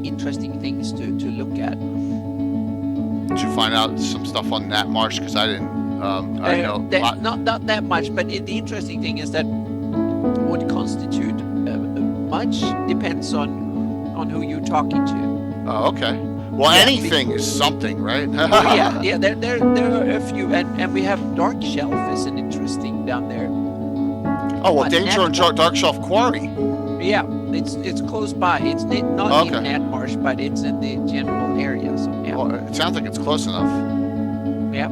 interesting things to look at. Did you find out some stuff on Nat Marsh? Because I didn't. I know not that much, but the interesting thing is that what constitute much depends on who you're talking to. Oh, okay. Well, anything is something, right? yeah. There are a few, and we have Dark Shelf is an interesting down there. Oh well, Danger and Dark Shelf Quarry. Yeah, it's close by. It's not in Nat Marsh, but it's in the general area. So yeah. Well, it sounds like it's close enough. Yeah.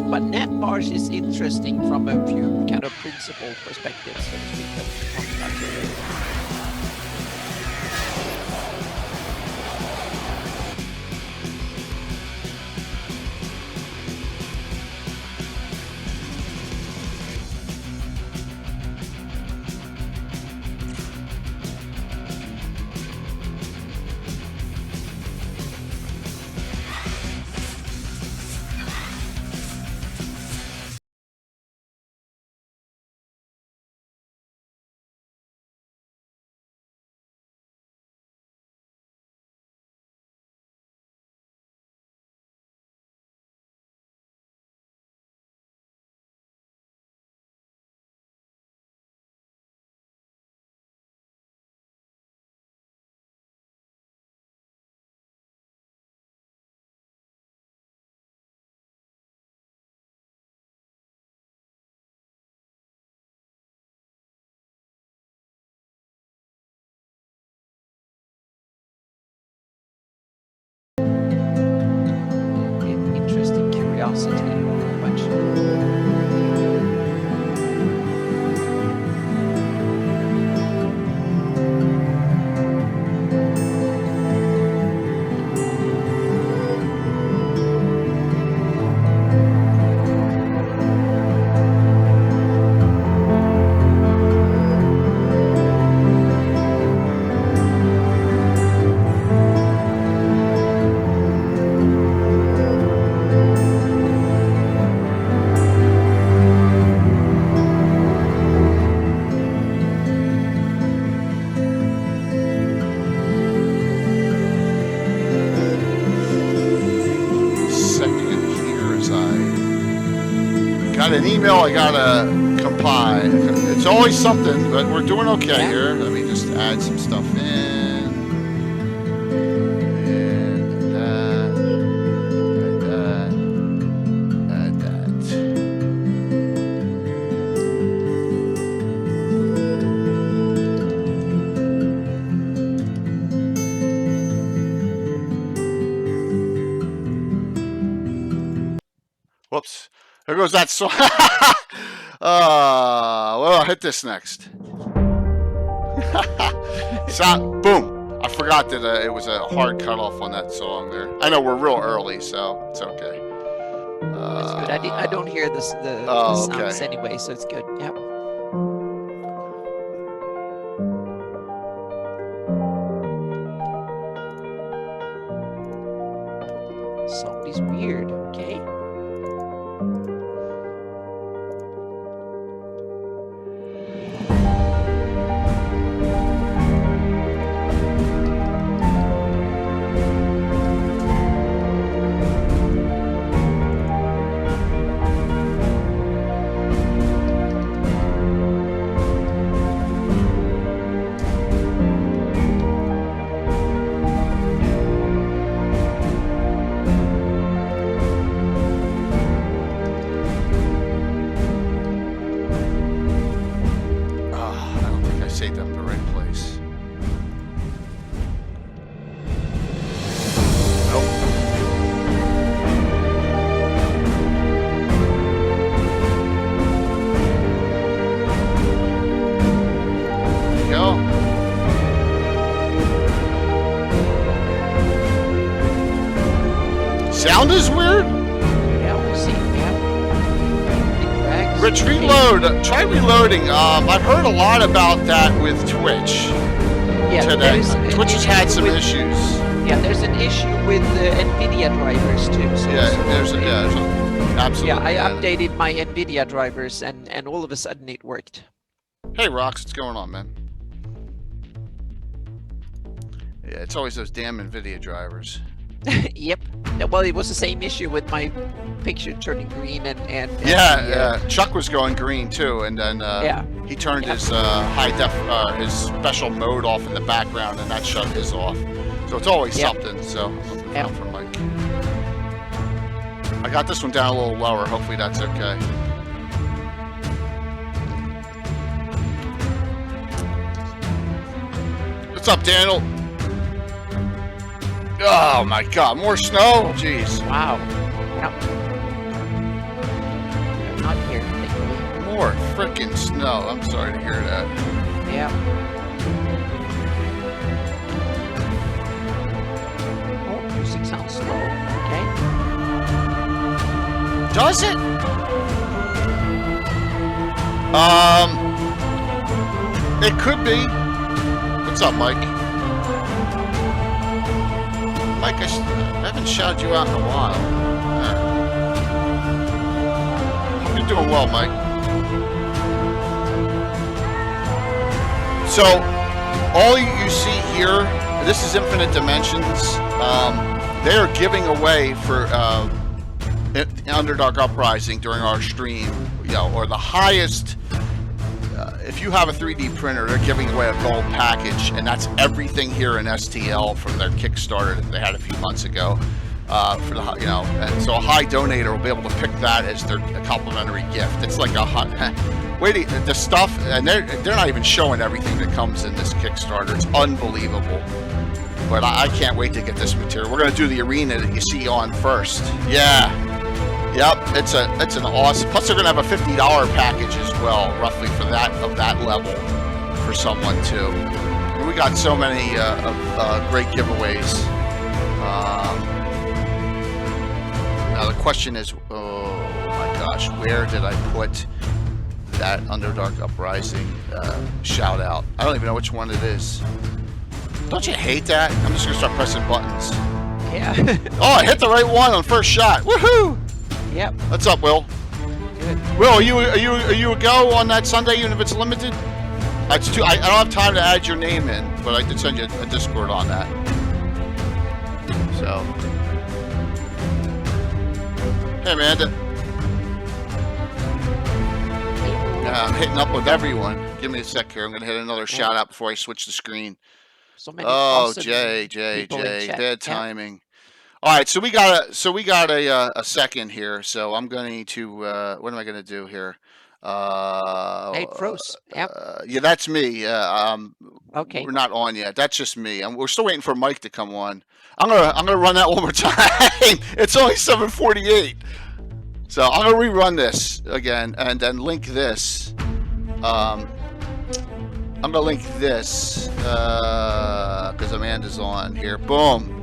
But Nat Marsh is interesting from a few kind of principal perspectives, so to speak, that we can talk about today. Interesting curiosity, a bunch. An email I gotta compile. It's always something, but we're doing okay here. Let me just add some stuff in. And that. Add that. Whoops. There goes that song. Well, I'll hit this next. Boom. I forgot that it was a hard cutoff on that song there. I know we're real early, so it's okay. That's good. I don't hear the sounds anyway, so it's good. Yep. Somebody's weird, okay? Sound is weird? Yeah, we'll see. Yeah. Rich, reload. Try reloading. I've heard a lot about that with Twitch today. Twitch has had some issues. Yeah, there's an issue with the NVIDIA drivers too. So absolutely. Yeah, I updated my NVIDIA drivers and all of a sudden it worked. Hey, Rox, what's going on, man? Yeah, it's always those damn NVIDIA drivers. Yep. Well, it was the same issue with my picture turning green and Yeah, Chuck was going green too, and then yeah. he turned his high def, his special mode off in the background, and that shut his off. So it's always something. So Yep. for Mike. I got this one down a little lower. Hopefully that's okay. What's up, Daniel? Oh my God, more snow? Jeez. Wow. Yep. They're not here, thankfully. More freaking snow. I'm sorry to hear that. Yeah. Oh, music sounds slow. Okay. Does it? It could be. What's up, Mike? Mike, I haven't shouted you out in a while. Hope you're doing well, Mike. So, all you see here, this is Infinite Dimensions. They are giving away for Underdark Uprising during our stream, or the highest. If you have a 3D printer, they're giving away a gold package, and that's everything here in STL from their Kickstarter that they had a few months ago. For the and so a high donator will be able to pick that as their complimentary gift. It's like the stuff, and they're not even showing everything that comes in this Kickstarter. It's unbelievable. But I can't wait to get this material. We're gonna do the arena that you see on first. Yeah. Yep, it's an awesome. Plus, they're gonna have a $50 package as well, roughly for that level, for someone too. We got so many great giveaways. Now the question is, oh my gosh, where did I put that Underdark Uprising shout out? I don't even know which one it is. Don't you hate that? I'm just gonna start pressing buttons. Yeah. Oh, I hit the right one on first shot. Woohoo! Yep. What's up, Will? Good. Will, are you a go on that Sunday, even if it's limited? It's too. I don't have time to add your name in, but I did send you a Discord on that. So, hey, Amanda. Yeah, I'm hitting up with everyone. Give me a sec here. I'm gonna hit another shout out before I switch the screen. So many Oh, awesome Jay, people in chat. bad timing. All right, so we got a second here. So I'm going to what am I going to do here? Nate Frost. Yep. Yeah, that's me. Okay. We're not on yet. That's just me. We're still waiting for Mike to come on. I'm gonna run that one more time. It's only 7:48, so I'm gonna rerun this again and then link this. I'm gonna link this because Amanda's on here. Boom.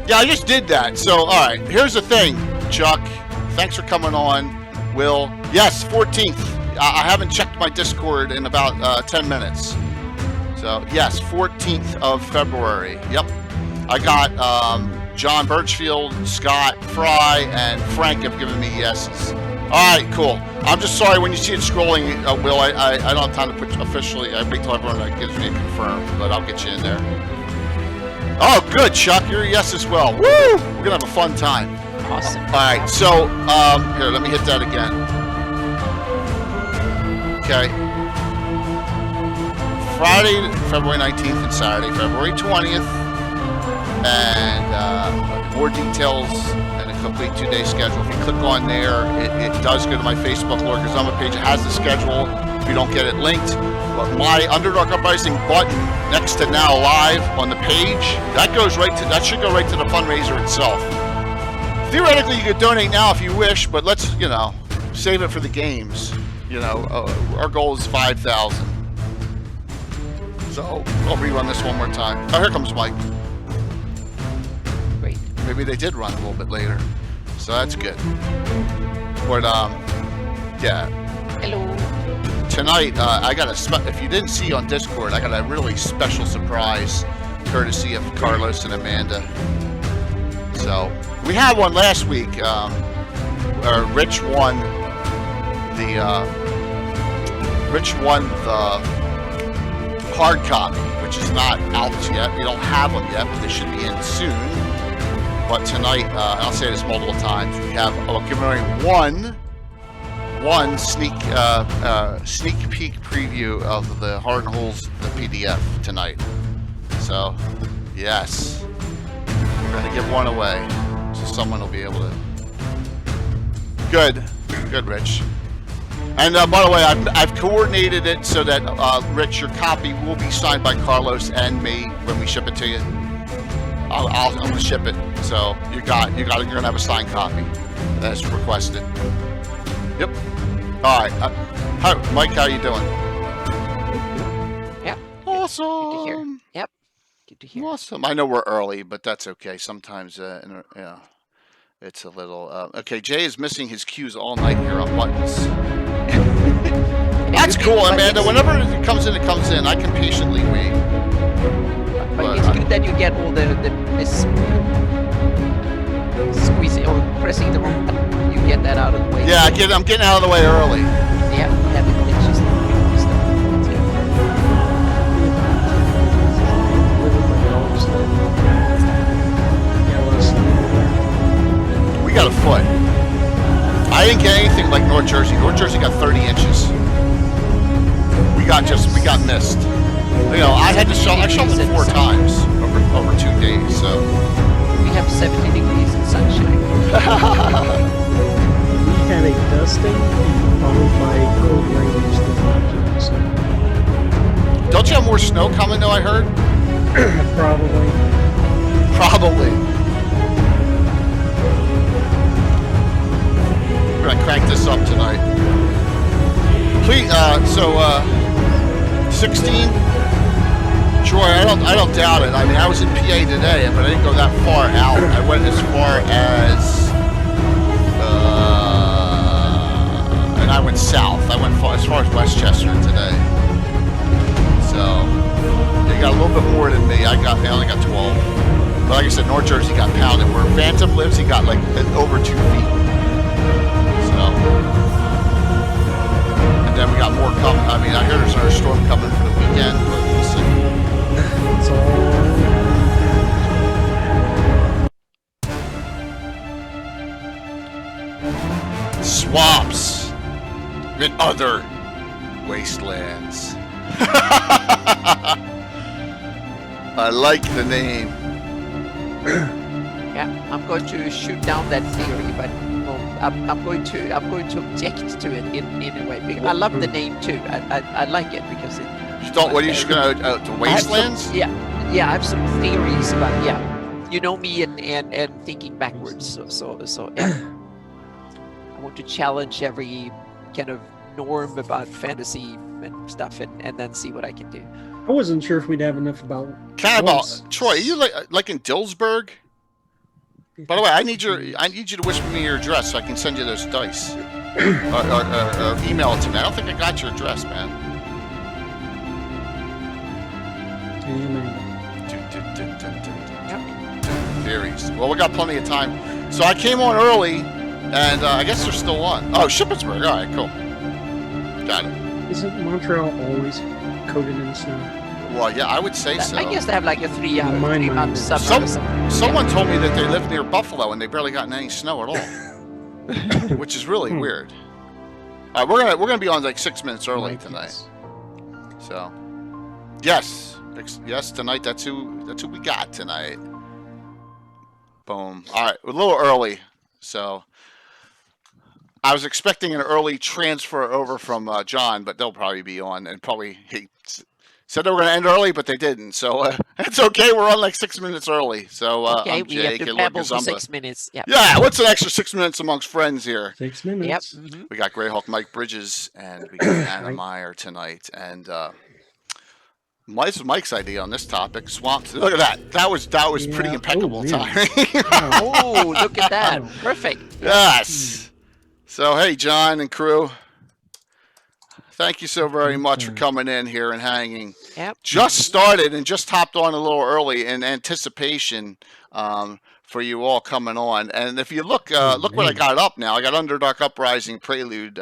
Yeah, I just did that. So, all right, here's the thing, Chuck. Thanks for coming on. Will, yes, 14th. I haven't checked my Discord in about 10 minutes. So, yes, 14th of February. Yep. I got John Birchfield, Scott Fry, and Frank have given me yeses. All right, cool. I'm just sorry when you see it scrolling, Will. I don't have time to put officially. I wait till everyone gives me a confirm, but I'll get you in there. Oh, good, Chuck. You're a yes as well. Woo! We're gonna have a fun time. Awesome. All right. So, here, let me hit that again. Okay. Friday, February 19th, and Saturday, February 20th, and more details and a complete 2-day schedule. If you click on there, it does go to my Facebook Lord Kazama page. It has the schedule. If you don't get it linked, but my Underdark Uprising button next to Now Live on the page, that should go right to the fundraiser itself. Theoretically, you could donate now if you wish, but let's, save it for the games. Our goal is 5,000. So I'll rerun this one more time. Oh, here comes Mike. Great. Maybe they did run a little bit later, so that's good. But yeah. Hello. Tonight, I got if you didn't see on Discord, I got a really special surprise courtesy of Carlos and Amanda. So, we had one last week. Rich won the Rich won the hard copy, which is not out yet. We don't have them yet, but they should be in soon. But tonight, I'll say this multiple times, we have giving away one sneak peek preview of the Hard Holes, the PDF tonight. So, yes, we're gonna give one away, so someone will be able to. Good, Rich. And by the way, I've coordinated it so that Rich, your copy will be signed by Carlos and me when we ship it to you. I'm gonna ship it, so you're gonna have a signed copy as requested. Yep. All right. Hi, Mike. How you doing? Yep. Awesome. Good to hear. Yep. Good to hear. Awesome. I know we're early, but that's okay. Sometimes, yeah, it's a little. Okay, Jay is missing his cues all night here on buttons. That's cool, Amanda. Whenever it comes in, I can patiently wait. But it's good that you get all the squeezing or pressing the wrong button. You get that out of the way. Yeah, I'm getting out of the way early. Yeah, the glitches and stuff. We got a foot. I didn't get anything like North Jersey. North Jersey got 30 inches. We got missed. You know, I had to shovel 4 times over 2 days, so. We have 70 degrees and sunshine. We had a dusting followed by cold rain. Don't you have more snow coming though, I heard? Probably. We're gonna crank this up tonight. Please, 16. Troy, I don't doubt it. I mean, I was in PA today, but I didn't go that far out. I went as far as, and I went south. I went as far as Westchester today. So, they got a little bit more than me. I only got 12. But like I said, North Jersey got pounded. Where Phantom lives, he got like over 2 feet. So, and then we got more coming. I mean, I hear there's another storm coming for the weekend, but we'll see. It's Swamps and other wastelands. I like the name. Yeah, I'm going to shoot down that theory, but I'm going to object to it in a way. Because I love the name too. I like it because it. What are you just gonna to Wastelands? I have some theories about you know me and thinking backwards. So yeah. I want to challenge every kind of norm about fantasy and stuff, and then see what I can do. I wasn't sure if we'd have enough about. Troy, are you like in Dillsburg? By the way, I need you to whisper me your address so I can send you those dice, or email it to me. I don't think I got your address, man. Theories. Well, we got plenty of time. So I came on early, and I guess they're still on. Oh, Shippensburg. All right, cool. Got it. Isn't Montreal always coated in snow? Well, yeah, I would say so. I guess they have like a 3 month summer. Someone told me that they live near Buffalo and they barely gotten any snow at all, which is really weird. All right, we're gonna be on like 6 minutes early tonight. So, yes, tonight. That's who we got tonight. Boom. All right, we're a little early, so I was expecting an early transfer over from John, but they'll probably be on, and probably he said they were going to end early, but they didn't. So it's okay. We're on like 6 minutes early. So okay, I'm we Jake, have to babble for 6 minutes. Yep. Yeah, what's an extra 6 minutes amongst friends here? 6 minutes. Yep. Mm-hmm. We got Greyhawk Mike Bridges, and we got Anna Meyer tonight, and Mike's idea on this topic, swamps. Look at that. That was pretty impeccable timing. Oh, look at that. Perfect. Yes. So, hey, John and crew, thank you so very much for coming in here and hanging. Yep. Just started and just hopped on a little early in anticipation for you all coming on. And if you look what I got up now. I got Underdark Uprising Prelude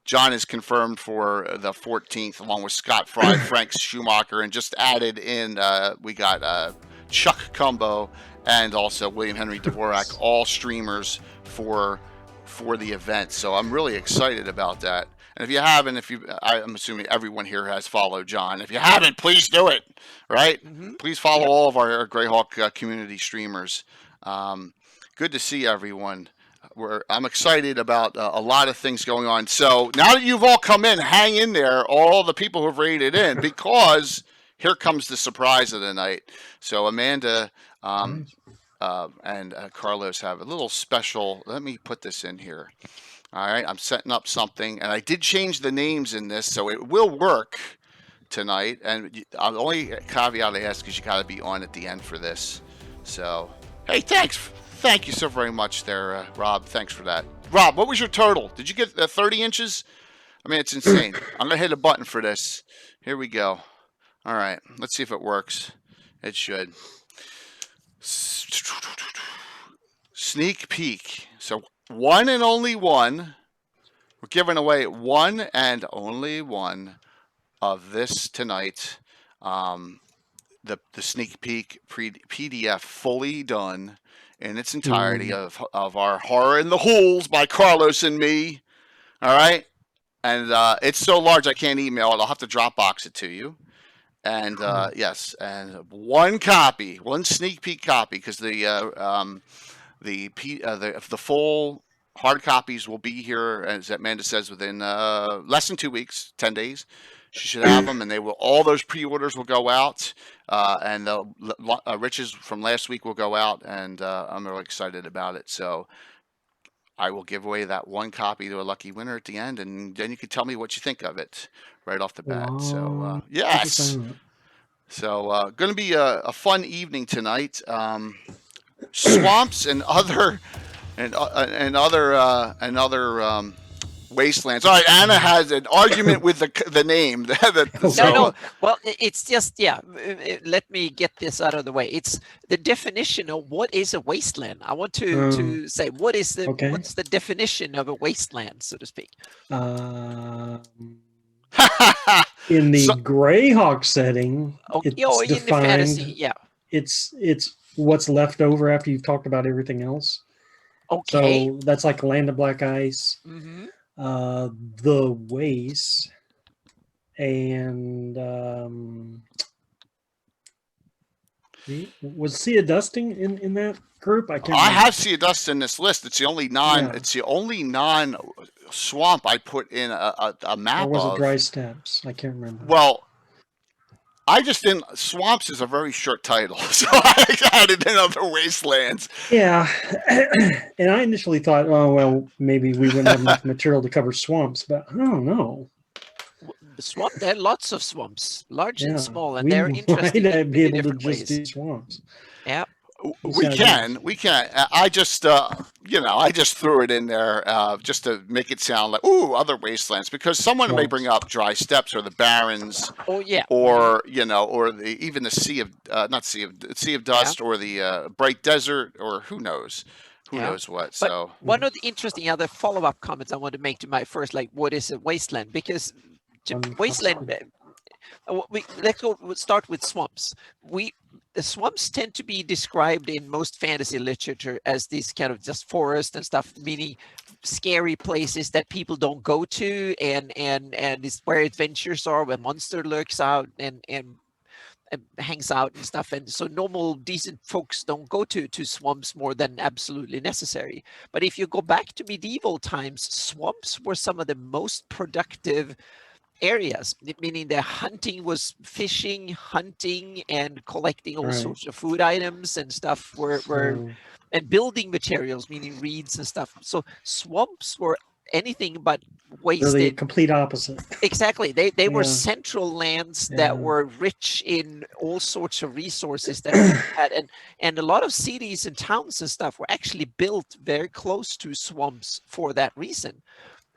John is confirmed for the 14th, along with Scott Fry, Frank Schumacher, and just added in, we got Chuck Cumbo and also William Henry Dvorak, all streamers for the event. So I'm really excited about that. And if you haven't, I'm assuming everyone here has followed John. If you haven't, please do it. Right? Please follow all of our Greyhawk community streamers. Good to see everyone. I'm excited about a lot of things going on. So now that you've all come in, hang in there, all the people who've raided in, because here comes the surprise of the night. So Amanda and Carlos have a little special. Let me put this in here. All right, I'm setting up something, and I did change the names in this, so it will work tonight. And the only caveat I ask is you got to be on at the end for this. So, hey, thanks. Thank you so very much there, Rob. Thanks for that. Rob, what was your total? Did you get 30 inches? I mean, it's insane. I'm going to hit a button for this. Here we go. All right, let's see if it works. It should. Sneak peek. So one and only one. We're giving away one and only one of this tonight. The sneak peek PDF fully done in its entirety of our Horror in the Holes by Carlos and me. All right. And it's so large I can't email it. I'll have to Dropbox it to you. And yes, and one sneak peek copy, because the full hard copies will be here, as Amanda says, within less than 2 weeks, 10 days. She should have them, and all those pre-orders will go out, and the riches from last week will go out, and I'm really excited about it. So I will give away that one copy to a lucky winner at the end, and then you can tell me what you think of it right off the bat. Wow. So yes. So going to be a fun evening tonight. Swamps and other wastelands. All right, Anna has an argument with the name. No. Well, it's just let me get this out of the way. It's the definition of what is a wasteland. I want to say what's the definition of a wasteland, so to speak. In the Greyhawk setting, it's in defined, the fantasy, it's what's left over after you've talked about everything else. Okay. So that's like Land of Black Ice, The Waste, and was Sea of Dusting in that group? I have Sea of Dust in this list. It's the only It's the only non swamp I put in a map. Or was it Dry Steppes? I can't remember. Well, I just didn't. Swamps is a very short title, so I added in other wastelands. Yeah, and I initially thought, oh well, maybe we wouldn't have enough material to cover swamps, but I don't know. There are lots of swamps, large and small, and they're interesting. We might be able to just just do swamps. Yeah. We can. I just threw it in there just to make it sound like other wastelands, because someone may bring up Dry Steppes or the Barrens. Oh yeah. Or or even the Sea of Dust, or the Bright Desert, or who knows what. But so one of the interesting other follow-up comments I want to make to my first, what is a wasteland? Because wasteland. Let's start with swamps. The swamps tend to be described in most fantasy literature as these kind of just forest and stuff, meaning scary places that people don't go to, and it's where adventures are, where monster lurks out and hangs out and stuff. And so normal decent folks don't go to swamps more than absolutely necessary. But if you go back to medieval times, swamps were some of the most productive areas, meaning the hunting was fishing, hunting, and collecting all sorts of food items and stuff and building materials, meaning reeds and stuff. So swamps were anything but wasted. They're the complete opposite. Exactly. They were central lands that were rich in all sorts of resources that we had, and a lot of cities and towns and stuff were actually built very close to swamps for that reason.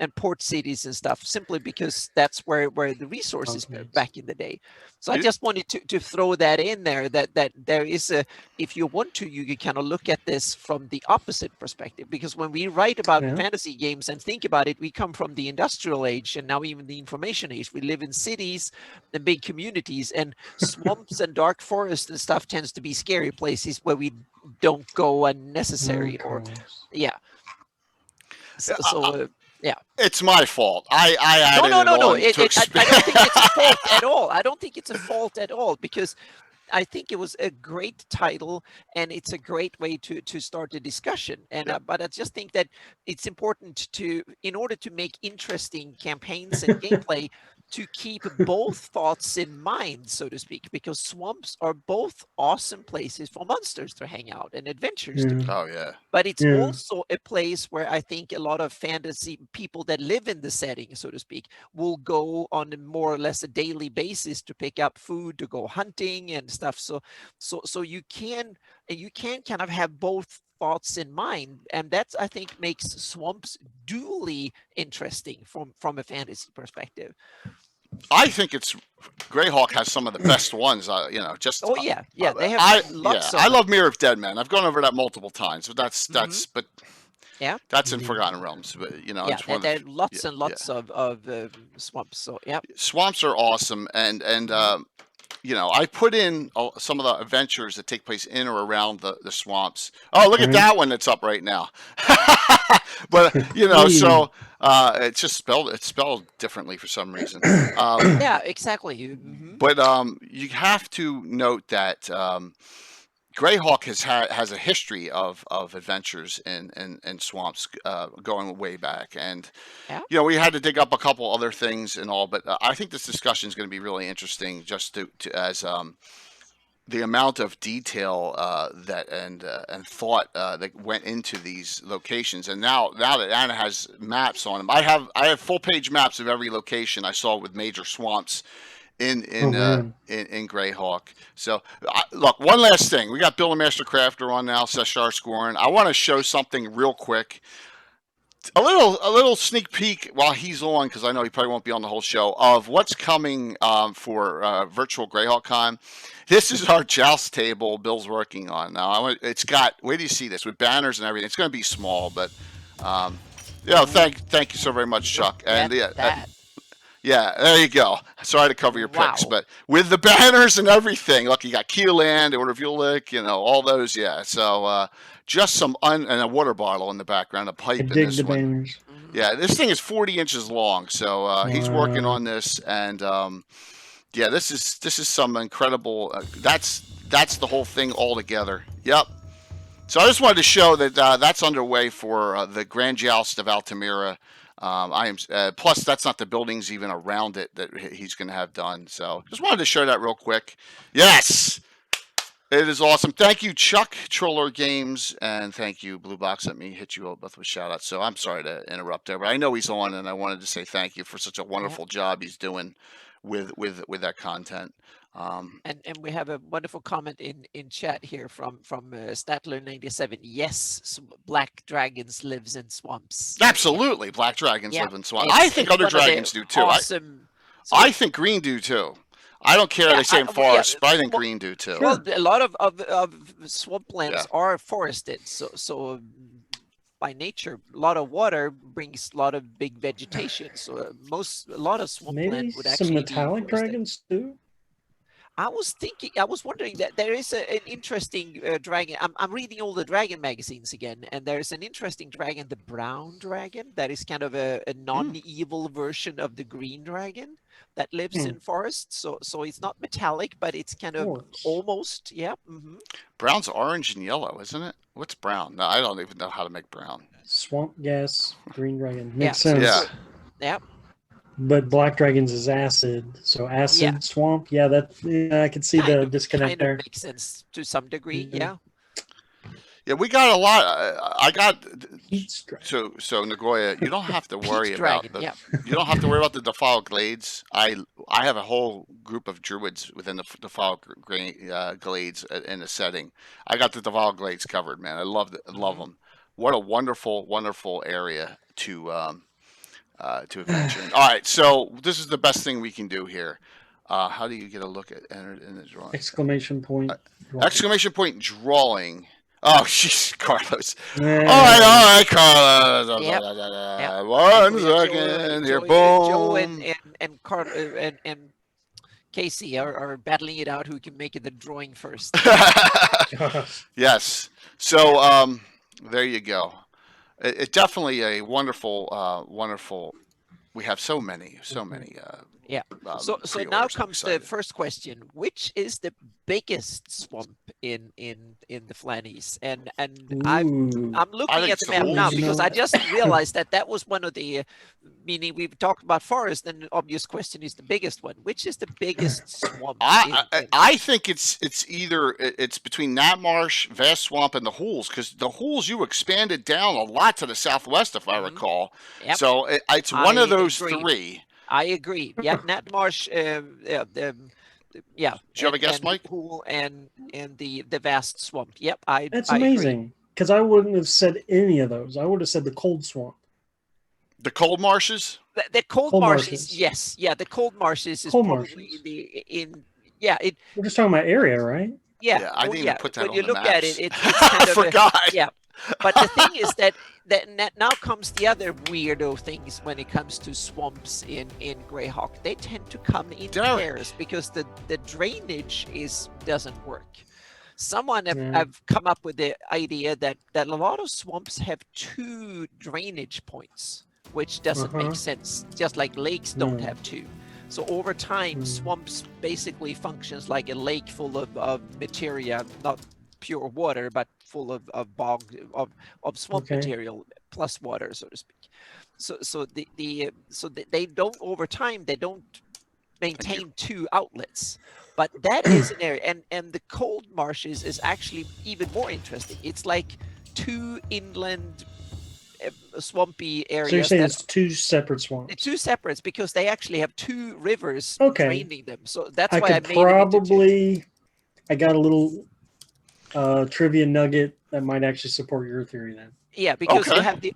and port cities and stuff, simply because that's where the resources back in the day. So I just wanted to throw that in there, that there is a, if you want to, you can kind of look at this from the opposite perspective, because when we write about fantasy games and think about it, we come from the industrial age and now even the information age. We live in cities and big communities, and swamps and dark forests and stuff tends to be scary places where we don't go unnecessary, or yeah. Yeah. It's my fault. I added no. I don't think it's a fault at all. I don't think it's a fault at all, because I think it was a great title, and it's a great way to start a discussion. And but I just think that it's important to, in order to make interesting campaigns and gameplay, to keep both thoughts in mind, so to speak, because swamps are both awesome places for monsters to hang out and adventures to be. Oh yeah. But it's also a place where I think a lot of fantasy people that live in the setting, so to speak, will go on a more or less a daily basis to pick up food, to go hunting and stuff. So you can kind of have both thoughts in mind, and that's, I think, makes swamps duly interesting from a fantasy perspective. I think it's Greyhawk has some of the best ones. You know, just they have lots of I love Mirror of Dead Men. I've gone over that multiple times, but that's but that's in Forgotten Realms. But you know, there are lots and lots of swamps. So swamps are awesome, and you know, I put in some of the adventures that take place in or around the swamps. Oh, look at that one that's up right now. But you know, so it's just spelled differently for some reason. Yeah, exactly. But you have to note that Greyhawk has a history of adventures in swamps going way back, and you know, we had to dig up a couple other things and all, but I think this discussion is going to be really interesting, just to as the amount of detail that and thought that went into these locations. And now that Anna has maps on them, I have full page maps of every location I saw with major swamps in Greyhawk. So look, one last thing. We got Bill and Master Crafter on now, Seshar Scoring. I want to show something real quick. A little sneak peek while he's on, because I know he probably won't be on the whole show, of what's coming for virtual Greyhawk Con. This is our joust table Bill's working on now. It's got, where do you see this, with banners and everything? It's going to be small, but thank you so very much, Chuck. And yeah, there you go. Sorry to cover your picks, but with the banners and everything, look, you got Keeland, Order of Ulick, you know, all those, So just some and a water bottle in the background, a pipe in this one. Banners. Yeah, this thing is 40 inches long, so he's working on this, and this is some incredible. That's the whole thing all together. Yep. So I just wanted to show that that's underway for the Grand Joust of Altamira. I am plus that's not the buildings even around it that he's going to have done. So just wanted to show that real quick. Yes, it is awesome. Thank you, Chuck Troller Games, and thank you, Blue Box. Let me hit you both with shout outs. So I'm sorry to interrupt there, but I know he's on, and I wanted to say thank you for such a wonderful job he's doing with that content. And we have a wonderful comment in chat here from Statler97. Yes, Black Dragons lives in swamps. Absolutely, Black Dragons live in swamps. I think other dragons do too. Awesome. I think green do too. I don't care. They say in forests, but I think green do too. Well, a lot of swamplands are forested, so by nature, a lot of water brings a lot of big vegetation. So a lot of swampland would actually some metallic dragons too. I was wondering that there is an interesting dragon. I'm reading all the dragon magazines again, and there's an interesting dragon, the brown dragon, that is kind of a non-evil version of the green dragon that lives in forests. So it's not metallic, but it's kind of almost, Brown's orange and yellow, isn't it? What's brown? No, I don't even know how to make brown. Swamp gas, green dragon. Makes sense. Yeah. But Black Dragons is acid, so acid swamp. Yeah, I can see the disconnect there. Makes sense to some degree. Yeah. Yeah, we got a lot. I got so Nagoya. You don't have to worry about you don't have to worry about the defiled glades. I have a whole group of druids within the defiled glades in the setting. I got the defiled glades covered, man. I love them. What a wonderful area to to adventure in. All right, so this is the best thing we can do here. How do you get a look at entered in the drawing? Exclamation point. Exclamation point drawing. Oh, jeez, Carlos. Yeah. All right, Carlos. Yep. One We have second here. Joe Boom. and Carl and Casey are battling it out who can make it the drawing first. Yes. So there you go. It definitely a wonderful, wonderful. We have so many. Yeah. So now pre-orders. I'm comes the excited. first question: which is the biggest swamp in the Flannies? And I'm looking think at the it's map the now Wolves. because I just realized that was one of the meaning we've talked about forest, and the obvious question is the biggest one. Which is the biggest swamp? I think it's either it's between Nat Marsh, Vast Swamp, and the Hools, because the Hools you expanded down a lot to the southwest, if I recall. Yep. So it's one of those agreed. three. I agree. Yeah, Nat Marsh. Yeah. Do you have a guess, Mike? Pool and the vast swamp. Yep, That's I amazing. Because I wouldn't have said any of those. I would have said the cold swamp. The cold marshes. The cold marshes. Yes, yeah. The cold marshes is Cold probably marshes. It. We're just talking about area, right? Yeah, I didn't even put that when on you the look at maps. it, it's kind I of forgot. yeah. But the thing is that now comes the other weirdo things when it comes to swamps in Greyhawk. They tend to come in pairs because the drainage doesn't work. Someone have come up with the idea that a lot of swamps have 2 drainage points, which doesn't make sense. Just like lakes don't have 2. So over time, swamps basically functions like a lake full of materia, not pure water, but full of bog of swamp material plus water, so to speak. So they don't over time they don't maintain 2 outlets. But that is an area, and the cold marshes is actually even more interesting. It's like 2 inland swampy areas. So you're saying it's 2 separate swamps? It's 2 separates because they actually have 2 rivers draining them. So that's why I made probably. I got a little trivia nugget that might actually support your theory then. Yeah, because you have the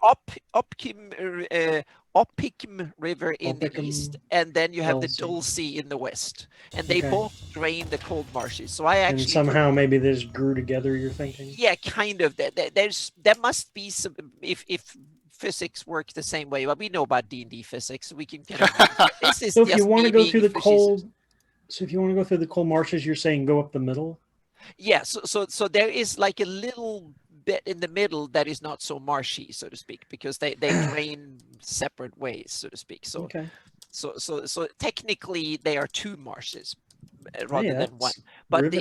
Oppikm River in the east, and then you have the Dulce in the west, and they both drain the cold marshes. So I actually and somehow maybe they just grew together. You're thinking? Yeah, kind of. There must be some if physics work the same way. Well, we know about D&D physics. We can kind of. This is so if you want to go through the cold. So if you want to go through the cold marshes, you're saying go up the middle. Yeah. So there is like a little bit in the middle that is not so marshy, so to speak, because they drain separate ways, so to speak. So so technically they are 2 marshes rather than 1. But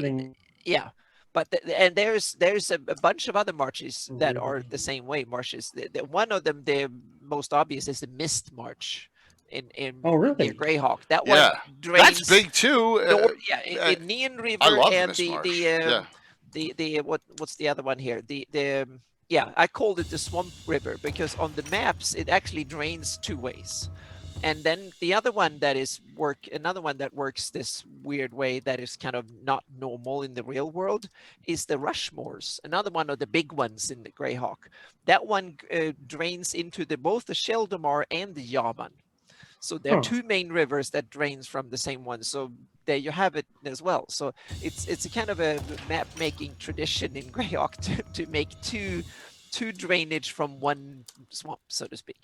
and there's a bunch of other marshes that are the same way. Marshes. One of them, the most obvious, is the Mist Marsh in near Greyhawk. That one drains. That's big too. In Neon River and what's the other one here? I called it the Swamp River because on the maps it actually drains 2 ways. And then the other one another one that works this weird way that is kind of not normal in the real world is the Rushmores, another one of the big ones in the Greyhawk. That one drains into both the Sheldamar and the Yaman. So there are 2 main rivers that drains from the same one. So there you have it as well. So it's a kind of a map making tradition in Greyhawk to make two drainage from one swamp, so to speak.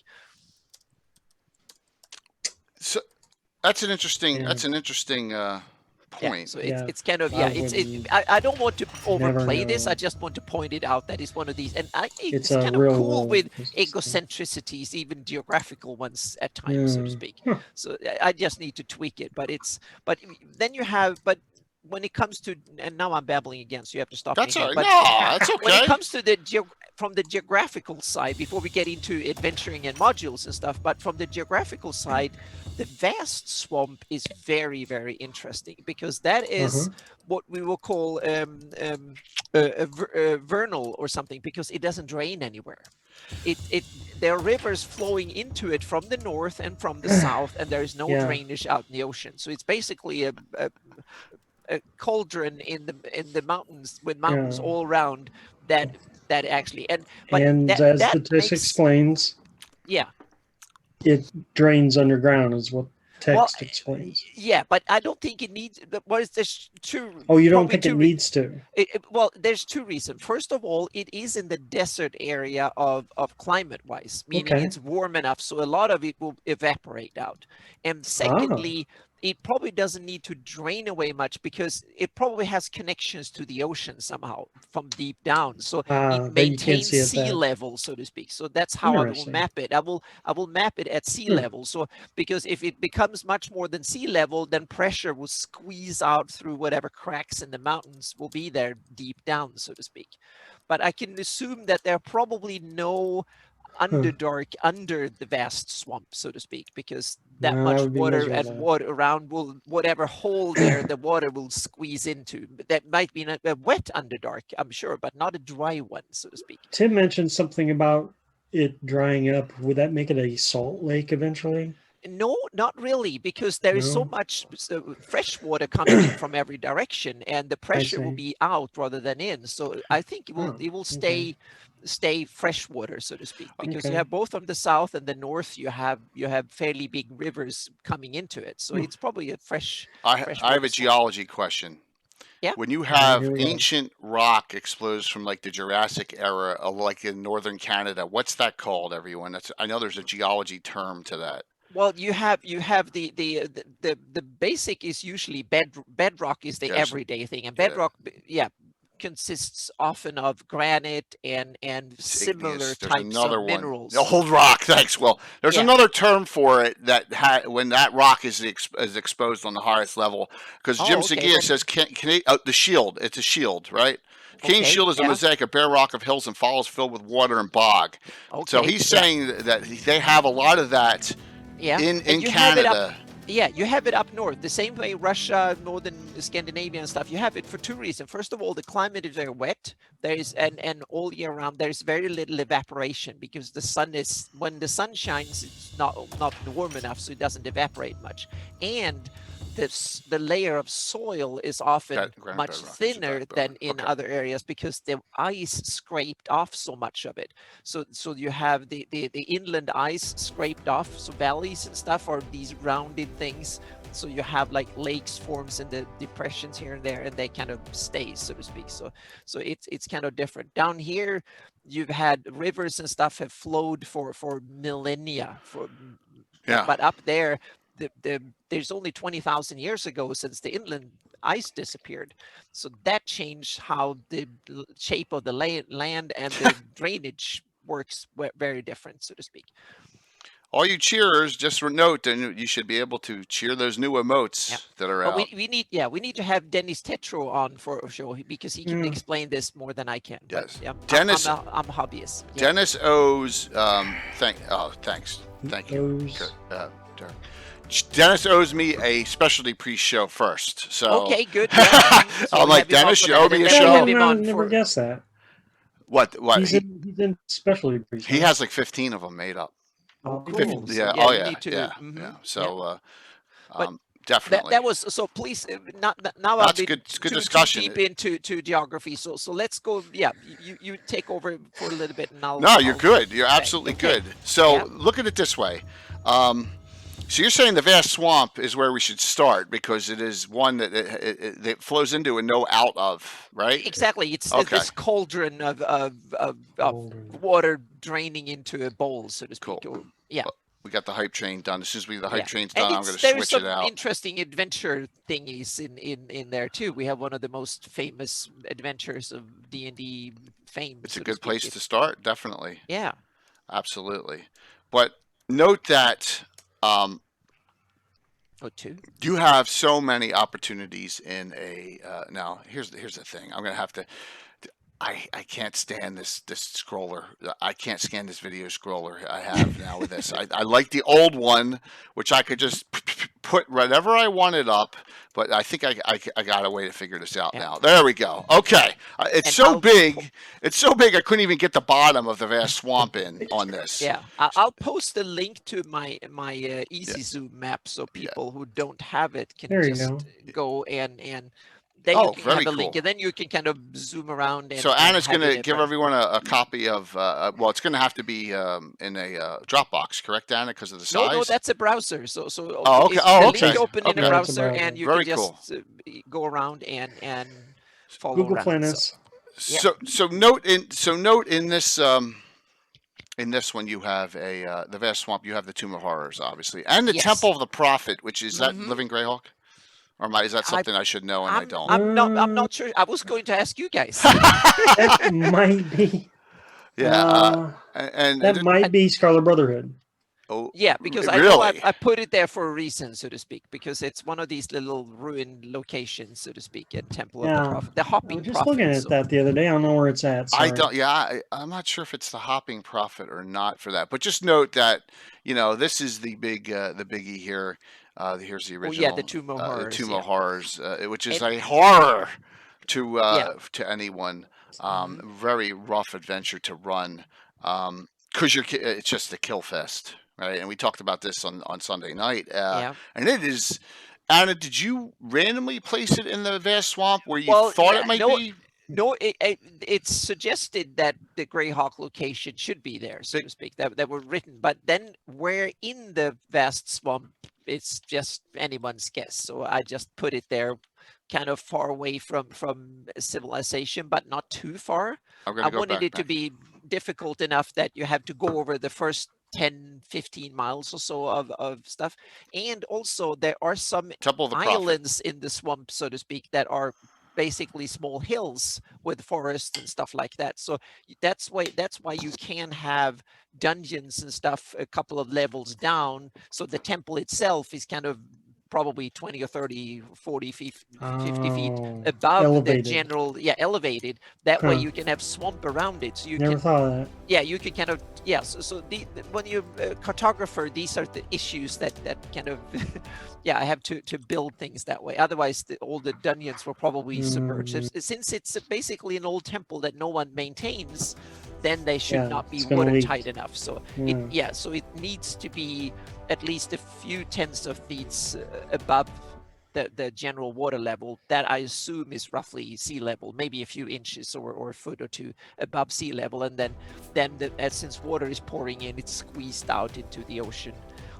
So that's an interesting point. Yeah, so it's kind of I don't want to overplay this. I just want to point it out that it's one of these, and it's kind of cool with egocentricities, even geographical ones at times, so to speak. So I just need to tweak it, but then you have when it comes to, and now I'm babbling again, so you have to stop. That's me again. But that's okay. When it comes to from the geographical side, before we get into adventuring and modules and stuff, but from the geographical side, the vast swamp is very, very interesting because that is what we will call vernal or something, because it doesn't drain anywhere. There are rivers flowing into it from the north and from the south, and there is no drainage out in the ocean. So it's basically a cauldron in the mountains, with mountains all around that actually as the text explains. Yeah. it drains underground, is what Well, text explains. yeah, but I don't think it needs. What is there's two? Oh, you don't Probably think it two. needs to? Well, there's two reasons. First of all, it is in the desert area of climate-wise, meaning Okay. it's warm enough, so a lot of it will evaporate out. And secondly, it probably doesn't need to drain away much because it probably has connections to the ocean somehow from deep down. So it Then you can't maintains see it sea there. level, so to speak. So that's how I will Interesting. map it. I will map it at sea Hmm. level. So because if it becomes much more than sea level, then pressure will squeeze out through whatever cracks in the mountains will be there deep down, so to speak. But I can assume that there are probably no underdark under the vast swamp, so to speak, because that No, that much would be water and miserable. water around will, whatever hole there, the water will squeeze into. But that might be a wet underdark, I'm sure, but not a dry one, so to speak. Tim mentioned something about it drying up. Would that make it a salt lake eventually? No, not really, because there is so No? much fresh water coming in from every direction, and the pressure will see. be out rather than in. So I think Oh, it will okay. stay freshwater, so to speak, because you Okay. have both from the south and the north. You have fairly big rivers coming into it, so Hmm. it's probably a fresh I have freshwater a swamp. geology question. Yeah. When you All right, have here we go. ancient rock exposed from like the Jurassic era, like in northern Canada, what's that called, everyone? I know there's a geology term to that. Well, you have the basic is usually bedrock is the Yes. everyday thing, and Get it. bedrock, yeah, consists often of granite and similar Igneous. There's types another of one. minerals. The old rock. Thanks. Well, there's Yeah. another term for it that when that rock is exposed on the highest level. Because Jim Oh, okay. Segia Well, says the shield. It's a shield, right? Kane's okay. shield is a Yeah. mosaic, a bare rock of hills and falls filled with water and bog. So Okay. he's Yeah. saying that they have a lot of that Yeah. in And you have it up. Canada. Yeah, you have it up north, the same way Russia, northern Scandinavia and stuff. You have it for two reasons. First of all, the climate is very wet. There is and all year round there's very little evaporation because the sun is when the sun shines, it's not warm enough, so it doesn't evaporate much. And the layer of soil is often Granite much bedrock, thinner than bedrock. in Okay. other areas because the ice scraped off so much of it. So you have the inland ice scraped off. So valleys and stuff are these rounded things. So you have like lakes forms in the depressions here and there, and they kind of stay, so to speak. So it's kind of different. Down here, you've had rivers and stuff have flowed for millennia. Yeah. But up there, there's only 20,000 years ago since the inland ice disappeared. So that changed how the shape of the land and the drainage works very different, so to speak. All you cheerers, just note, and you should be able to cheer those new emotes that are out. We need to have Dennis Tetro on for a show because he can explain this more than I can. Yes. But, Dennis, I'm a hobbyist. Yeah. Dennis owes. Thanks. Thank you. Dennis owes me a specialty pre-show first. So okay, good. Yeah. So I'm like, Dennis, you owe me a show. I never guessed that. What? He's in specialty pre-show. He has like 15 of them made up. Oh, cool. Yeah. So, oh yeah. To, yeah. mm-hmm. Yeah. So but definitely. That was so. Please, now that's good. It's good discussion. Too deep into geography. So let's go. Yeah, you take over for a little bit, and I'll. No, you're good. You're absolutely good. So look at it this way. So you're saying the vast swamp is where we should start because it is one that it flows into and no out of, right? Exactly. It's this cauldron of water draining into a bowl, so to speak. Cool. Yeah. We got the hype train done. As soon as the hype train's and done, I'm going to switch it out. There's some interesting adventure thingies in there too. We have one of the most famous adventures of D&D fame. It's a good place to start, definitely. Yeah. Absolutely. But note that you have so many opportunities in a now here's the thing. I'm going to have to I can't stand this scroller. I can't scan this video scroller I have now with this. I like the old one, which I could just put whatever I wanted up. But I think I got a way to figure this out now. There we go. Okay, it's so big. It's so big I couldn't even get the bottom of the vast swamp in on this. Yeah, I'll post a link to my Easy Zoom map so people who don't have it can just go and Then Oh, you can very have a link, cool. and then you can kind of zoom around. And So Anna's have going it to at give right. everyone a copy of, well, it's going to have to be in a Dropbox, correct, Anna, because of the No, size? that's a browser. So Oh, okay. it's Oh, the okay. link open in a Okay. Yeah, it's a browser, browser. and you Very can cool. just go around and follow Google around. Planet. Yeah. So note in this one you have the Vast Swamp. You have the Tomb of Horrors, obviously, and the Yes. Temple of the Prophet, which is that Mhm. Living Greyhawk, or is that something I should know and I don't? I'm not sure. I was going to ask you guys. That might be. Yeah, and That might be Scarlet Brotherhood. oh, Yeah, because I know really? I put it there for a reason, so to speak, because it's one of these little ruined locations, so to speak, in Temple of the Yeah. Prophet, the I hopping was just prophet. looking at So that the other day. I don't know where it's at. Sorry. I don't. Yeah, I'm not sure if it's the Hopping Prophet or not for that. But just note that this is the biggie here. Here's the oh yeah, original, the Tomb of the Horrors. Tomb Yeah. of Horrors, which is And, a horror to yeah. to anyone. Mhm. Very rough adventure to run, because it's just a kill fest, right? And we talked about this on Sunday night, Yeah. and it is. Anna, did you randomly place it in the Vast Swamp where you Well, thought yeah, it might no, be? no, it's suggested that the Greyhawk location should be there, so to speak, that were written, but then where in the vast swamp, it's just anyone's guess. So I just put it there, kind of far away from civilization, but not too far. I'm I gonna go wanted back it to now. be difficult enough that you have to go over the first 10, 15 miles or so of stuff. And also there are some Temple of the Prophet. islands in the swamp, so to speak, that are basically small hills with forests and stuff like that. So that's why you can have dungeons and stuff a couple of levels down. So the temple itself is kind of probably 20 or 30, 40 feet, 50 feet above elevated. the general, elevated. That way Huh. you can have swamp around it. So you Never can, thought of that. yeah, you can kind of, yeah. So when you're a cartographer, these are the issues that kind of, yeah, I have to build things that way. Otherwise, all the dungeons will probably submerge. Since it's basically an old temple that no one maintains, then they should not be watertight enough. So so it needs to be at least a few tenths of feet above the general water level, that I assume is roughly sea level, maybe a few inches or a foot or two above sea level, and then since water is pouring in, it's squeezed out into the ocean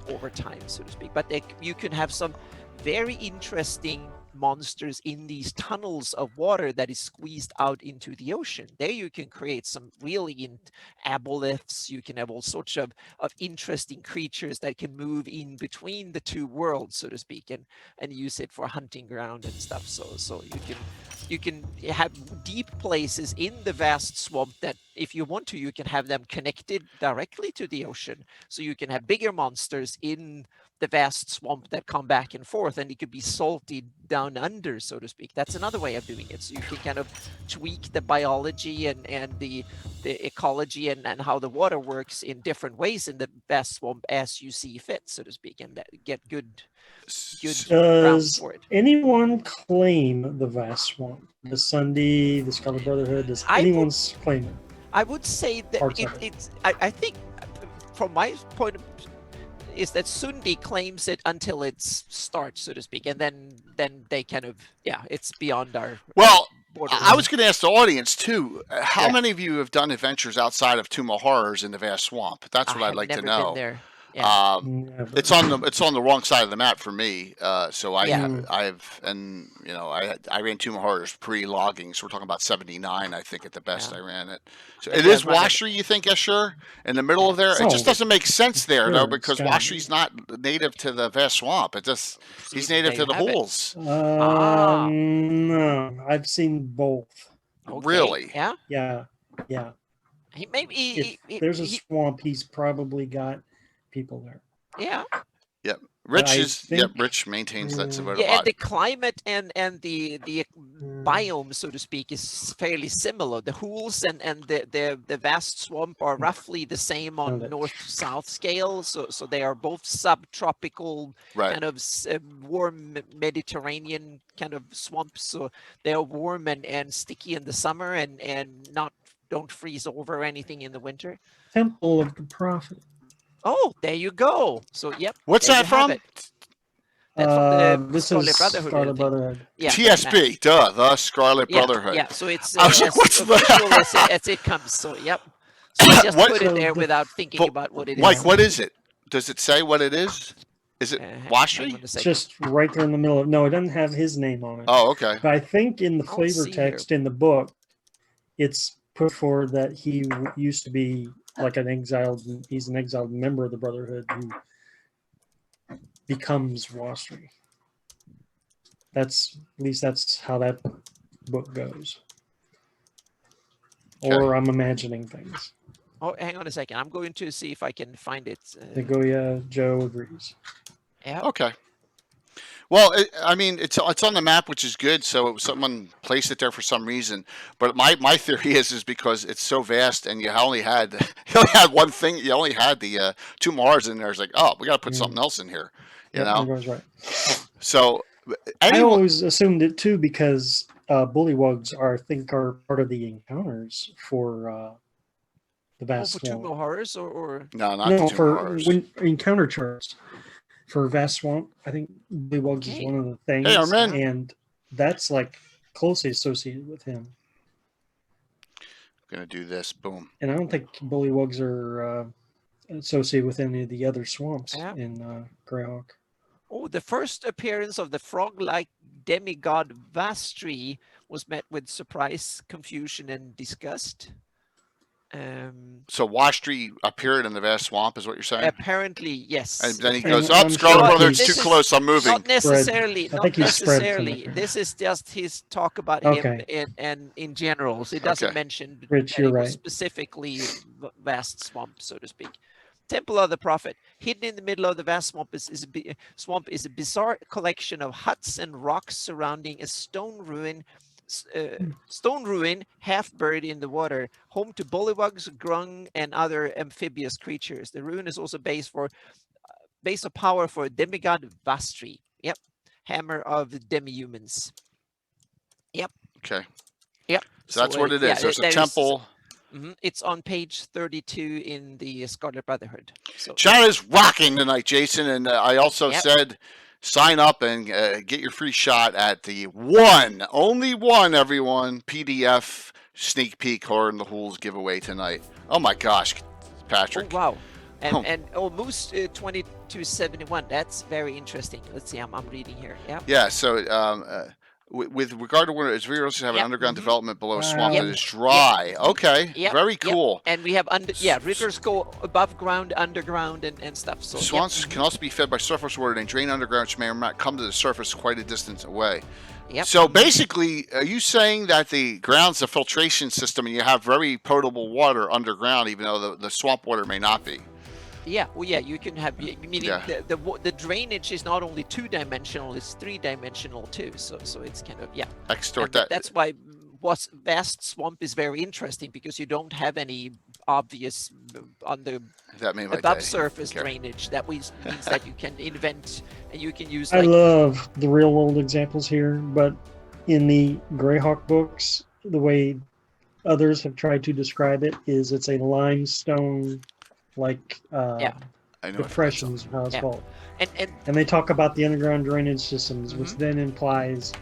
over time, so to speak. But you can have some very interesting monsters in these tunnels of water that is squeezed out into the ocean. There you can create some really aboleths. You can have all sorts of interesting creatures that can move in between the two worlds, so to speak, and use it for hunting ground and stuff. So you can have deep places in the vast swamp that, if you want to, you can have them connected directly to the ocean. So you can have bigger monsters in the vast swamp that come back and forth, and it could be salty down under, so to speak. That's another way of doing it. So you can kind of tweak the biology and the ecology and how the water works in different ways in the vast swamp as you see fit, so to speak, and get good ground for it. Anyone claim the vast swamp? The Sunday, the Scarlet Brotherhood, does anyone claim it? I would say that I think from my point of is that Sundi claims it until it starts, so to speak, and then they kind of, it's beyond our border. I was going to ask the audience too. How many of you have done adventures outside of Tomb of Horrors in the Vast Swamp? That's what I'd like to know. Been there. Yeah. It's on the wrong side of the map for me. So I ran Tomb of Horrors pre-logging, so we're talking about 79, I think, at the best I ran it. So it is Washri, you think, Escher, in the middle of there? It just doesn't make sense there though, because Washri's not native to the Vast Swamp. He's native to the pools. No, I've seen both. Okay. Really? Yeah. If there's a swamp, he's probably got people there. Yeah. Yep. Rich maintains that sort of and the climate and the biome, so to speak, is fairly similar. The hools and the vast swamp are roughly the same on north-south scale. So they are both subtropical, kind of warm Mediterranean kind of swamps. So they are warm and sticky in the summer and don't freeze over or anything in the winter. Temple of the Prophet. Oh, there you go. So, yep. What's that from? That's from the This Scarlet is Brotherhood. I Scarlet think. Brotherhood. Yeah. TSB, duh, the Scarlet Yeah, Brotherhood. yeah. So it's I was like, as what's official that? as it comes. So yep. So I just What? put it So there the- without thinking But, about what it Mike, is. what is it? Does it say what it is? Is it Hang Washry? on a It's second. just right there in the middle of. No, it doesn't have his name on it. Oh, okay. But I think in the I'll flavor see here. text in the book, it's put forward that he used to be like an exiled. He's an exiled member of the Brotherhood who becomes Wasri. That's at least that's how that book goes. Okay. Or I'm imagining things. Oh, hang on a second. I'm going to see if I can find it. Nagoya Joe agrees. Yeah. Okay. Well, I mean, it's on the map, which is good. So someone placed it there for some reason. But my theory is because it's so vast, and you only had one thing. You only had the 2 Mars in there. It's like, oh, we got to put something else in here. You know. Everyone's right. So I always assumed it too because bullywugs are part of the encounters for the vast For swamp. Tumor Horrors or no, not No, the 2 for Mars. encounter charts for vast swamp. I think bullywugs is one of the things, Hey, our man. and that's like closely associated with him. I'm gonna do this. Boom. And I don't think bullywugs are associated with any of the other swamps in Greyhawk. Oh, the first appearance of the frog-like demigod Vastri was met with surprise, confusion, and disgust. So Washtree appeared in the vast swamp, is what you're saying? Apparently, yes. And then he And goes, I'm "Oh, Scarlet sure Brother, it's he's- too close. I'm moving." Not necessarily. I Not think he's spread from necessarily. it. This is just his talk about Okay. him and in general. So it doesn't Okay. mention Rich, that you're it was right. specifically vast swamp, so to speak. Temple of the Prophet, hidden in the middle of the vast swamp, is a bizarre collection of huts and rocks surrounding a stone ruin, half buried in the water, home to bullywugs, grung, and other amphibious creatures. The ruin is also base of power for demigod Vastri. Yep, hammer of demi-humans. Yep. Okay. Yep. So that's what it is. There's a temple. It's on page 32 in the Scarlet Brotherhood. So Chat is rocking tonight, Jason. And I also Yep. said, sign up and get your free shot at the only one, everyone, PDF sneak peek Horror in the Hools giveaway tonight. Oh my gosh, Patrick. Oh, wow. And Moose 2271. That's very interesting. Let's see. I'm reading here. Yeah. Yeah. So with regard to where it's we also have an underground development below a swamp that is dry. Okay. Yep. Very cool. And we have rivers go above ground, underground, and stuff. So Swamps can also be fed by surface water and drain underground, which may or may not come to the surface quite a distance away. Yep. So basically, are you saying that the ground's a filtration system and you have very potable water underground, even though the swamp water may not be? Yeah, well, yeah, you can have, meaning the drainage is not only 2-dimensional, it's 3-dimensional too. So it's kind of, Extort And that. That's why vast swamp is very interesting, because you don't have any obvious above surface drainage. That means that you can invent and you can use. I love the real world examples here, but in the Greyhawk books, the way others have tried to describe it is it's a limestone depressions, how it's called. And they talk about the underground drainage systems, which then implies,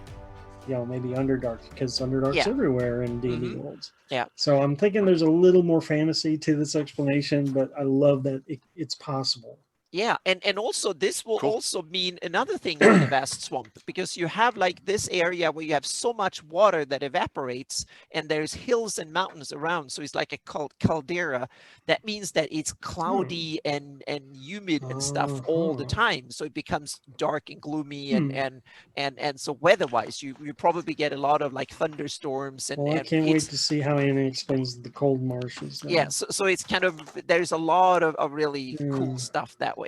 maybe Underdark, because Underdark's everywhere in D&D worlds. Yeah. So I'm thinking there's a little more fantasy to this explanation, but I love that it's possible. Yeah, and also this will also mean another thing in the vast swamp, because you have like this area where you have so much water that evaporates, and there's hills and mountains around, so it's like a caldera. That means that it's cloudy and humid and stuff all the time, so it becomes dark and gloomy and so weather-wise, you probably get a lot of like thunderstorms and. Well, I can't wait to see how Anna explains the cold marshes. Yeah, so it's kind of, there's a lot of really cool stuff that way.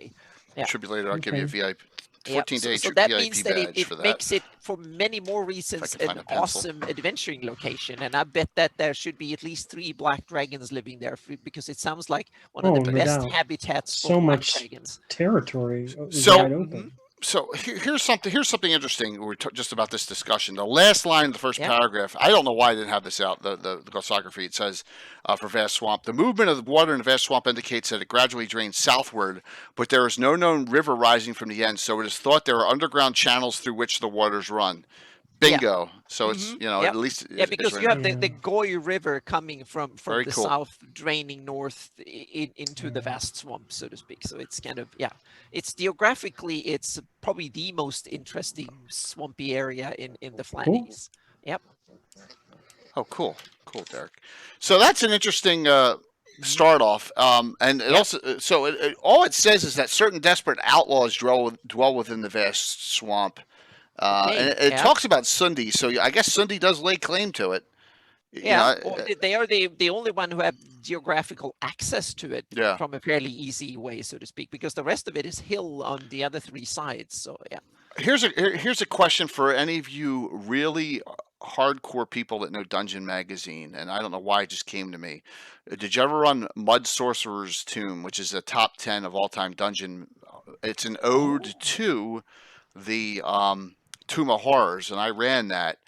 Yeah. Tribulator, I'll give you a VIP 14 days. So that VIP means that it makes it, for many more reasons, an awesome adventuring location. And I bet that there should be at least 3 black dragons living there, because it sounds like one of the best habitats for black dragons. Territory. So, wide open. So here's something interesting. We're just about this discussion. The last line of the first Yeah. paragraph. I don't know why I didn't have this out. The glossography. It says for vast swamp, the movement of the water in the vast swamp indicates that it gradually drains southward, but there is no known river rising from the end. So it is thought there are underground channels through which the waters run. Yeah. Bingo. So it's Yep. at least Yeah, it's because right you there. have the Goy River coming from Very the cool. south, draining north into the vast swamp, so to speak. So it's kind of, yeah, it's geographically, it's probably the most interesting swampy area in the Flannies. Yep. Oh, cool, Derek. So that's an interesting start off. And it Yep. also all it says is that certain desperate outlaws dwell within the vast swamp. Okay. And it Yeah. talks about Sundi, so I guess Sundi does lay claim to it. Yeah, well, they are the only one who have geographical access to it Yeah. from a fairly easy way, so to speak, because the rest of it is hill on the other three sides. So yeah. Here's a question for any of you really hardcore people that know Dungeon Magazine, and I don't know why it just came to me. Did you ever run Mud Sorcerer's Tomb, which is a top 10 of all time dungeon? It's an ode to the Tomb of Horrors, and I ran that.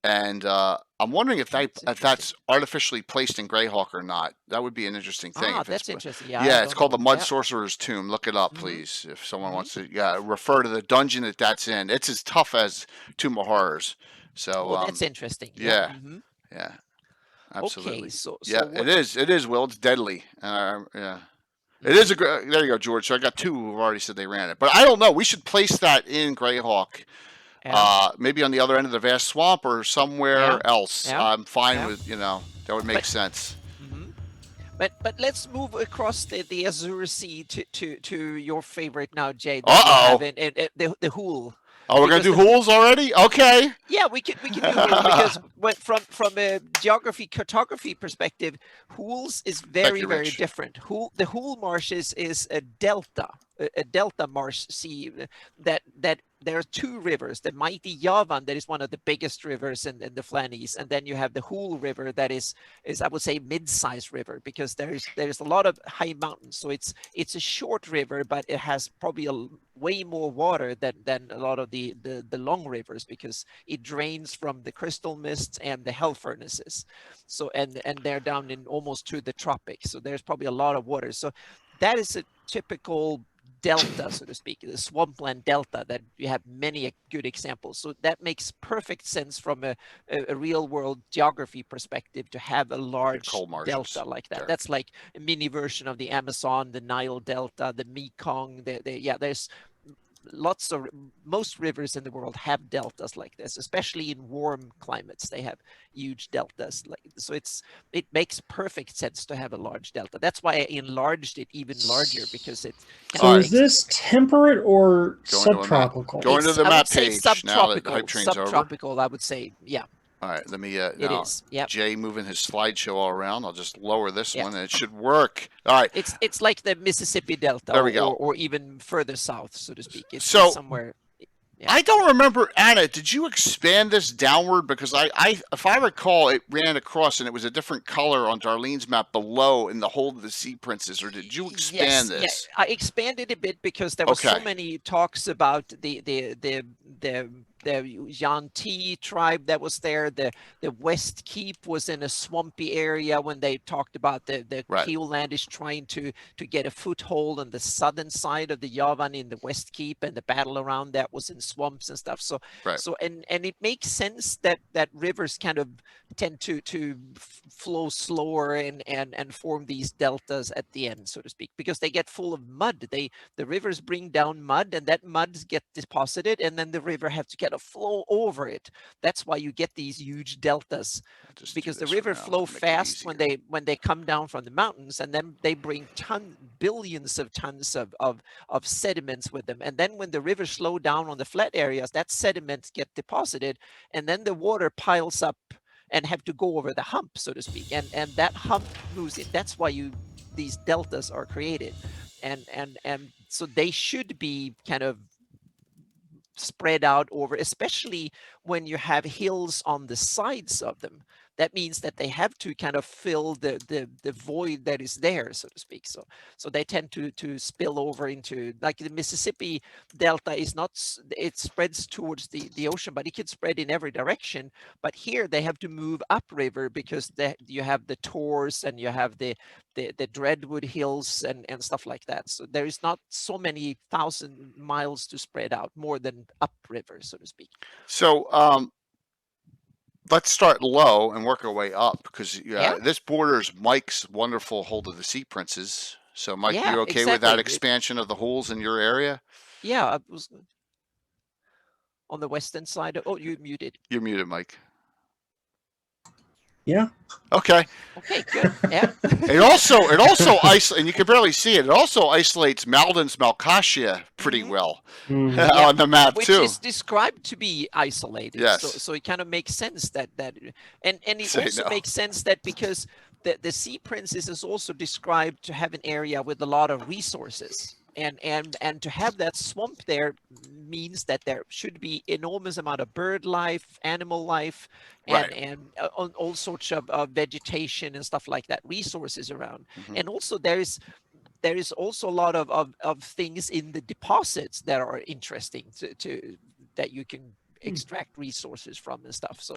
And I'm wondering if that's artificially placed in Greyhawk or not. That would be an interesting thing. Ah, If that's it's, interesting. Yeah, yeah, I it's don't called the know. Mud Yeah. Sorcerer's Tomb. Look it up, Mhm. please, if someone Mhm. wants to. Yeah, refer to the dungeon that's in. It's as tough as Tomb of Horrors. So, Oh, that's interesting. Yeah. yeah, Mhm. yeah, Okay, absolutely. so Yeah, what? it is. Will, it's deadly. Yeah. It is Mhm. there you go, George. So I got two who've already said they ran it, but I don't know. We should place that in Greyhawk, Yeah. maybe on the other end of the vast swamp or somewhere Yeah. else. Yeah. I'm fine Yeah. with that would make But sense. mhm. But let's move across the Azure Sea to your favorite now, Jay, that you have Uh-oh. in the Hool. Oh, we're gonna Because do hools already? Okay. yeah, we can do Hool because from a geography cartography perspective, Hools is Thank very you, very Rich. different. The Hool marshes is a delta, a delta marsh sea that there are two rivers, the mighty Yavan that is one of the biggest rivers in the Flannies, and then you have the Hool River that is I would say mid-sized river because there's a lot of high mountains, so it's a short river, but it has probably way more water than a lot of the long rivers because it drains from the crystal mists and the hell furnaces. So and they're down in almost to the tropics, so there's probably a lot of water. So that is a typical delta, so to speak, the swampland delta that you have many good examples. So that makes perfect sense from a real world geography perspective to have a large coal marshes, delta like that. Derek. That's like a mini version of the Amazon, the Nile Delta, the Mekong. Yeah, there's most rivers in the world have deltas like this, especially in warm climates. They have huge deltas like so. It makes perfect sense to have a large delta. That's why I enlarged it even larger because it So is this temperate or subtropical? Going to the I map would say page now that subtropical. hype train's over. Subtropical, I would say, yeah. All right, let me It now is. Yep. Jay moving his slideshow all around. I'll just lower this Yeah. one and it should work. All right. It's like the Mississippi Delta There we go. or even further south, so to speak. It's So- somewhere. Yeah. I don't remember, Anna. Did you expand this downward? Because if I recall, it ran across and it was a different color on Darlene's map below in the Hold of the Sea Princess. Or did you expand this? Yes, yeah. I expanded a bit because there were so Okay. many talks about the Yanti tribe that was there. The West Keep was in a swampy area when they talked about the Right. Keolandish trying to get a foothold on the southern side of the Yavan in the West Keep, and the battle around that was in swamps and stuff. So Right. so and it makes sense that rivers kind of tend to flow slower and form these deltas at the end, so to speak, because they get full of mud. The rivers bring down mud, and that mud gets deposited, and then the river has to get a flow over it. That's why you get these huge deltas, because the river flow fast when they come down from the mountains, and then they bring billions of tons of sediments with them. And then when the rivers slow down on the flat areas, that sediments get deposited, and then the water piles up and have to go over the hump, so to speak. And that hump moves in. That's why these deltas are created. And so they should be kind of spread out over, especially when you have hills on the sides of them, that means that they have to kind of fill the void that is there, so to speak. So they tend to spill over into, like, the Mississippi Delta is not, it spreads towards the ocean, but it can spread in every direction. But here they have to move upriver because you have the Tors and you have the Dreadwood Hills and stuff like that. So there is not so many thousand miles to spread out, more than upriver, so to speak. So let's start low and work our way up, because Yeah. this borders Mike's wonderful Hold of the Sea Princes. So, Mike, Yeah, you okay with that exactly. expansion of the holes in your area? Yeah, I was on the western side. Oh, you muted. You're muted, Mike. Yeah. Okay. Okay, good. Yeah. It also isolates, and you can barely see it. It also isolates Malden's Malkasia pretty well Mhm. on the map Which too. is described to be isolated. Yes. So it kind of makes sense that and it Say also no. makes sense that because the Sea Princess is also described to have an area with a lot of resources. And to have that swamp there means that there should be enormous amount of bird life, animal life, and Right. and all sorts of vegetation and stuff like that, resources around. Mhm. And also there is also a lot of things in the deposits that are interesting to that you can extract resources from and stuff. So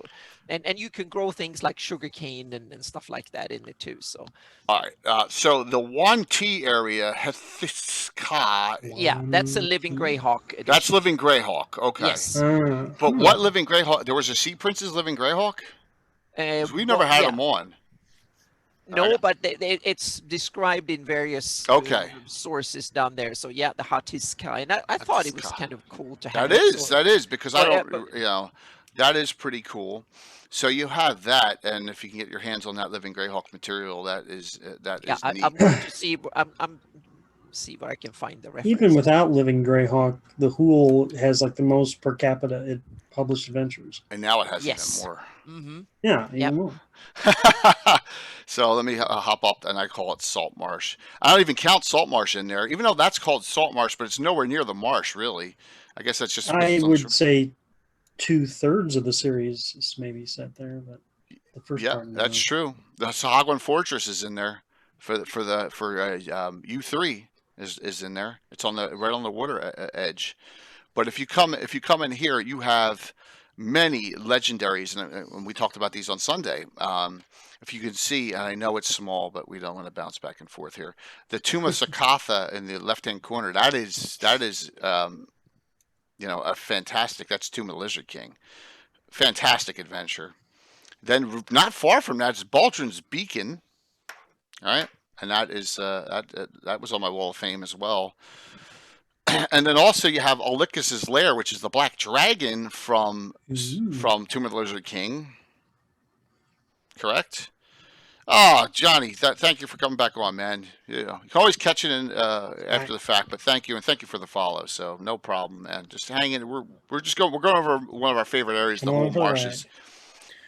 and you can grow things like sugarcane and stuff like that in it too. So All right. So the 1T area, Hethiska, yeah, that's a living 1T. Greyhawk edition. that's living Greyhawk. Okay. Yes. But what living Greyhawk? There was a Sea Prince's living Greyhawk? 'Cause we never had them on. No, but it's described in various Okay. sources down there. So yeah, the Hatiska, and I thought it was Hatiska. kind of cool to have That it. is, So, that is, because I But, don't, that is pretty cool. So you have that, and if you can get your hands on that living Greyhawk material, that is yeah, neat. I'm going to see. I'm see where I can find the reference. Even without living Greyhawk, the Hool has like the most per capita published adventures. And now it has Yes. even more. Mm-hmm. Yeah, even Yep. more. So let me hop up, and I call it Salt Marsh. I don't even count Salt Marsh in there, even though that's called Salt Marsh, but it's nowhere near the marsh, really. I guess that's just. I would say 2/3 of the series is maybe set there, but the first Yeah, part. that's true. The Sahagwan Fortress is in there for U3 is in there. It's on the right on the water edge. But if you come in here, you have many legendaries, and we talked about these on Sunday. If you can see, and I know it's small, but we don't want to bounce back and forth here. The Tomb of Sakatha in the left-hand corner. That is a fantastic. That's Tomb of the Lizard King. Fantastic adventure. Then not far from that is Baldrin's Beacon. All right, and that is that was on my wall of fame as well. And then also you have Olycus's Lair, which is the black dragon from Tomb of the Lizard King. Correct? Oh, Johnny, thank you for coming back on, man. You can always catch it in after the fact, but thank you, and thank you for the follow. So no problem, man. Just hang in. We're going over one of our favorite areas, the whole marshes.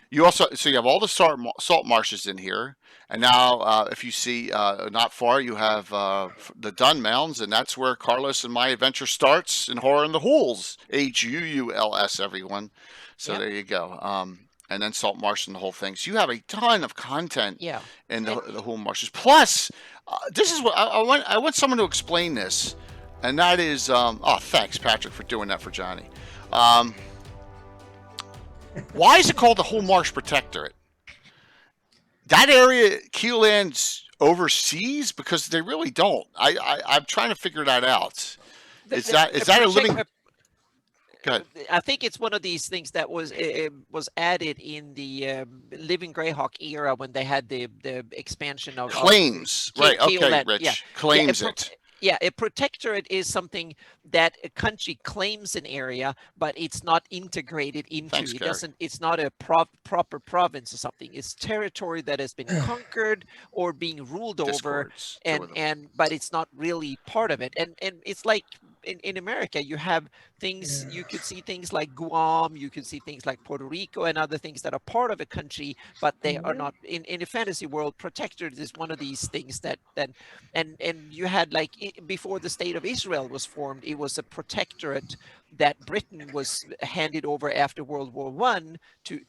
You also you have all the salt marshes in here, and now if you see not far, you have the Dun Mounds, and that's where Carlos and my adventure starts in Horror in the Hools. HUULS, everyone. So there you go. And then Salt Marsh and the whole thing. So you have a ton of content in the whole marshes. Plus, this is what I want someone to explain this, and that is thanks, Patrick, for doing that for Johnny. Why is it called the Whole Marsh Protectorate? That area Keelands overseas, because they really don't. I'm trying to figure that out. Is that a living? Go ahead. I think it's one of these things that was added in the Living Greyhawk era when they had the expansion of claims. Right. Okay, Rich. Yeah. Claims it. Yeah, a protectorate is something that a country claims an area, but it's not integrated into. Thanks, it Gary. doesn't. It's not a proper province or something. It's territory that has been conquered or being ruled over, but it's not really part of it. And it's like in America, you have things. You could see things like Guam. You could see things like Puerto Rico and other things that are part of a country, but they are not. In a fantasy world, protectorate is one of these things that and you had like before the state of Israel was formed, it was a protectorate that Britain was handed over after World War One to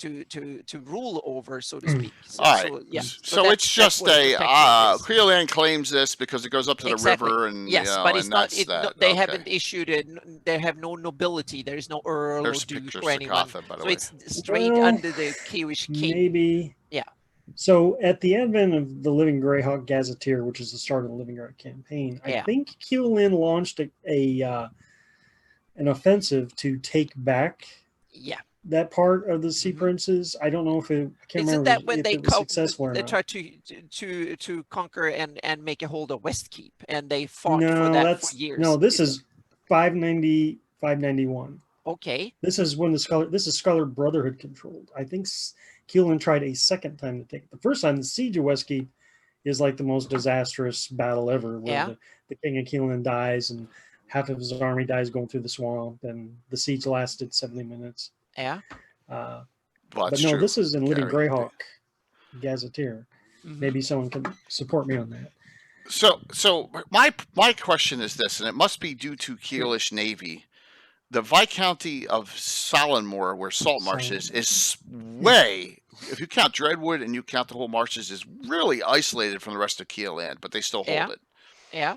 rule over, so to speak. So, All right. so yeah. So it's that's just what a protectorate is. Creolan claims this because it goes up to the Exactly. river, and Yes, but it's and not. that's that. They Okay. haven't issued it. They have no nobility. There is no earl There's or a duke picture or of anyone. Sakatha, by the So way. it's straight Well, under the Kiwish king. Maybe. Yeah. So at the advent of the Living Greyhawk Gazetteer, which is the start of the Living Greyhawk campaign, I Yeah. think Keelan launched an offensive to take back Yeah. that part of the Sea Mhm. Princes. I don't know if it. I can't Isn't remember that when if they it was successful or they not. tried to conquer and make a hold of Westkeep, and they fought for No, that for years? no. This is 590, 591. Okay. This is when this is Scholar Brotherhood controlled. I think Keelan tried a second time to take it. The first time, the siege of Westkeep, is like the most disastrous battle ever, where Yeah. the king of Keelan dies and half of his army dies going through the swamp, and the siege lasted 70 minutes. Yeah. Uh, Well, but that's no, true. this is in Living Gary. Greyhawk Gazetteer. Mhm. Maybe someone can support me on that. So my question is this, and it must be due to Keelish Navy. The Viscounty of Salenmore, where Saltmarsh is way, if you count Dreadwood and you count the whole marshes, is really isolated from the rest of Keeland, but they still hold Yeah. it. Yeah.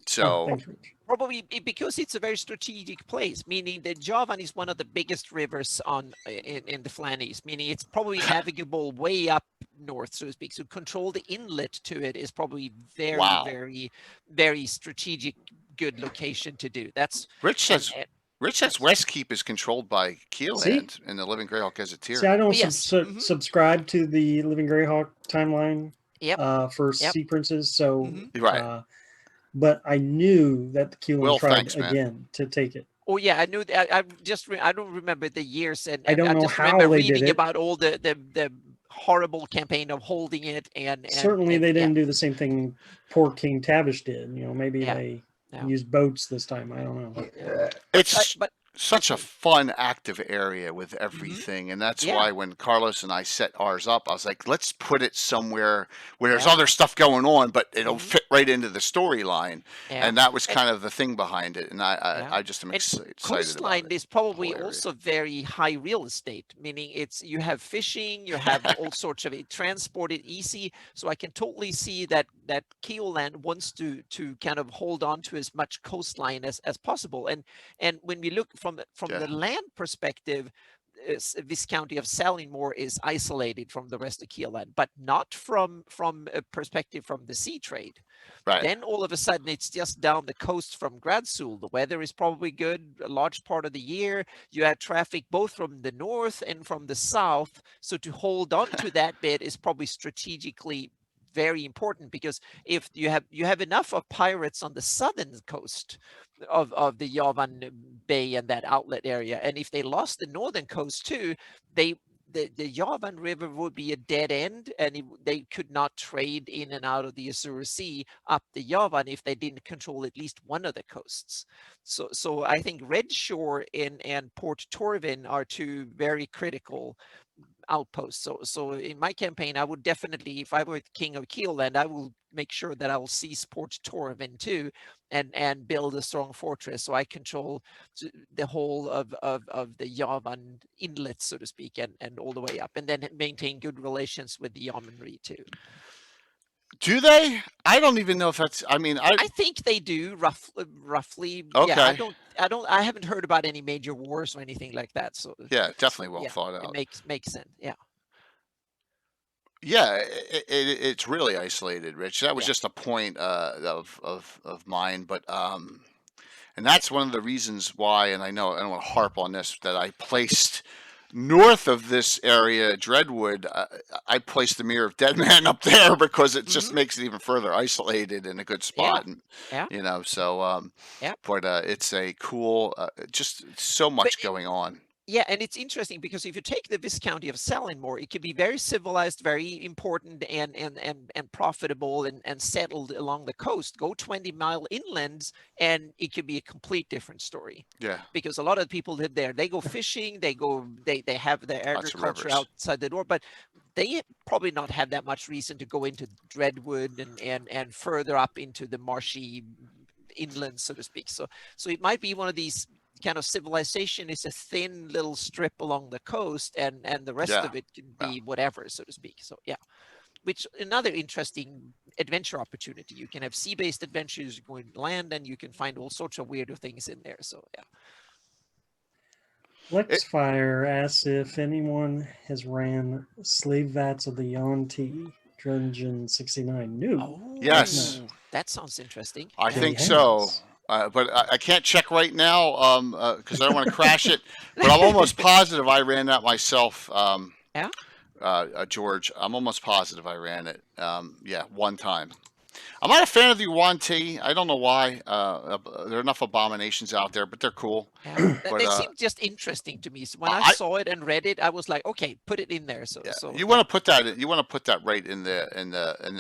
So Thanks, Rich. Probably because it's a very strategic place, meaning that Javan is one of the biggest rivers in the Flannies, meaning it's probably navigable way up north, so to speak. So control the inlet to it is probably very, Wow. very, very strategic, good location to do. That's Rich says yes. Westkeep is controlled by Keeland in the Living Greyhawk Gazetteer. See, I don't Yes. subscribe to the Living Greyhawk timeline Yep. for Sea Princes, so Mhm. Right. but I knew that the Keelan Will, tried thanks, man. again to take it. Oh yeah, I knew that. I don't remember the years, and I don't know just how remember they did reading it. about all the horrible campaign of holding it, and Certainly, they yeah. didn't do the same thing poor King Tavish did. Maybe Yeah. they Yeah. used boats this time. I don't know. It's But such a fun, active area with Mm-hmm. everything, and that's Yeah. why when Carlos and I set ours up, I was like, let's put it somewhere where there's Yeah. other stuff going on, but it'll Mhm. fit right into the storyline. Yeah. And that was kind of the thing behind it, and Yeah. I just am And excited about coastline it. is probably Whole area. also very high real estate, meaning you have fishing, you have all sorts of it transported easy. So I can totally see that Keoland wants to kind of hold on to as much coastline as possible. And when we look from Yeah. the land perspective, Viscounty of Salinmore is isolated from the rest of Keeland, but not from a perspective from the sea trade. Right. Then all of a sudden it's just down the coast from Gradsul. The weather is probably good a large part of the year. You have traffic both from the north and from the south. So to hold on to that bit is probably strategically very important, because if you have enough of pirates on the southern coast of the Yavan Bay and that outlet area, and if they lost the northern coast too, the Yavan River would be a dead end, and they could not trade in and out of the Azure Sea up the Yavan if they didn't control at least one of the coasts. So I think Red Shore and Port Torvin are two very critical outposts. So in my campaign, I would definitely, if I were king of Keeland, I will make sure that I will seize Port Torvin too, and build a strong fortress, so I control the whole of the Yavan inlet, so to speak, and all the way up, and then maintain good relations with the Yeomanry too. Do they? I don't even know if that's. I mean, I think they do roughly. Okay. Yeah, I haven't heard about any major wars or anything like that. So yeah, definitely well yeah, thought out. it makes sense. Yeah. Yeah, it's really isolated, Rich. That was Yeah. just a point of mine, but and that's one of the reasons why. And I know I don't want to harp on this, that I placed north of this area, Dreadwood. I placed the Mirror of Deadman up there because it just makes it even further isolated in a good spot. And Yeah. so Yeah. but it's a cool, just so much going on. Yeah, and it's interesting because if you take the Viscounty of Salinmore, it can be very civilized, very important, and profitable, and settled along the coast. Go 20-mile inland, and it could be a complete different story. Yeah. Because a lot of people live there. They go fishing. They have their Lots of agriculture rivers. outside the door, but they probably not have that much reason to go into Dreadwood and further up into the marshy inland, so to speak. So it might be one of these kind of civilization is a thin little strip along the coast, and the rest Yeah. of it can be whatever, so to speak. So yeah, which another interesting adventure opportunity. You can have sea-based adventures, going land, and you can find all sorts of weirder things in there. So yeah. Lexfire asks if anyone has ran Slave Vats of the Yuan-Ti Dungeon 69. No. Oh, Yes. that sounds interesting. I Yeah. think Yes. so. But I can't check right now because I don't want to crash it. But I'm almost positive I ran that myself. Yeah. George, I'm almost positive I ran it. Yeah, one time. I'm not a fan of the Yuan Ti. I don't know why. There are enough abominations out there, but they're cool. Yeah, But they seem just interesting to me. So when I I saw it and read it, I was like, okay, put it in there. So, yeah, so you want to put that. You want to put that right in the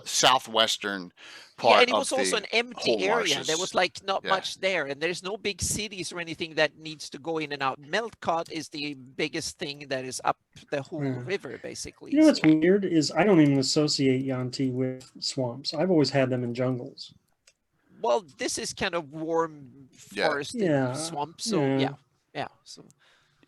southwestern yeah, part and it of was also the an empty whole area. There marshes. was like not Yeah. much there, and there's no big cities or anything that needs to go in and out. Meltcot is the biggest thing that is up the whole Yeah. river, basically. You know what's So, weird is I don't even associate Yuan-Ti with swamps. I've always had them in jungles. well, this is kind of warm Yeah. forested Yeah. swamp. So Yeah. yeah. So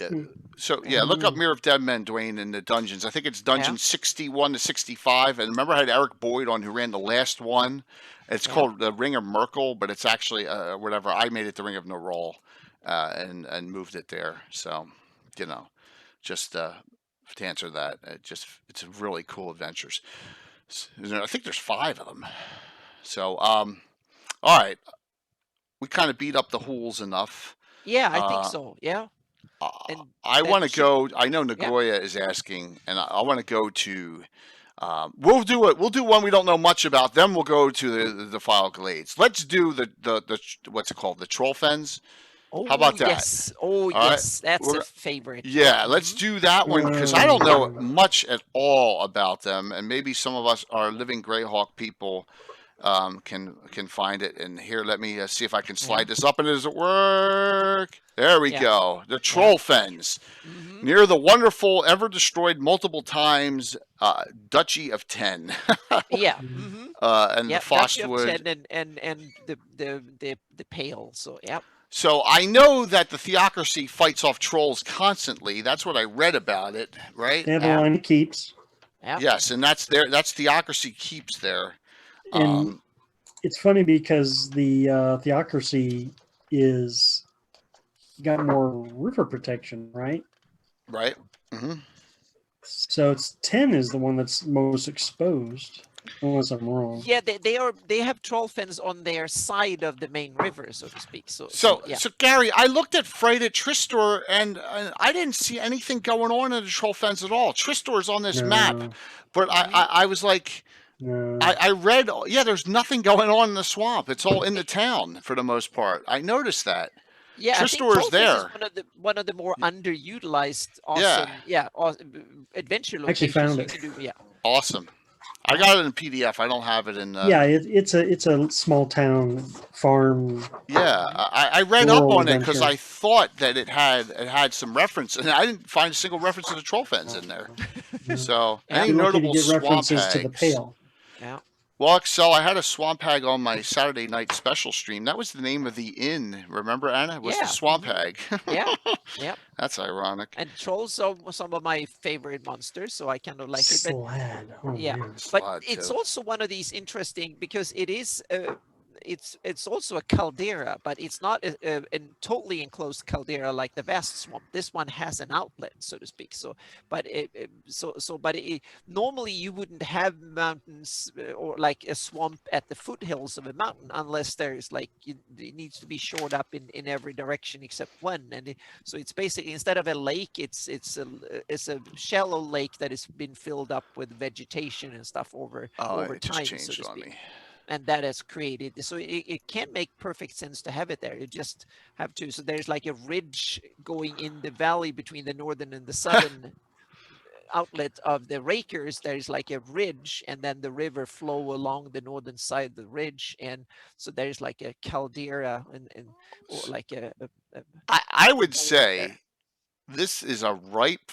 Yeah. Hmm. So yeah, look up Mirror of Dead Men, Dwayne, in the dungeons. I think it's dungeon 61 to 65. And remember, I had Eric Boyd on, who ran the last one. It's Yeah. called the Ring of Merkel, but it's actually whatever. I made it the Ring of No Roll, and moved it there. So, you know, just to answer that, it's really cool adventures. I think there's 5 of them. So, all right, we kind of beat up the hools enough. yeah, I think so. Yeah. And I that want to should- go. I know Nagoya is asking, and I want to go to. We'll do it. We'll do one we don't know much about. Then we'll go to the Defile Glades. Let's do the what's it called? The Troll Fens. Oh, How about that? yes. Oh, right. yes. That's We're- a favorite. Yeah, let's Mhm. do that one because I don't know much at all about them, and maybe some of us are living Greyhawk people can find it. And here, let me see if I can slide this up. And does it work? There we Yeah. go. The Troll Fens. Mhm. Near the wonderful, ever destroyed multiple times Duchy of 10. Yeah. Mhm. Mhm. And Yeah, the Duchy of Frostwood. Ten and the Pale. So yeah. So I know that the Theocracy fights off trolls constantly. That's what I read about it, right? They have a line of keeps. Yeah. Yes, and that's Theocracy keeps there. And it's funny because the Theocracy is got more river protection, right? Right. Mm-hmm. So it's 10 is the one that's most exposed, unless I'm wrong. Yeah, they have troll fens on their side of the main river, so to speak. So yeah. So Gary, I looked at Freight at Tristor, and I didn't see anything going on in the Troll Fens at all. Tristor's on this map, but I was like, No. I read, yeah, there's nothing going on in the swamp. It's all in the town for the most part. I noticed that. Yeah, I think Tristor is Troll Fens there. one of the more underutilized, awesome, adventure Actually locations found you it. can do. Yeah. Awesome. I got it in PDF. I don't have it in. Yeah, it's a small town farm. Yeah, I read up Rural on it because adventure. I thought that it had some reference, and I didn't find a single reference to the Troll Fens in there. So Yeah. any You're lucky to notable get swamp references to the hags? Pale. Yeah. Well, Excel, I had a swamp hag on my Saturday night special stream. That was the name of the inn. Remember, Anna? Was Yeah. the swamp Mhm. hag? Yeah. Yeah. That's ironic. And trolls are some of my favorite monsters, so I kind of like it. But Slad. Oh, yeah, man. but Slot, it's too. also one of these interesting because it is it's also a caldera, but it's not a totally enclosed caldera like the vast swamp. This one has an outlet, so to speak. So but normally you wouldn't have mountains or like a swamp at the foothills of a mountain unless there's like it needs to be shored up in every direction except one. And so it's basically, instead of a lake, it's a shallow lake that has been filled up with vegetation and stuff over It just time, so changed to on speak. me. And that has created, so it can make perfect sense to have it there. You just have to, so there's like a ridge going in the valley between the northern and the southern outlet of the Rakers. There's like a ridge, and then the river flow along the northern side of the ridge, and so there's like a caldera and or like I would there. say this is a ripe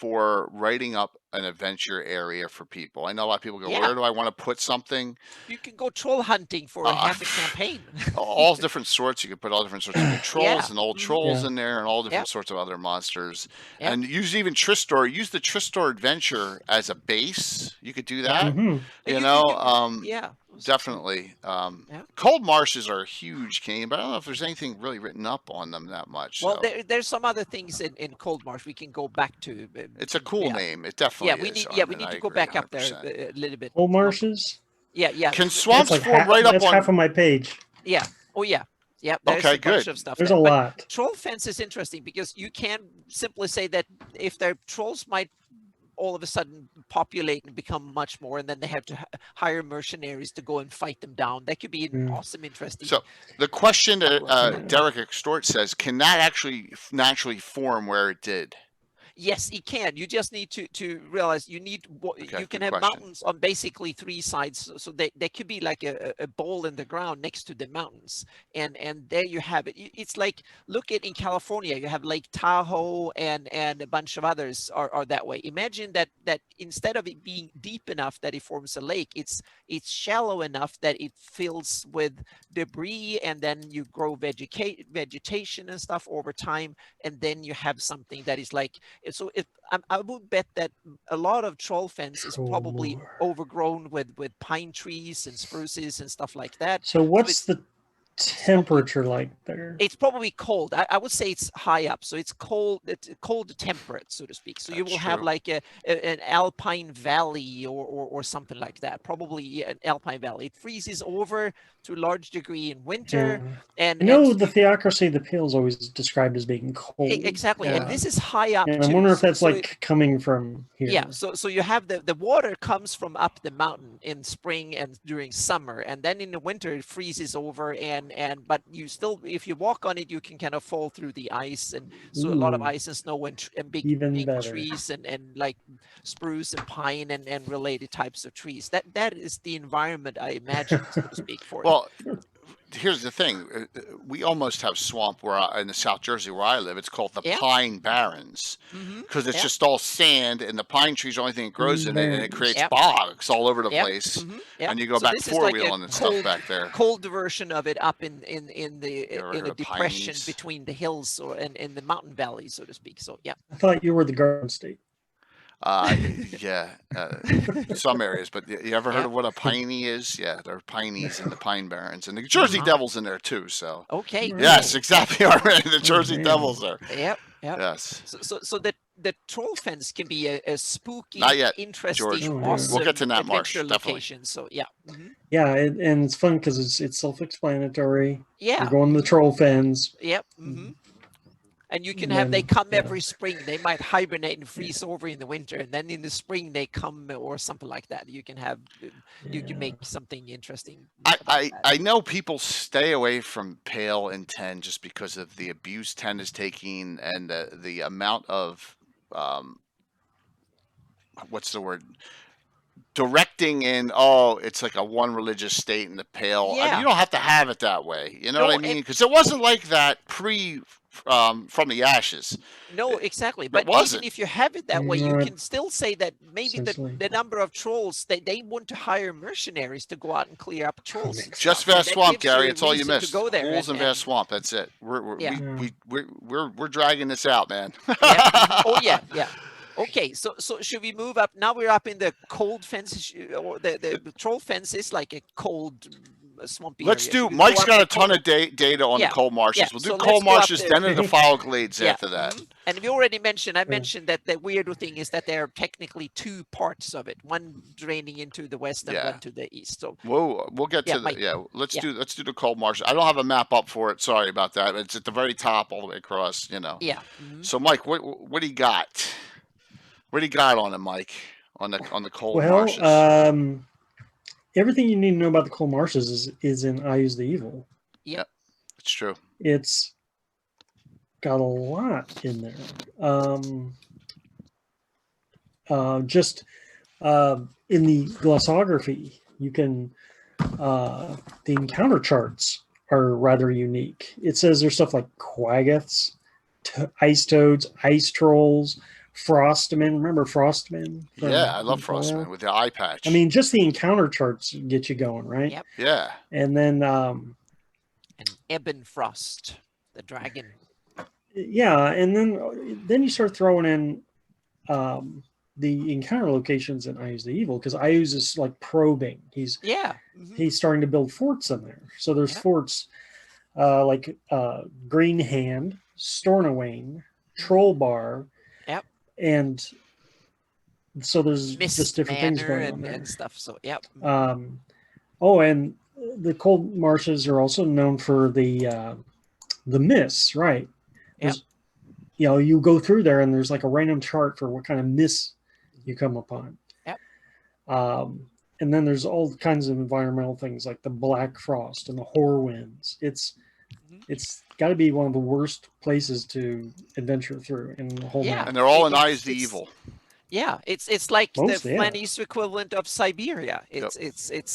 for writing up an adventure area for people. I know a lot of people go, Yeah. where do I want to put something? You can go troll hunting for half a campaign. All different sorts. You can put all different sorts of new trolls and old trolls Yeah. in there, and all different sorts of other monsters. Yep. And use even Tristor. Use the Tristor adventure as a base. You could do that. Mhm. You know, yeah. definitely. Yeah. Cold marshes are a huge game, but I don't know if there's anything really written up on them that much. Well, so. there's some other things in Cold Marsh we can go back to. It's a cool name. It definitely Yeah, we is. need. I Yeah, we mean, need I to go agree back up there 100%. a little bit. Cold marshes. Yeah, yeah. Can That's swamps like form right up that's on? half of my page. Yeah. Oh, yeah. Yeah. There's Okay, a bunch good. of stuff. There's there. a But lot. troll fence is interesting because you can simply say that if their trolls might all of a sudden populate and become much more, and then they have to hire mercenaries to go and fight them down. That could be an awesome, interesting. So the question that Derek Extort says, can that actually naturally form where it did? Yes, it can. You just need to realize you need you can have mountains on basically three sides. So they could be like a bowl in the ground next to the mountains, and there you have it. It's like, look at in California, you have Lake Tahoe and a bunch of others are that way. Imagine that instead of it being deep enough that it forms a lake, it's shallow enough that it fills with debris, and then you grow vegetation and stuff over time, and then you have something that is like. So I would bet that a lot of troll fence is probably overgrown with pine trees and spruces and stuff like that. So what's the temperature like there? It's probably cold. I would say it's high up, so it's cold. It's cold temperate, so to speak. So you will have like an alpine valley or something like that. Probably an alpine valley. It freezes over to a large degree in winter. And I know the Theocracy of the Pale is always described as being cold. Exactly, and this is high up. And I wonder if that's coming from here. Yeah, so you have the water comes from up the mountain in spring and during summer, and then in the winter it freezes over, but you still, if you walk on it, you can kind of fall through the ice, and so a lot of ice and snow and big trees and like spruce and pine and related types of trees. That is the environment I imagine, so to speak, for well, here's the thing. We almost have swamp in the South Jersey where I live. It's called the Pine Barrens because it's just all sand, and the pine trees are the only thing that grows in it, and it creates bogs all over the place. And you go back four-wheeling and stuff back there. Cold version of it up in the depression between the hills or in the mountain valleys, so to speak. So yeah. I thought you were the Garden State. Some areas, but you ever heard of what a piney is? Yeah, there are pineys in the Pine Barrens, and the Jersey Devils in there too. So yes, exactly. The Jersey Devils are. Yep. Yes. So the troll fence can be a spooky, interesting, awesome. We'll get to that marsh location. So yeah. Yeah, and it's fun because it's self-explanatory. Yeah. You're going to the troll fens. Yep. And you can have, they come every spring. They might hibernate and freeze over in the winter. And then in the spring, they come or something like that. You can have, you can make something interesting. I know people stay away from Pale and 10 just because of the abuse 10 is taking and the amount of, what's the word? Directing in, it's like a one religious state in the Pale. Yeah. I mean, you don't have to have it that way. You know what I mean? Because it wasn't like that from the ashes. No, exactly. But even if you have it that way, you can still say that maybe the number of trolls, they want to hire mercenaries to go out and clear up trolls. Just Vast Swamp, Gary. It's all you missed. Go there Wolves and Vast Swamp. That's it. We're dragging this out, man. Oh yeah. Okay, so should we move up? Now we're up in the cold fence, or the troll fence is like a cold, swampy Let's area. do. Mike's got a ton of data on the cold marshes. We'll do cold marshes, then the defile glades after that. And we already mentioned. I mentioned that the weird thing is that there are technically two parts of it: one draining into the west and one to the east. So we'll get to Let's do the cold marshes. I don't have a map up for it. Sorry about that. It's at the very top, all the way across. You know. Yeah. So Mike, what do you got? What do you got on it, Mike? On the cold marshes? Everything you need to know about the cold marshes is in I Use the Evil. Yep, it's true. It's got a lot in there. In the glossography, you can the encounter charts are rather unique. It says there's stuff like quaggoths, ice toads, ice trolls, Frostman. Remember Frostman? Yeah, I love from Fallout? Frostman with the eye patch. I mean, just the encounter charts get you going, right? Yep. yeah. And then, And Ebon Frost, the dragon. yeah, and then you start throwing in the encounter locations in Eye of the Evil, because Ayu's is like probing. Yeah. He's starting to build forts in there. So there's Yep. forts like Green Hand, Stornowayne, Troll Bar, Yep. and so there's Mist just different things Manor going on there. and stuff. So, yep. Oh, and the cold marshes are also known for the mists, right? Yep. You go through there and there's like a random chart for what kind of mists you come upon. Yep. And then there's all kinds of environmental things like the Black Frost and the Horrorwinds. It's got to be one of the worst places to adventure through in the whole Yeah. map. And they're all in It's- Eyes the it's- Evil. Yeah, it's like Most, the yeah. Flanish equivalent of Siberia. It's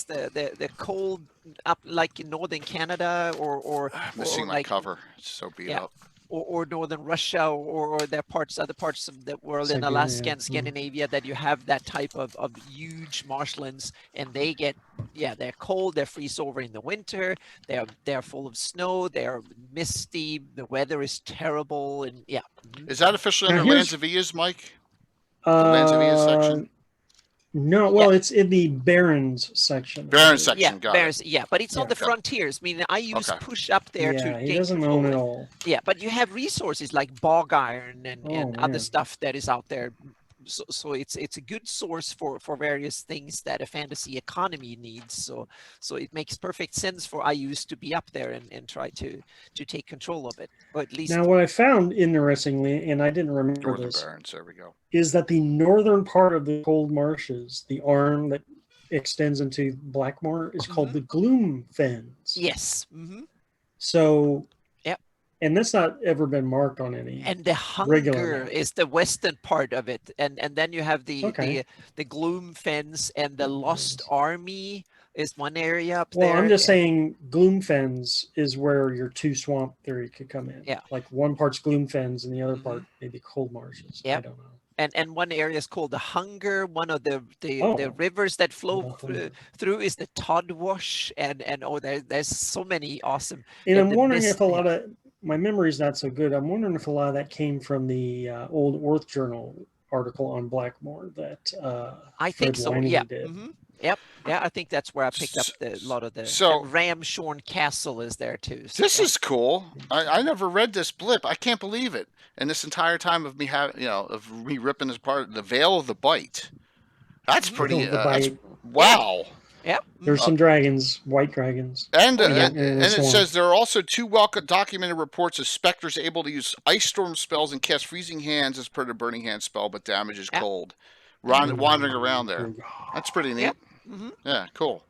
the cold up like in northern Canada or Missing my like cover. It's so beat Yeah. up. or northern Russia or there are other parts of the world in Siberia, Alaska and mhm. Scandinavia that you have that type of huge marshlands, and they're cold, they freeze over in the winter, they're full of snow, they're misty, the weather is terrible, and yeah. Is that officially Now under here's- Lands of Vias, Mike? The Lands of Vias section? No, well, it's in the Barrens section. Barrens section, Yeah, got bears, yeah, but it's on Yeah. the frontiers. I mean, I use Okay. push up there Yeah, to he gain doesn't control. own it all. Yeah, but you have resources like bog iron and Oh, other man. stuff that is out there. So it's a good source for various things that a fantasy economy needs. So it makes perfect sense for IUs to be up there and try to take control of it, or at least. Now, what I found interestingly, and I didn't remember Northern this, Barrens, there we go. is that the northern part of the cold marshes, the arm that extends into Blackmore, is called the Gloom Fens. Yes. So, Yep. and that's not ever been marked on any. And the Regular hunger map. is the western part of it, and then you have Okay. the Gloom Fens and the Lost Army is one area up Well, there. I'm just and- saying Gloom Fens is where your two swamp theory could come in. Yeah. Like one part's Gloom Fens and the other Mhm. part maybe cold marshes. I Yep. don't know. And one area is called the Hunger. One of the Oh. rivers that flow The Hunger. through is the Toddwash, and there's so many awesome. And I'm the wondering mist- if a lot of my memory's not so good. I'm wondering if a lot of that came from the old Orth Journal article on Blackmore that I think Fred so. Winey Yeah. did. Yep. Yeah, I think that's where I picked up a lot of the. So- and Ramshorn Castle is there too. So This yeah. is cool. I never read this blip. I can't believe it. And this entire time of me having, of me ripping this apart, the Veil of the Bite. That's pretty. Veil of the That's, Bite. wow. Yep. There's some dragons, white dragons. And, Oh, yeah. and it says there are also 2 documented reports of specters able to use ice storm spells and cast freezing hands as per the burning hand spell, but damages Yeah. cold. Wandering around there. That's pretty neat. Yep. Mhm. Yeah, cool.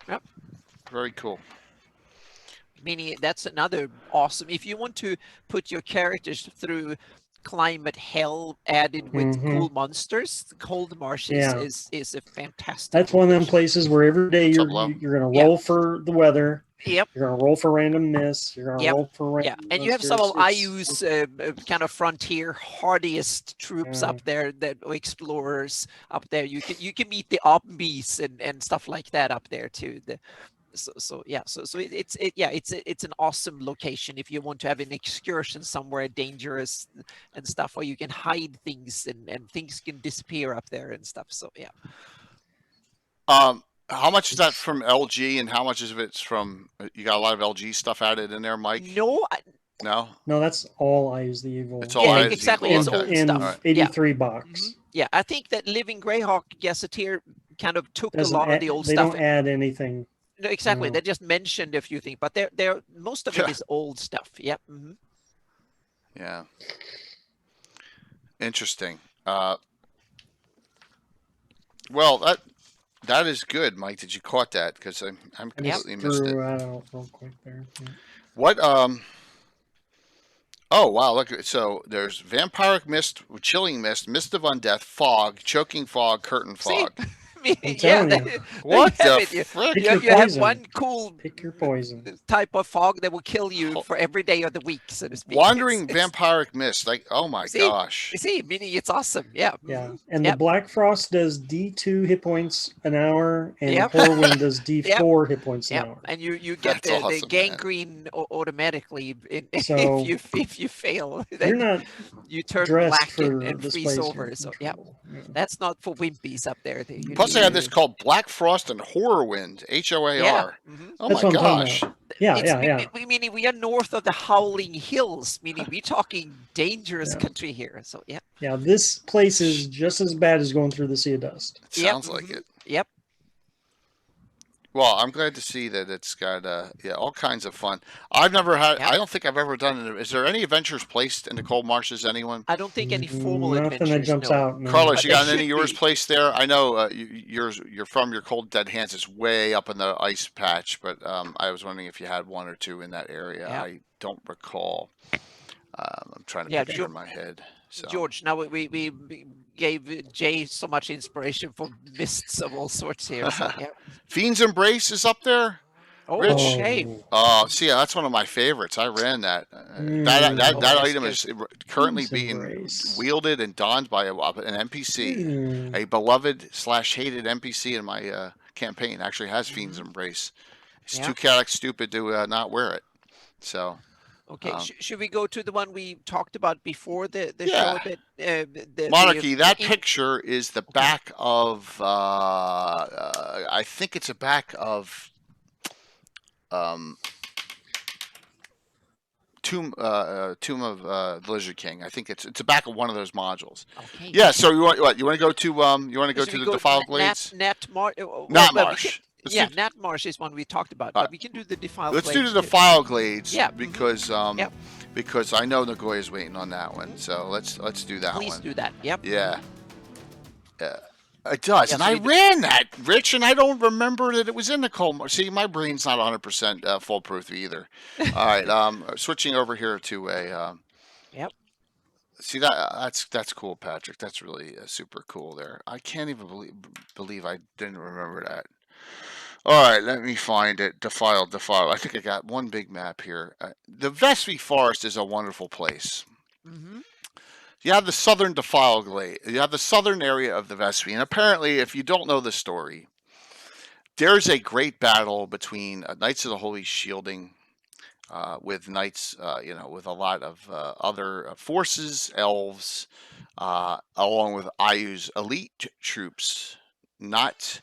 Yep. Very cool. Meaning that's another awesome. If you want to put your characters through climate hell added with Mhm. cool monsters, Cold Marshes Yeah. is a fantastic. That's one of them location. places where every day What's you're up, Lo? you're going to Yeah. roll for the weather. Yep. You're going to roll for random miss. You're going to Yep. roll for Yeah, random. and you have some of monsters. IU's kind of frontier hardiest troops Yeah. up there, that explorers up there. You can meet the Obbees and stuff like that up there too. So it's an awesome location if you want to have an excursion somewhere dangerous and stuff, or you can hide things and things can disappear up there and stuff. So yeah. How much is that from LG, and how much of it's from? You got a lot of LG stuff added in there, Mike? No, No. No, that's all I use the evil. It's all yeah, Eye of the exactly. Evil, It's okay. old in stuff. Alright. 83 box. Mhm. Yeah, I think that Living Greyhawk Gazetteer kind of took Doesn't a lot add- of the old they stuff. don't add anything. No, exactly. No. They just mentioned a few things, but they're most of it Yeah. is old stuff. Yep. Yeah. Interesting. Well, that is good, Mike. Did you caught that? Because I'm I just completely missed it. threw that out real quick there. Yeah. What? Oh wow! Look. So there's vampiric mist, chilling mist, mist of undeath, fog, choking fog, curtain See? fog. mean, I'm yeah, telling you. What you have the it. frick? Pick your You have poison. one cool Pick your poison. type of fog that will kill you Ho- for every day of the week, so to speak. Wandering vampiric mist. Like, oh my See, gosh. you see, meaning it's awesome. Yeah. Yeah. Mhm. And the Yep. Black Frost does D2 hit points an hour, and Yep. Horrorwind does Yep. D4 hit points an Yep. hour. And you get That's the awesome, man. gangrene automatically So if you fail. you're Then not you turn dressed black for and this freeze place. over. You're So in yeah, trouble. Yeah. that's not for wimpies up there. You Plus, need I have this to. called Black Frost and Horrorwind. HOAR. Yeah. Mhm. Oh That's my what I'm talking gosh. about. Yeah, It's yeah. meaning we are north of the Howling Hills, meaning we're talking dangerous Yeah. country here. So yeah. Yeah, this place is just as bad as going through the Sea of Dust. It sounds like mhm. it. Yep. Well, I'm glad to see that it's got all kinds of fun. I've never had. Yep. I don't think I've ever done it. Is there any adventures placed in the cold marshes? Anyone? I don't think any formal Nothing that adventures. jumps No. out. No. Carlos, But you there got any of should yours be. placed there? I know you're from your cold dead hands. It's way up in the ice patch, but I was wondering if you had one or two in that area. Yeah. I don't recall. I'm trying to Yeah, picture in my head. So. George, now we gave Jay so much inspiration for mists of all sorts here. So, yeah. Fiend's Embrace is up there. Oh, Rich? okay. Oh, See, that's one of my favorites. I ran that. Mm. That Oh, that's item good. is currently Fiend's being Embrace. wielded and donned by an NPC, Mm. a beloved/hated NPC in my campaign. Actually, has Fiend's Mhm. Embrace. He's Yeah. too chaotic stupid to not wear it. So Okay, should we go to the one we talked about before the show Yeah. a bit? Monarchy. That in- picture is the back of. I think it's a back of. Tomb of the Lizard King. I think it's the back of one of those modules. Okay. Yeah. So you want what? You want to go to Should we the Defiled Glades? Nat Marsh. Not Marsh. Yeah, Nat Marsh is one we talked about, but we can do the Defiled Let's do Glades the too. Defiled Glades. Yeah, Because Yep. because I know Nagoya's waiting on that one. So let's do that Please one. do that. Yep. Yeah. Yeah. It does, Yeah, and so I we d- ran that, Rich, and I don't remember that it was in the cold. See, my brain's not 100% foolproof either. All right, switching over here to a. Yep. See that's cool, Patrick. That's really super cool there. I can't even believe I didn't remember that. All right, let me find it. Defiled. I think I got one big map here. The Vespi Forest is a wonderful place. Mm-hmm. You have the southern Defiled Glade. You have the southern area of the Vespi, and apparently, if you don't know the story, there's a great battle between Knights of the Holy Shielding with knights, with a lot of other forces, elves, along with Ayu's elite troops. Not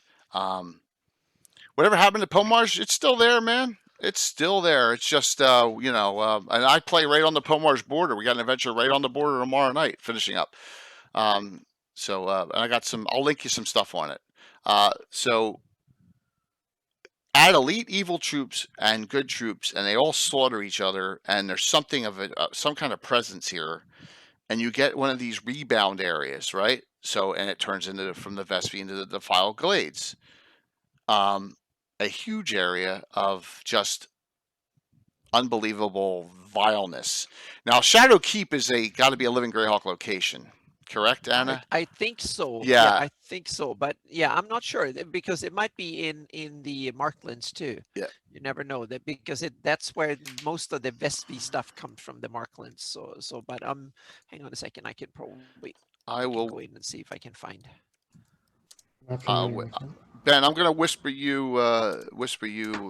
whatever happened to Pomars, it's still there, man. It's still there. It's just, and I play right on the Pomars border. We got an adventure right on the border tomorrow night, finishing up. And I got some. I'll link you some stuff on it. So add elite evil troops and good troops, and they all slaughter each other. And there's something of it, some kind of presence here, and you get one of these rebound areas, right? So, and it turns from the Vespi into the Defiled Glades. A huge area of just unbelievable vileness. Now, Shadow Keep is got to be a living Greyhawk location, correct, Anna? I think so. Yeah. I think so. But yeah, I'm not sure because it might be in the Marklands too. Yeah. You never know that because that's where most of the Vespi stuff comes from, the Marklands. So but hang on a second. I can probably go in and see if I can find. Not familiar with that. Ben, I'm gonna whisper you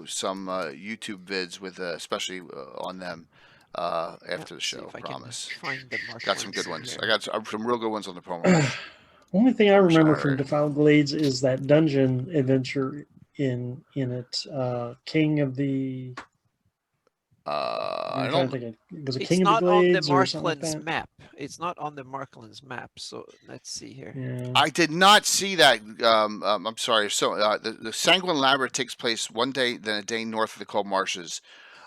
some YouTube vids with especially on them after the show. If I Promise. can find the Got some good Marklands ones. here. I got some real good ones on the promo. Only thing I remember from Sorry. Defiled Glades is that dungeon adventure in it. King of the. I I'm trying don't. to think. Was it It's King of not the on the Glades or something like Marklands that? map. It's not on the Marklands map. So let's see here. Yeah. I did not see that. I'm sorry. So the Sanguine Labyrinth takes place one day, then a day north of the cold marshes.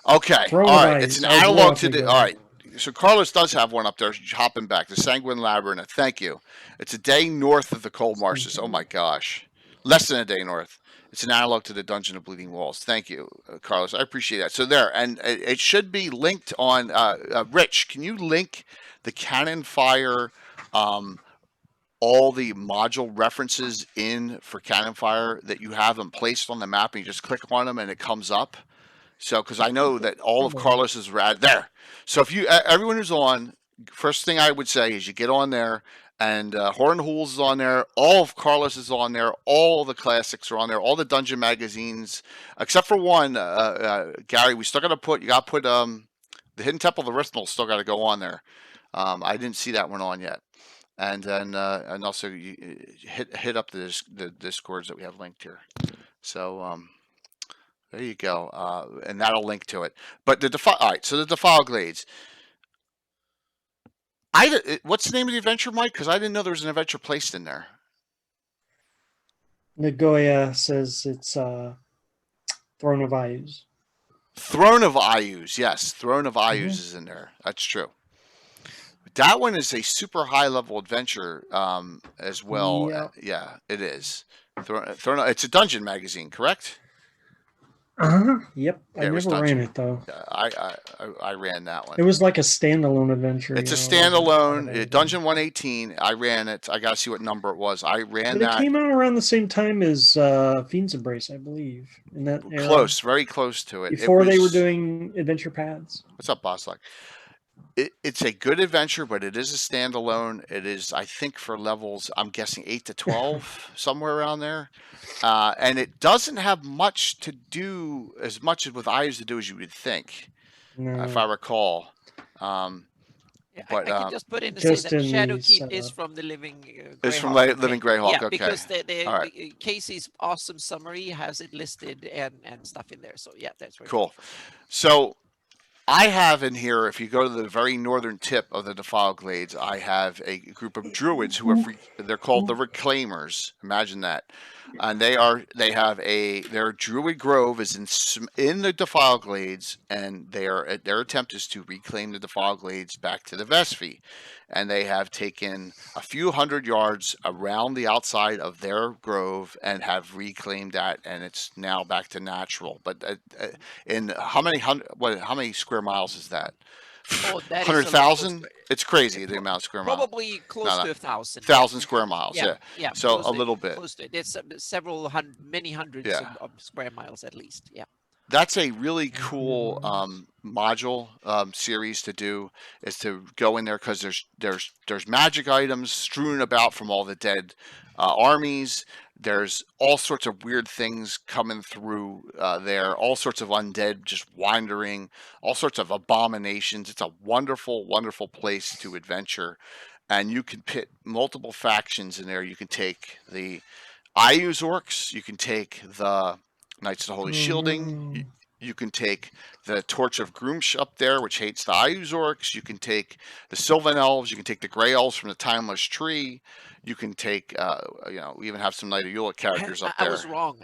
Okay, Throne all of right. Ice. It's an I was analog way to off the. my All game. right. So Carlos does have one up there. Hopping back, the Sanguine Labyrinth. Thank you. It's a day north of the cold marshes. Oh my gosh, less than a day north. It's an analog to the Dungeon of Bleeding Walls. Thank you, Carlos. I appreciate that. So there, and it should be linked on. Rich, can you link the Cannon Fire all the module references in for Cannon Fire, that you have them placed on the map and you just click on them and it comes up. So, because I know that all of Carlos's rad there. So if you, everyone who's on, first thing I would say is you get on there, and Horn Hools is on there. All of Carlos is on there. All the classics are on there. All the dungeon magazines, except for one, Gary. We still got to put. You got to put the Hidden Temple of the Rithmal still got to go on there. I didn't see that one on yet. And then and also you hit up the discords that we have linked here. So there you go, and that'll link to it. But all right. So the Defile Glades. What's the name of the adventure, Mike? Because I didn't know there was an adventure placed in there. Nagoya says it's Throne of Ayus. Throne of Ayus, yes. Throne of Ayus is in there. That's true. That one is a super high level adventure as well. Yep. Yeah, it is. It's a dungeon magazine, correct? Yep. Yeah, I never ran it though. I ran that one. It was like a standalone adventure. It's a standalone Dungeon 118. I ran it. I gotta see what number it was. I ran that. It came out around the same time as Fiend's Embrace, I believe. In that era. Close, very close to it. Before they were doing adventure pads. What's up, Boss Luck? It's a good adventure, but it is a standalone. It is, I think, for levels, I'm guessing 8 to 12, somewhere around there. And it doesn't have much to do, as much with Ayus to do as you would think, if I recall. But I can just put in to say that Shadowkeep is from the Living Greyhawk. It's from Living Greyhawk, yeah, okay. Because Casey's awesome summary has it listed and stuff in there. So yeah, that's very cool. So I have in here, if you go to the very northern tip of the Defile Glades, I have a group of druids who are they're called the Reclaimers. Imagine that. And their druid grove is in the Defile Glades, and their attempt is to reclaim the Defile Glades back to the Vespi. And they have taken a few hundred yards around the outside of their grove and have reclaimed that, and it's now back to natural. But in how many square miles is that? Oh, that 100,000? It's crazy the amount of square miles. Probably close to 1,000. 1,000 square miles, yeah. So a little bit. Close to it. There's many hundreds of square miles at least, yeah. That's a really cool module series to do, is to go in there, because there's magic items strewn about from all the dead armies. There's all sorts of weird things coming through there, all sorts of undead just wandering, all sorts of abominations. It's a wonderful, wonderful place to adventure, and you can pit multiple factions in there. You can take the Ayus Orcs, you can take the Knights of the Holy Shielding. You can take the Torch of Groomsh up there, which hates the Ayus Orcs. You can take the Sylvan Elves. You can take the Grey Elves from the Timeless Tree. You can take, we even have some Knight of Yula characters up there.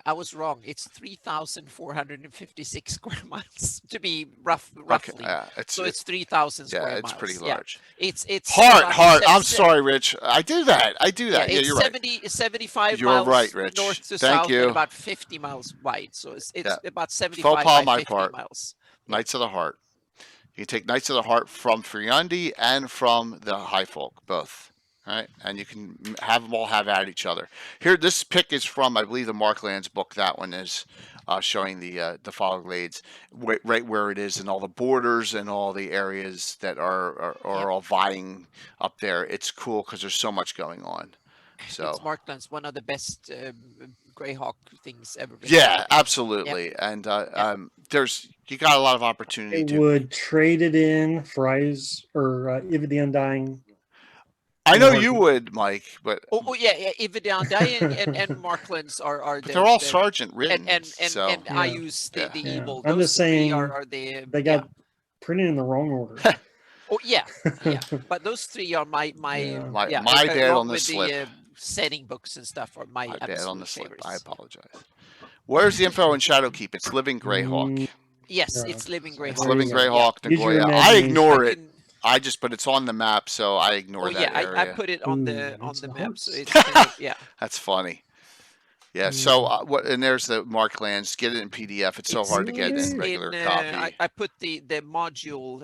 I was wrong. It's 3,456 square miles to be roughly. Okay, so it's 3,000 square miles. Yeah, it's pretty large. It's Heart. I'm sorry, Rich. I do that. Yeah, you're right. It's 75 you're miles right, Rich. north to Thank south you. and about 50 miles wide. So it's about 75 Faux pas by my 50 part. miles. Knights of the Heart. You can take Knights of the Heart from Friandi and from the High Folk, both. All right, and you can have them all have at each other. Here, this pick is from, I believe, the Marklands book. That one is showing the Defile Glades, right where it is, and all the borders and all the areas that are all vying up there. It's cool because there's so much going on. So it's Marklands, one of the best Greyhawk things ever. Yeah, absolutely, and you got a lot of opportunity. They would trade it in for Eyes or Eve the Undying. I know you would, Mike, but Eve the Undying and Marklands are they're all sergeant written, and I use the evil. I'm just saying they got printed in the wrong order. But those three are my bad on the slip. The setting books and stuff are my bad on the slip. favorites. I apologize. Where's the info in Shadowkeep? It's Living Greyhawk. Yes, it's Living Greyhawk. It's Living Greyhawk, Nagoya. I ignore it. But it's on the map, so I ignore that area. I put it on the map, so it's That's funny. Yeah. So and there's the Marklands. Get it in PDF. It's so hard to get in regular copy. I put the module.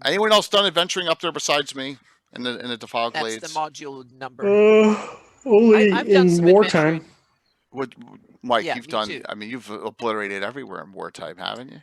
Anyone else done adventuring up there besides me? in the Defile That's Glades? the module number. Only I've done in some wartime. adventuring. What, Mike? Yeah, You've me done. too. I mean, you've obliterated everywhere in wartime, haven't you?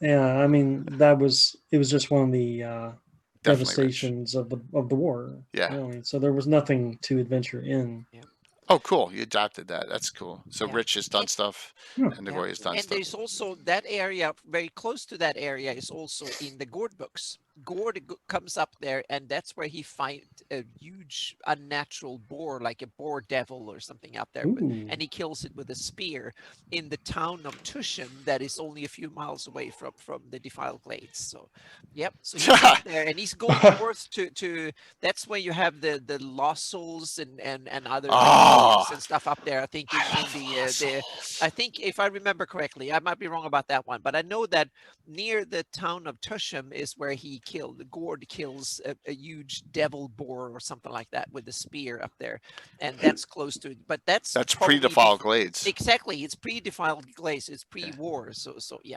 Yeah, I mean it was just one of the Definitely, Rich. devastations of the war. Yeah. Really, so there was nothing to adventure in. Yeah. Oh, cool. You adapted that. That's cool. So Yeah. Rich has done stuff, Yeah. and Yeah. Nagoya has done And stuff. there's also that area, very close to that area, is also in the Gord books. Gord comes up there, and that's where he finds a huge unnatural boar, like a boar devil or something up there. Ooh. And he kills it with a spear in the town of Tushem, that is only a few miles away from the Defile Glades. So, yep. So he's up there, and he's going north to. That's where you have the lost souls and other Ah, and stuff up there. I think in the I think, if I remember correctly, I might be wrong about that one, but I know that near the town of Tushem is where he Gord kills a huge devil boar or something like that with a spear up there, and that's close to it. But that's probably pre-Defile Glades. exactly. It's pre-Defiled Glades. It's pre-war. So yeah.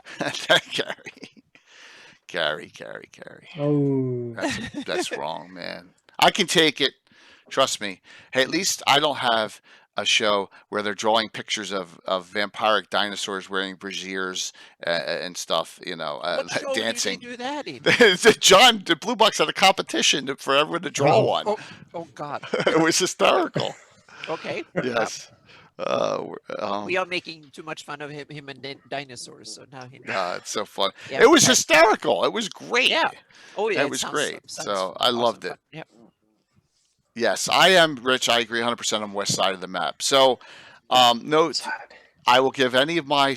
Gary. Oh. That's wrong, man. I can take it. Trust me. Hey, at least I don't have a show where they're drawing pictures of vampiric dinosaurs wearing braziers and stuff, What show dancing. did they do that in? John, the Blue Box had a competition for everyone to draw one. Oh God. It was hysterical. Okay. Yes. We are making too much fun of him and dinosaurs, so now he. It's so fun. Yeah, it was hysterical. It was great. Yeah. Oh yeah. It was great. So I loved it. Fun. Yeah. Yes, I am, Rich. I agree 100% on west side of the map. So, note, I will give any of my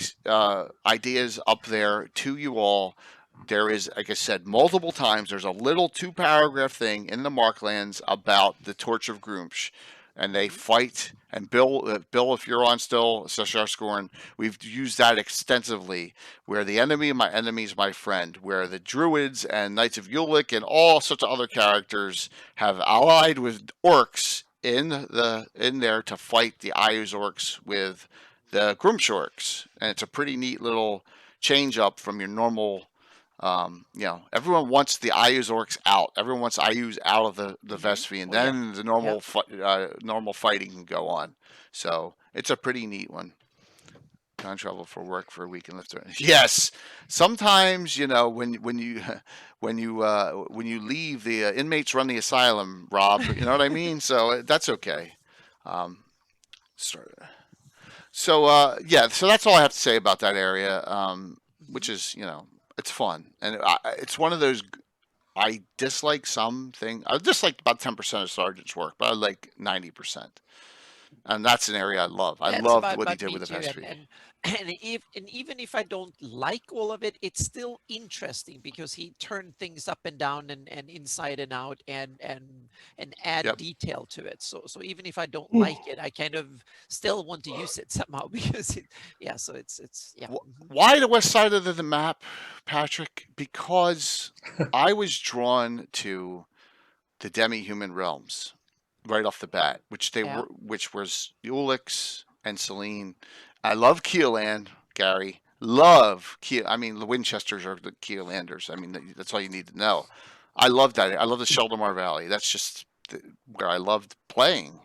ideas up there to you all. There is, like I said, multiple times, there's a little 2-paragraph thing in the Marklands about the Torch of Groomsh. And they fight. And Bill, if you're on still, Seshar Scorn, we've used that extensively. Where the enemy of my enemy is my friend. Where the Druids and Knights of Ulick and all sorts of other characters have allied with orcs in there to fight the Ayuz orcs with the Groomsh orcs, and it's a pretty neat little change up from your normal. Everyone wants the Ayuz orcs out. Everyone wants Ayuz out of the Vesphi, and then the normal fighting can go on. So it's a pretty neat one. Time travel for work for a week and lift. Yes, sometimes when you leave, the inmates run the asylum, Rob. You know what I mean? So that's okay. So that's all I have to say about that area. Which is it's fun, and it's one of those. I dislike something. I dislike about 10% of Sergeant's work, but I like 90%, and that's an area I love. I love what he did with the Vesphi. And even if I don't like all of it, it's still interesting because he turned things up and down and inside and out and add detail to it. So even if I don't like it, I kind of still want to use it somehow because So it's. Why the west side of the map, Patrick? Because I was drawn to the demi-human realms right off the bat, which was Ulix and Selene. I love Keeland, Gary. Love Keel. I mean, the Winchesters are the Keelanders. I mean, that's all you need to know. I love that. I love the Sheldamar Valley. That's just where I loved playing.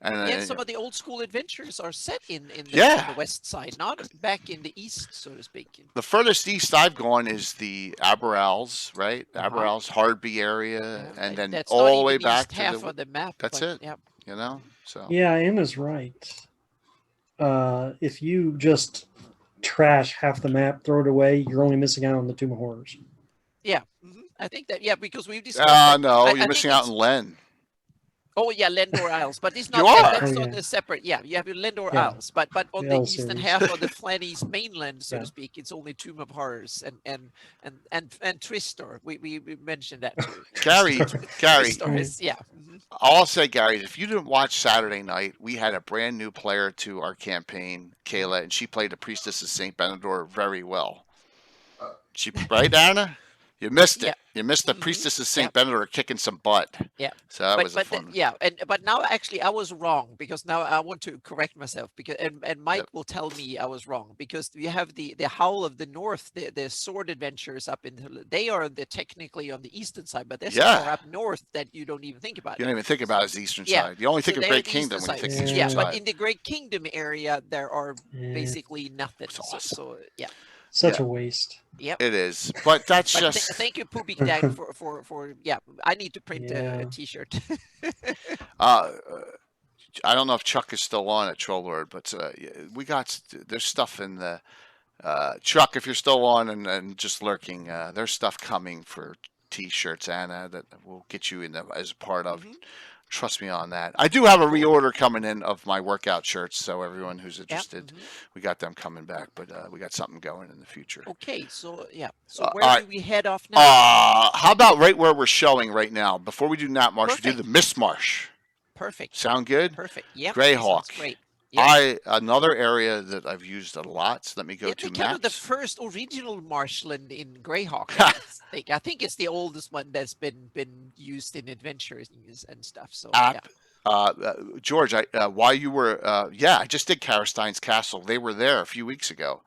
And some of the old school adventures are set in the west side, not back in the east, so to speak. The furthest east I've gone is the Aberals, right? Aberals, Hardby area, and then that's all the way back to half of the map. That's it. Yep. So. Yeah, Anna's right. If you just trash half the map, throw it away, you're only missing out on the Tomb of Horrors. Yeah, I think that. Because we've discussed. No, you're missing out on Len. Oh yeah, Lendor Isles, but it's not. You are. That's on the separate. Yeah, you have your Lendor Isles, but on the eastern half of the Flanny's mainland, so to speak, it's only Tomb of Horrors and Tristor. We mentioned that too. Gary. Tristor is, All I'll say, Gary, is if you didn't watch Saturday night, we had a brand new player to our campaign, Kayla, and she played the priestess of Saint Benedor very well. Right, Anna? You missed Yeah. it. You missed the Mhm. Priestess of Saint Yep. Benedict kicking some butt. Yeah. So that But was a fun one. yeah, but now actually I was wrong, because now I want to correct myself, because and Mike Yep. will tell me I was wrong, because we have the Howl of the North, the sword adventures up in, they are technically on the eastern side, but they're so far Yeah. up north that you don't even think about You it. don't even think about it as So the eastern yeah, side. You only think so of they're Great the eastern Kingdom when you side. think Yeah. eastern Yeah, but side. in the Great Kingdom area there are Yeah. basically nothing. It's awesome. So yeah, Such Yeah. a waste. yep. It is, but that's But just. thank you, Poopy Dad, for yeah. I need to print Yeah. a T-shirt. I don't know if Chuck is still on at Trollord, but we got there's stuff in the Chuck. If you're still on and just lurking, there's stuff coming for T-shirts, Anna, that will get you in the, as a part of. Mhm. Trust me on that. I do have a reorder coming in of my workout shirts, so everyone who's interested, mhm. we got them coming back. But we got something going in the future. Okay, so yeah. So all where right. do we head off now? How about right where we're showing right now? Before we do Nat Marsh, we do the Mist Marsh. Perfect. Sound good? Perfect. Yep. Greyhawk. Sounds great. Yep. Another area that I've used a lot. So let me go Yeah, to kind of the maps. first original marshland in Greyhawk. I think it's the oldest one that's been used in adventures and stuff. So yeah. George, while you were, I just did Karastein's Castle. They were there a few weeks ago.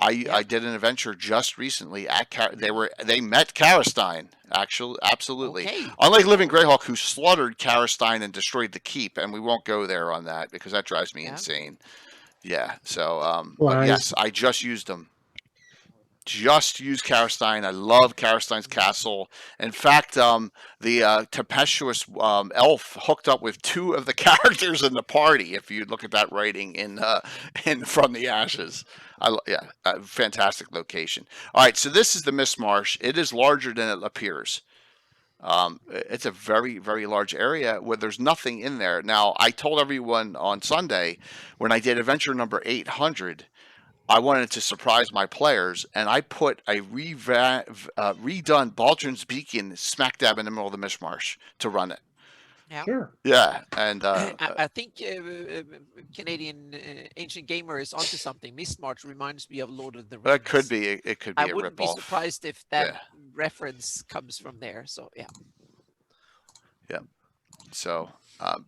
I did an adventure just recently at they met Karestein, actually, absolutely. Okay. Unlike Living Greyhawk, who slaughtered Karestein and destroyed the keep, and we won't go there on that because that drives me insane. Yeah, so but yes, I just used them. Just use Karestein. I love Karastein's Castle. In fact, the tempestuous elf hooked up with two of the characters in the party. If you look at that writing in From the Ashes, fantastic location. All right, so this is the Mist Marsh. It is larger than it appears. It's a very, very large area where there's nothing in there. Now, I told everyone on Sunday when I did adventure number 800. I wanted to surprise my players, and I put a redone Baldrin's Beacon smack dab in the middle of the Mist Marsh to run it. Yeah. Sure. Yeah, and I think Canadian Ancient Gamer is onto something. Mistmarch reminds me of Lord of the Rings. that could be. It could be I a wouldn't be ripoff. surprised if that reference comes from there. So yeah. Yeah. So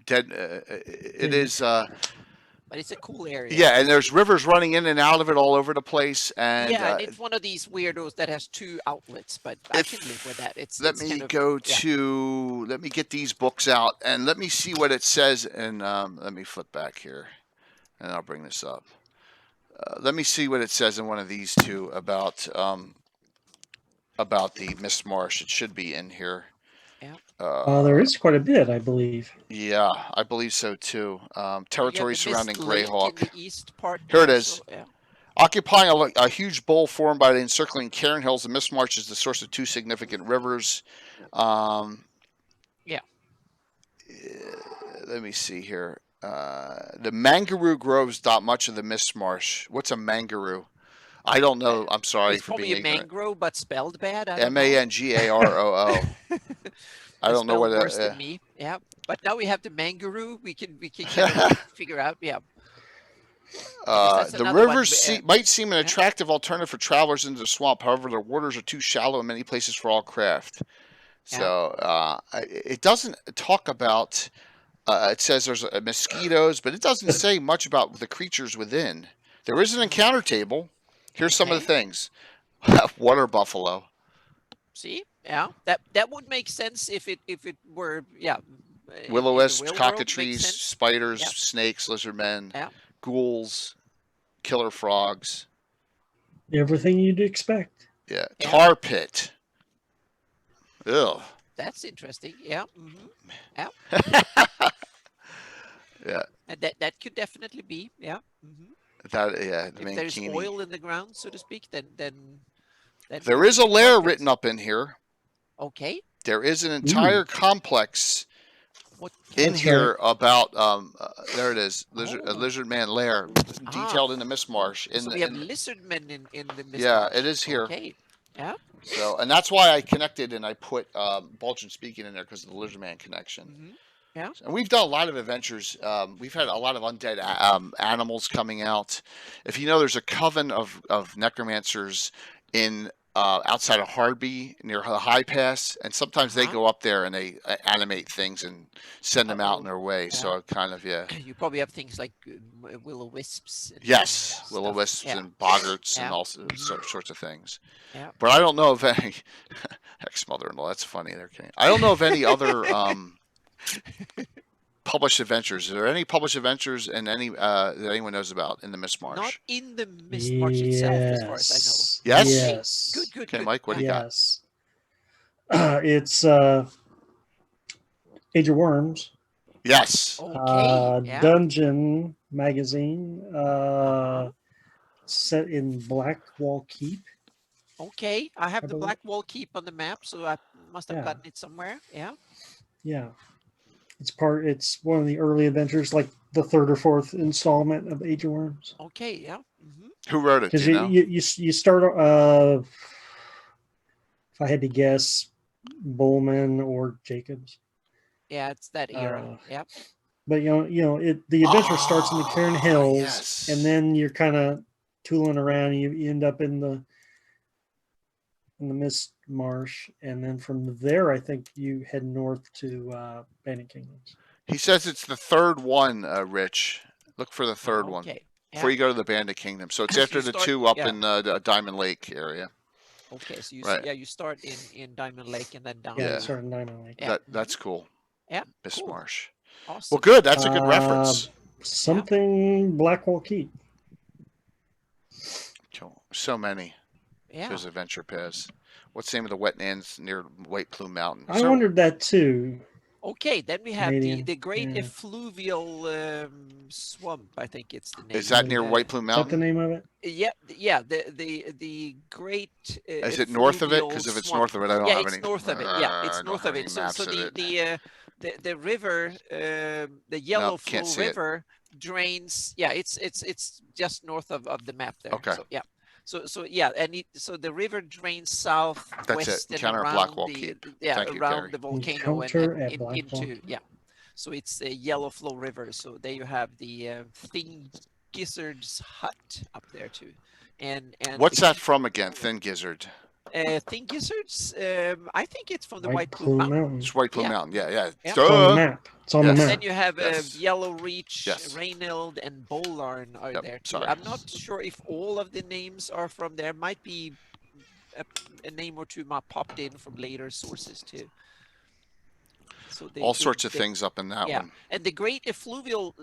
it is. But it's a cool area. Yeah, and there's rivers running in and out of it all over the place, and yeah, and it's one of these weirdos that has two outlets, but I can live with that. Let me get these books out and let me see what it says, and let me flip back here, and I'll bring this up. Let me see what it says in one of these two about the Mist Marsh. It should be in here. Yeah. There is quite a bit, I believe. Yeah, I believe so too. Territory surrounding Greyhawk. In the east part here it is. So, yeah. Occupying a huge bowl formed by the encircling Cairn Hills, the Mist Marsh is the source of two significant rivers. Let me see here. The Mangaroo groves dot much of the Mist Marsh. What's a Mangaroo? I don't know. I'm sorry it's for being ignorant. It's probably a mangrove, but spelled bad. Mangaroo. I don't know what worse than me. Yeah, but now we have the Mangaroo. We can kind of figure out. Yeah. The rivers might seem an attractive alternative for travelers into the swamp. However, the waters are too shallow in many places for all craft. So it doesn't talk about. It says there's mosquitoes, but it doesn't say much about the creatures within. There is an encounter table. Here's some of the things. Water buffalo. See, yeah, that would make sense if it were Will-o-wisps, cockatrices, spiders, snakes, lizardmen, ghouls, killer frogs. Everything you'd expect. Yeah, tar pit. Ew. That's interesting. Yeah. Mm-hmm. Yeah. Yeah. And that could definitely be. Yeah. Mm-hmm. If there's oil in the ground, so to speak, then there is a lair written up in here. Okay. There is an entire complex in here about there it is, a lizard man lair detailed in the Mist Marsh. We have lizard men in the Mist Marsh. Yeah, it is here. Okay. Yeah. So, and that's why I connected and I put Baldrin Speaking in there because of the lizard man connection. Mm-hmm. Yeah. And we've done a lot of adventures. We've had a lot of undead animals coming out. If you know, there's a coven of necromancers in outside of Hardby near the High Pass, and sometimes they go up there and they animate things and send them out in their way. So it kind of You probably have things like will-o-wisps. Yes, and will-o-wisps stuff. and boggarts and Yeah. all sorts of things. Yeah. But I don't know of any ex-mother-in-law. That's funny. They're kidding. I don't know of any other published adventures. Is there any published adventures in any that anyone knows about in the Mist Marsh? Not in the Mist Marsh itself, as far as I know. Yes. Yes. Okay, good. Okay, Mike, what do you got? Yes. It's Age of Worms. Yes. Okay. Yeah. Dungeon magazine. Set in Blackwall Keep. Okay, I have I the believe. Blackwall Keep on the map, so I must have gotten it somewhere. Yeah. Yeah. It's one of the early adventures, like the third or fourth installment of Age of Worms. Okay, yeah. Who wrote it? Because Do you know? you start. If I had to guess, Bowman or Jacobs. Yeah, it's that era. Yep. But the adventure starts in the Cairn Hills, yes. and then you're kind of tooling around. You end up in the Mist Marsh, and then from there, I think you head north to Bandit Kingdoms. He says it's the third one, Rich. Look for the third one before you go to the Bandit Kingdom. So it's after the two up in the Diamond Lake area. Okay, so you start in Diamond Lake and then down. Yeah, start in Diamond Lake. That's cool. Yeah, Mist Marsh. Awesome. Well, good. That's a good reference. Something Blackwall Keep. So many. Yeah. Those adventure paths. What's the name of the wetlands near White Plume Mountain? I wondered that too. Okay, then we have the Great Effluvial Swamp. I think it's the name. Is that near White Plume Mountain? Is that the name of it? Yeah. The Great. Is it north of it? Because if it's north of it, I don't have any. Yeah, it's north of it. Yeah, it's north of it. So the river, the Yellow Flow River drains. Yeah, it's just north of the map there. Okay. So, yeah. So the river drains south, west, and around Blackwall Keep. around the volcano and into So it's a Yellow Flow River. So there you have the Thin Gizzard's hut up there too. And what's that from again? Thin Gizzard. Thin Gizzards. I think it's from the White Plume Mountain. It's White Plume Mountain. Yeah. It's on the map. It's on the map. Then you have Yellow Reach, Rayneld, and Bolarn are there too. I'm not sure if all of the names are from there. Might be a name or two popped in from later sources too. So all sorts of things up in that one. And the Great Effluvial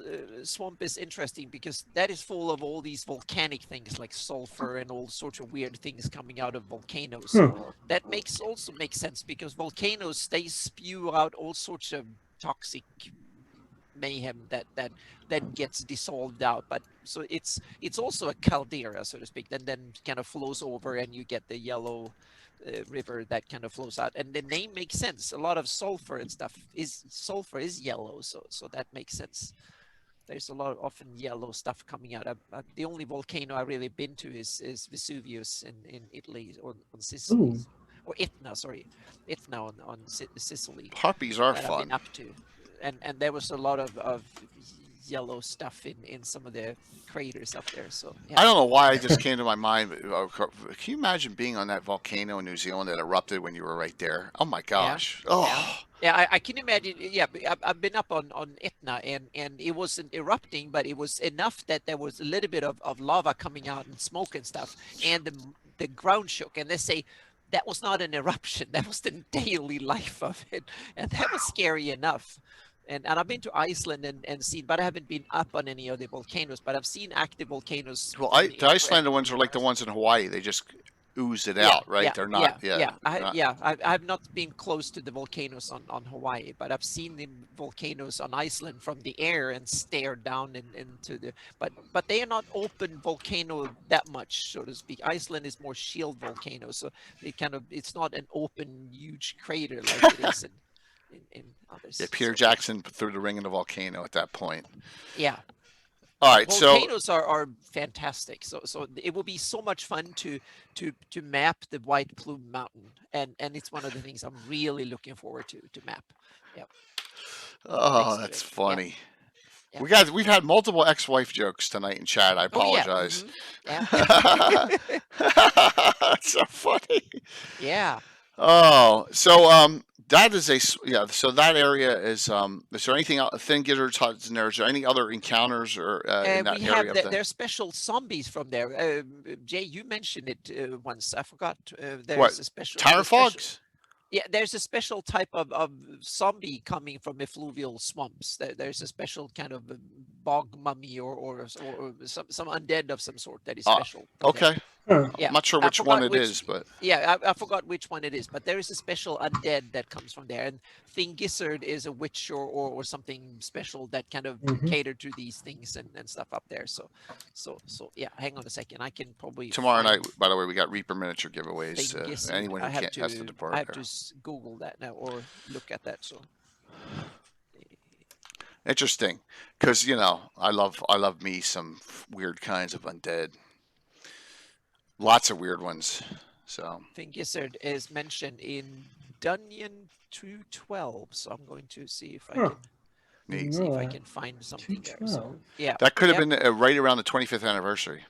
Swamp is interesting because that is full of all these volcanic things like sulfur and all sorts of weird things coming out of volcanoes. So that also makes sense because volcanoes, they spew out all sorts of toxic mayhem that gets dissolved out. But so it's also a caldera, so to speak, that then kind of flows over and you get the yellow river that kind of flows out, and the name makes sense. A lot of sulfur and stuff sulfur is yellow, so that makes sense. There's a lot of often yellow stuff coming out. The only volcano I've really been to is Vesuvius in Italy or on Sicily. Or Etna, Etna on Sicily. Harpies are fun. I've been up to, and there was a lot of yellow stuff in some of the craters up there. So I don't know why it just came to my mind. But, can you imagine being on that volcano in New Zealand that erupted when you were right there? Oh my gosh! I can imagine. Yeah, I've been up on Etna, and it wasn't erupting, but it was enough that there was a little bit of lava coming out and smoke and stuff, and the ground shook. And they say that was not an eruption; that was the daily life of it, and that was scary enough. And I've been to Iceland and seen, but I haven't been up on any of the volcanoes. But I've seen active volcanoes. Well, the Icelandic ones are like the ones in Hawaii. They just ooze it out, right? They're not. I've not been close to the volcanoes on Hawaii, but I've seen the volcanoes on Iceland from the air and stared down into the. But they are not open volcano that much, so to speak. Iceland is more shield volcano, so it's not an open huge crater like it is in others. Yeah, Peter Jackson threw the ring in the volcano at that point. Yeah. All right, volcanoes are fantastic. So it will be so much fun to map the White Plume Mountain, and it's one of the things I'm really looking forward to map. Yep. Oh, that's funny. Yeah. We've had multiple ex-wife jokes tonight in chat. I Oh yeah. apologize. Yeah. That's so funny. Yeah. Oh, so that is yeah. So that area is there anything else, thin gizzards, huts in there? Is there any other encounters or in that We area have of the? there's special zombies from there. Jay, you mentioned it once. I forgot. What? There's a special. Tower fogs? Yeah, there's a special type of zombie coming from effluvial swamps. There's a special kind of bog mummy or some undead of some sort that is special. from there. Okay. Huh. Yeah, I'm not sure I which one forgot it is, but yeah, I forgot which one it is, but there is a special undead that comes from there, and Thing Gizzard is a witch or something special that kind of Mhm. cater to these things and stuff up there. So yeah, hang on a second, I can probably tomorrow find night, by the way, we got Reaper miniature giveaways. Thing Gizzard. Anyone who can't has to depart I have there. to Google that now or look at that. So Interesting, because I love me some weird kinds of undead. Lots of weird ones. So Thing Gizzard is mentioned in Dungeon 212. So I'm going to see if I Huh. can. neat. See if I can find something there. So 212. yeah, That could have yep, been right around the 25th anniversary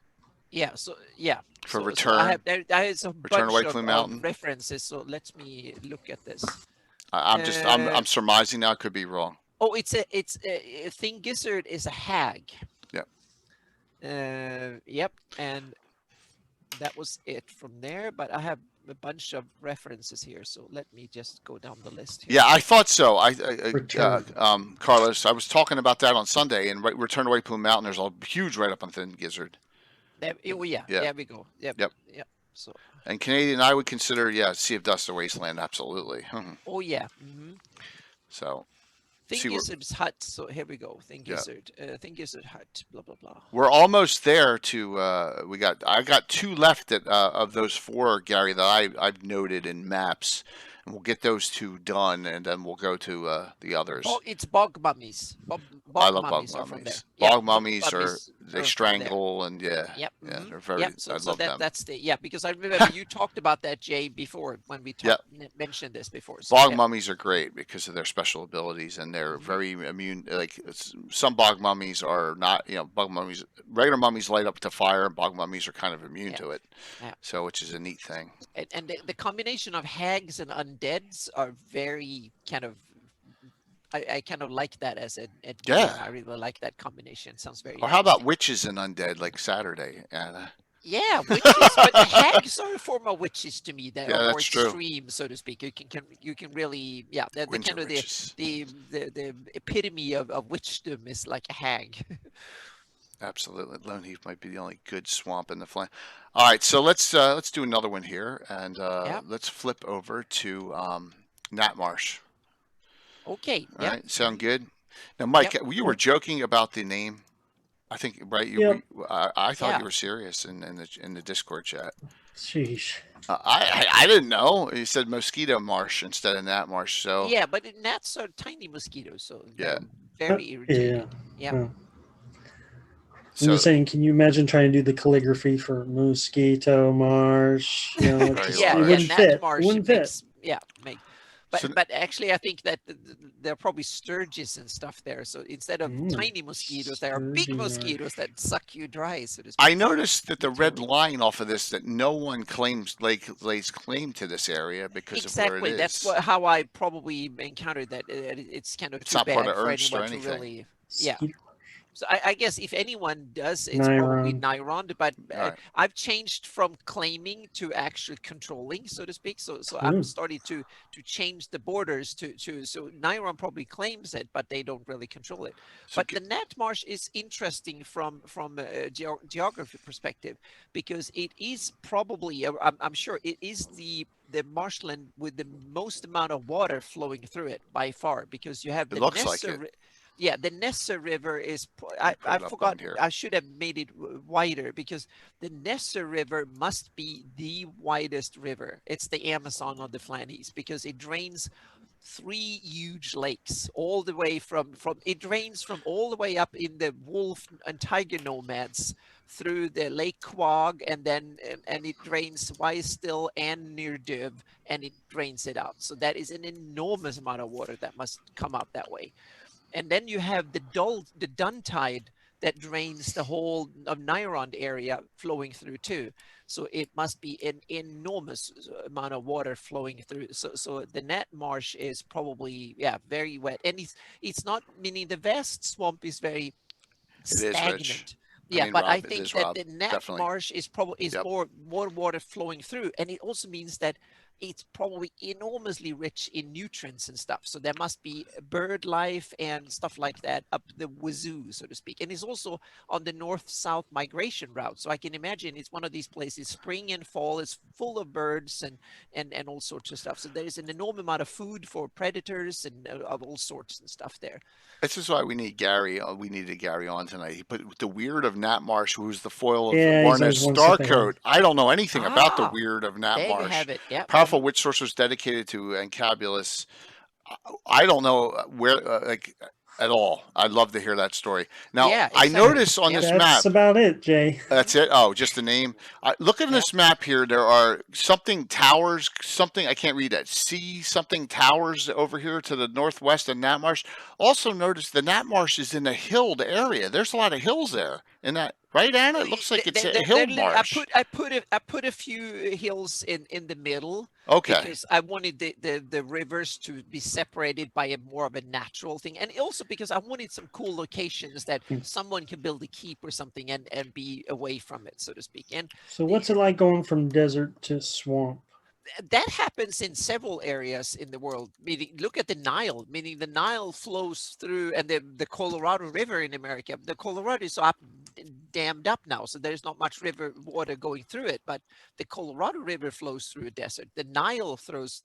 yeah. So yeah, for so Return. I have there is a Return to bunch White of, Plume Mountain. references. So let me look at this. I'm surmising now. Could be wrong. Oh, it's a Thing Gizzard is a hag. Yep. Yep, and that was it from there. But I have a bunch of references here, so let me just go down the list here. Yeah, I thought so. Return. Carlos, I was talking about that on Sunday, and Return to White Plume Mountain. There's a huge write-up on Thin Gizzard. There, oh, yeah, Yeah. there we go. Yep. Yep. Yep. So. And Canadian, I would consider, Sea of Dust or Wasteland, absolutely. Oh yeah. Mm-hmm. So. Thing Gizzard's hut. So here we go. Thing Gizzard. Thing Gizzard hut. Blah blah blah. We're almost there to. I got 2 left of those 4, Gary, that I've noted in maps, and we'll get those 2 done, and then we'll go to the others. Oh, it's bog mummies. I love mummies bog are from mummies. there. Bog mummies they are strangle and Yep. they're very. Yep. So, I love them. That's because I remember you talked about that, Jay, before when we mentioned this before. So, Bog mummies are great because of their special abilities, and they're very immune. Like some bog mummies are not. Bog mummies, regular mummies light up to fire, and bog mummies are kind of immune to it. Yeah. So, which is a neat thing. And the combination of hags and undeads are very kind of. I kind of like that as a yeah. I really like that combination. Sounds very. Or how about witches and undead like Saturday? Yeah, witches, but the hags are a form of witches to me that are more extreme, so to speak. You can really they're the kind of the epitome of witchdom is like a hag. Absolutely, Lone Heath might be the only good swamp in the flank. All right, so let's do another one here, and let's flip over to Nat Marsh. Okay. All right, sound good. Now, Mike, you were joking about the name. I think, right? I thought you were serious in the Discord chat. Sheesh. I didn't know. You said mosquito marsh instead of gnat marsh. So yeah, but gnats are tiny mosquitoes, so they're very irritating. Yeah. I'm just saying, can you imagine trying to do the calligraphy for mosquito marsh? It wouldn't fit. Marsh, it wouldn't fit. But actually, I think that there are probably sturges and stuff there. So instead of tiny mosquitoes, there are big mosquitoes that suck you dry. So to speak. I noticed that the red line off of this, that no one lays claim to this area because of where it is. That's how I probably encountered that. It's kind of too bad for anyone to really. Yeah. So I guess if anyone does, it's probably Niron. But I've changed from claiming to actually controlling, so to speak. So I'm starting to change the borders to so Niron probably claims it, but they don't really control it. So but the Nat Marsh is interesting from a geography perspective because it is probably I'm sure it is the marshland with the most amount of water flowing through it by far because you have the Nessa. Yeah, the Nessa River is. I forgot. I should have made it wider because the Nessa River must be the widest river. It's the Amazon of the Flannies because it drains 3 huge lakes all the way from it drains from all the way up in the wolf and tiger nomads through the Lake Quag and then and it drains Wyestill and near Dub and it drains it out. So that is an enormous amount of water that must come out that way. And then you have the Dun tide that drains the whole of Nyrond area flowing through too. So it must be an enormous amount of water flowing through. So the Nat Marsh is probably, yeah, very wet. And it's not, meaning the vast swamp is very It is rich. stagnant. Yeah, but I Rob, it think is that Rob. the Nat Definitely. Marsh is probably Yep. more water flowing through, and it also means that it's probably enormously rich in nutrients and stuff. So there must be bird life and stuff like that up the wazoo, so to speak. And it's also on the north-south migration route. So I can imagine it's one of these places, spring and fall is full of birds and all sorts of stuff. So there is an enormous amount of food for predators and of all sorts and stuff there. This is why we need Gary. We needed Gary on tonight. But the weird of Nat Marsh, who's the foil of Yeah, he's Warner's always one step ahead. Starcoat. I don't know anything about the Ah, weird of Nat there you Marsh. have it. Yeah. Powerful witch sorcerers dedicated to Encabulus. I don't know where, like, at all. I'd love to hear that story. Now, Yeah, I exactly. notice on Yeah. this That's map. about it, Jay. That's it. Oh, just the name. Look at Yeah. this map here. There are something towers. Something I can't read that. C something towers over here to the northwest of Nat Marsh. Also notice the Nat Marsh is in a hilled area. There's a lot of hills there. In that, right, Anna? It looks like it's a hill marsh. I put a few hills in the middle. Okay. Because I wanted the rivers to be separated by more of a natural thing, and also because I wanted some cool locations that someone can build a keep or something and be away from it, so to speak. And So what's it like going from desert to swamp? that happens in several areas in the world. Meaning, look at the Nile. Meaning, the Nile flows through, and the Colorado River in America. The Colorado is up, dammed up now, so there's not much river water going through it. But the Colorado River flows through a desert. The Nile flows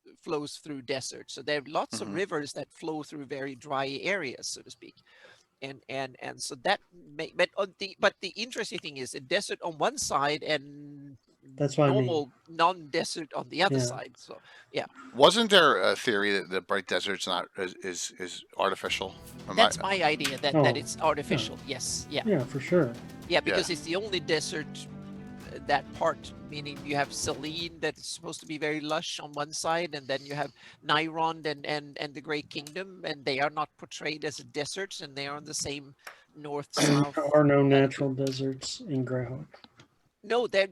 through desert. So there are lots of rivers that flow through very dry areas, so to speak. And so that but the interesting thing is a desert on one side and That's what normal non-desert on the other side. So yeah, wasn't there a theory that the bright desert's not is artificial? that's my idea that it's artificial. Yes, Yeah, for sure. yeah, because it's the only desert that part, meaning you have Selene that's supposed to be very lush on one side, and then you have Nyrond and the Great Kingdom, and they are not portrayed as deserts, and they are on the same north-south. There are no natural deserts in Greyhawk. No, they're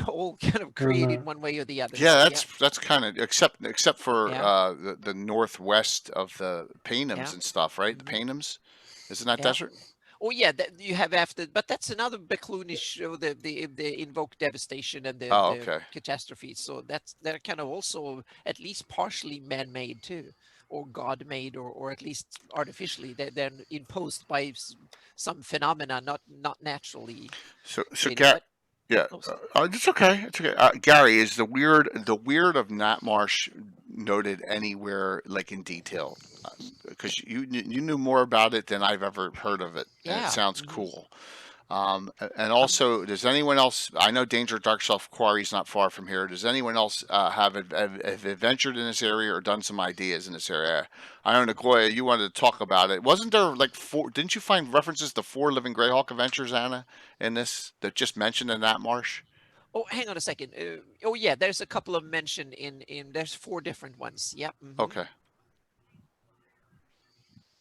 all kind of created one way or the other. Yeah, that's kind of except for the northwest of the Paynims and stuff, right? The Paynims, isn't that desert? Oh yeah, you have after, but that's another Becloonish, the invoke devastation and the catastrophes. So they're kind of also at least partially man-made too, or God-made, or at least artificially. They're imposed by some phenomena, not naturally. So yeah, it's okay. It's okay. Gary, is the weird of Nat Marsh noted anywhere, like in detail? Because you knew more about it than I've ever heard of it, and it sounds cool. And also, does anyone else? I know Danger Dark Shelf Quarry is not far from here. Does anyone else have adventured in this area or done some ideas in this area? I know, Nagoya, you wanted to talk about it. Wasn't there like 4? Didn't you find references to 4 Living Greyhawk adventures, Anna, in this that just mentioned in that marsh? Oh, hang on a second. Oh yeah, there's a couple of mention in. There's 4 different ones. Yep. Okay.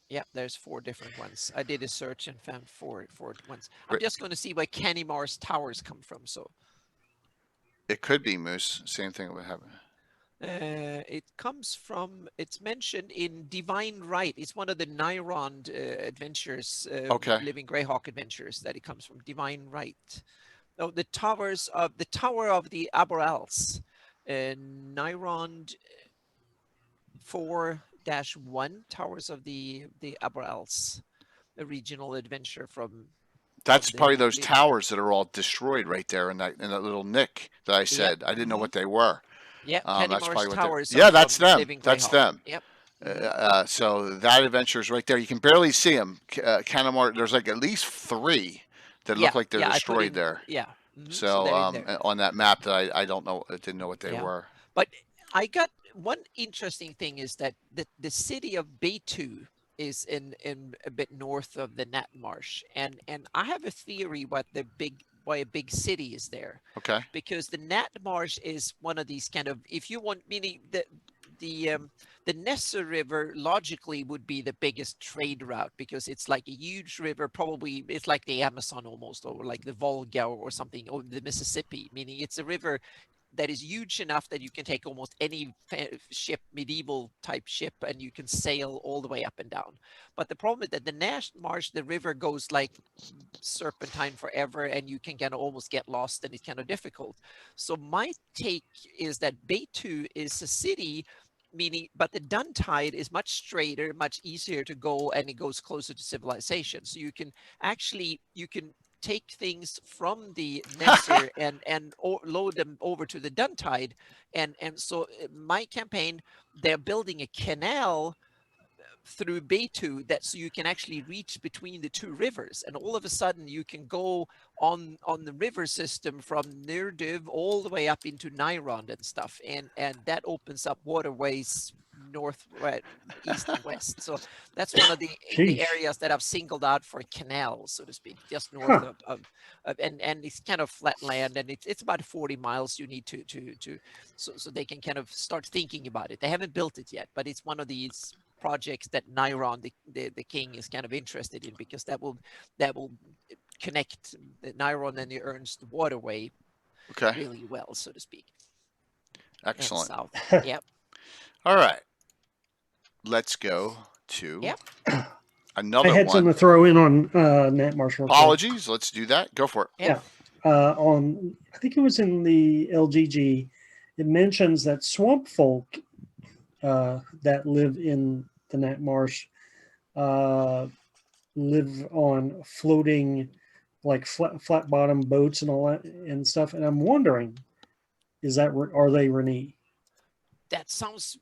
Yeah, there's 4 different ones. I did a search and found 4 ones. I'm just going to see where Kenny Mars Towers come from. So it could be Moose. Same thing would happen. It comes from. It's mentioned in Divine Right. It's one of the Nyrond adventures. Living Greyhawk adventures that it comes from. Divine Right. No, the Tower of the Aborals, Nyrond 4-1, Towers of the Aborals, a regional adventure from. That's probably those towers that are all destroyed right there in that little nick that I said. I didn't know what they were. Yeah, that's probably Towers. Yeah, that's them. That's them. Yep. So that adventure is right there. You can barely see them. Canamar, there's like at least 3 that look like they're destroyed there. Yeah. So on that map that I didn't know what they were. But I got one interesting thing is that the city of Beitu is in a bit north of the Nat Marsh, and I have a theory why a big city is there. Okay. Because the Nat Marsh is one of these kind of, if you want, meaning the Nessa River logically would be the biggest trade route because it's like a huge river. Probably it's like the Amazon almost, or like the Volga or something, or the Mississippi. Meaning it's a river that is huge enough that you can take almost any ship, medieval type ship, and you can sail all the way up and down. But the problem is that the Nash Marsh, the river goes like serpentine forever, and you can kind of almost get lost, and it's kind of difficult. So my take is that Beitu is a city, meaning, but the Duntide is much straighter, much easier to go, and it goes closer to civilization. So you can actually take things from the Nesser and load them over to the Duntide, and so my campaign, they're building a canal through Beitu that so you can actually reach between the two rivers, and all of a sudden you can go on the river system from Nirdiv all the way up into Nyrond and stuff, and that opens up waterways north, right, east and west. So that's one of the Sheesh. areas that I've singled out for canals, so to speak, just north of and it's kind of flat land, and it's about 40 miles you need to so they can kind of start thinking about it. They haven't built it yet, but it's one of these projects that Nyron, the king, is kind of interested in, because that will connect the Nyron and the Ernst waterway Okay. really well, so to speak. Excellent. And south. Yep. All right. Let's go to Yep. another I had one. something to throw in on Nat Marsh. Apologies. Let's do that. Go for it. Yeah. On, I think it was in the LGG, it mentions that swamp folk that live in the Nat Marsh live on floating, like flat bottom boats and all that and stuff. And I'm wondering, are they Renee? That sounds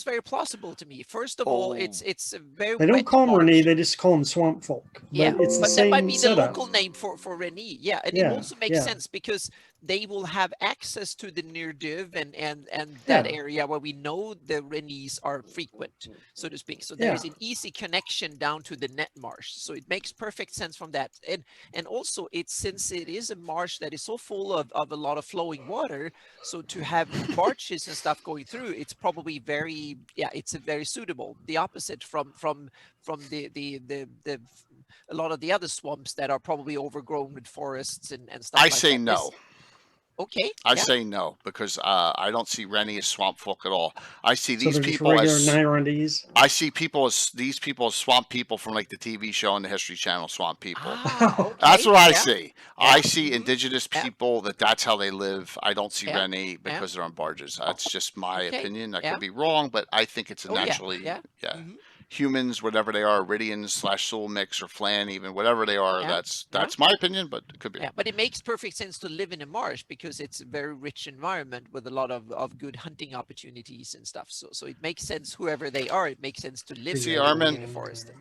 very plausible to me. First of all, it's a very They don't wet call them marsh. Renee, they just call them swamp folk. But Yeah, it's the but same that might be setup. the local name for Rennie. Yeah, and it Yeah, also makes yeah. sense because they will have access to the Nirdiv and that Yeah. area where we know the Rennies are frequent, so to speak. So there is Yeah. an easy connection down to the net marsh. So it makes perfect sense from that. And also since it is a marsh that is so full of a lot of flowing water, so to have barges and stuff going through, it's probably very it's very suitable. The opposite from the a lot of the other swamps that are probably overgrown with forests and stuff I like say that. no. Okay. I say no because I don't see Rennie as swamp folk at all. I see So these they're just people regular as Nyrondese. I see these people as swamp people from like the TV show on the History Channel, Swamp People. Okay. That's what I Yeah. see. Yeah. I see Mhm. indigenous Yeah. people that's how they live. I don't see Yeah. Rennie because they're on barges. That's just my Okay. opinion. I Yeah. could be wrong, but I think it's a Oh, yeah. naturally Yeah. Mhm. humans, whatever they are, Iridians/Soul Mix or Flan, even whatever they are. Yeah. That's my opinion, but it could be. Yeah, but it makes perfect sense to live in a marsh because it's a very rich environment with a lot of good hunting opportunities and stuff. So it makes sense, whoever they are, it makes sense to live See, in Armin? the forest.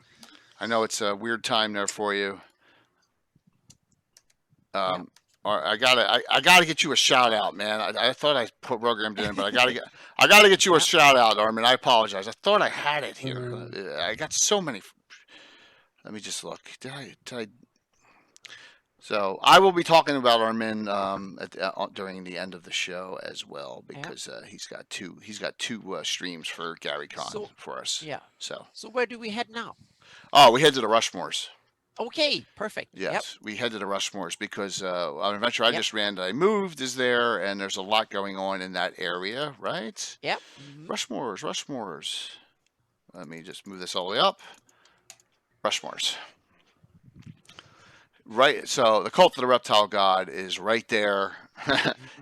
I know it's a weird time there for you. I gotta get you a shout out, man. I thought I programmed it in, but I gotta get you a shout out, Armin. I apologize. I thought I had it here. I got so many. Let me just look. Did I? So I will be talking about Armin during the end of the show as well because he's got two streams for Gary Con for us. Yeah. So where do we head now? Oh, we head to the Rushmores. Okay, perfect. Yes, we head to the Rushmores because an adventure I just ran that I moved is there, and there's a lot going on in that area, right? Yep. Rushmores. Let me just move this all the way up. Rushmores. Right, so the Cult of the Reptile God is right there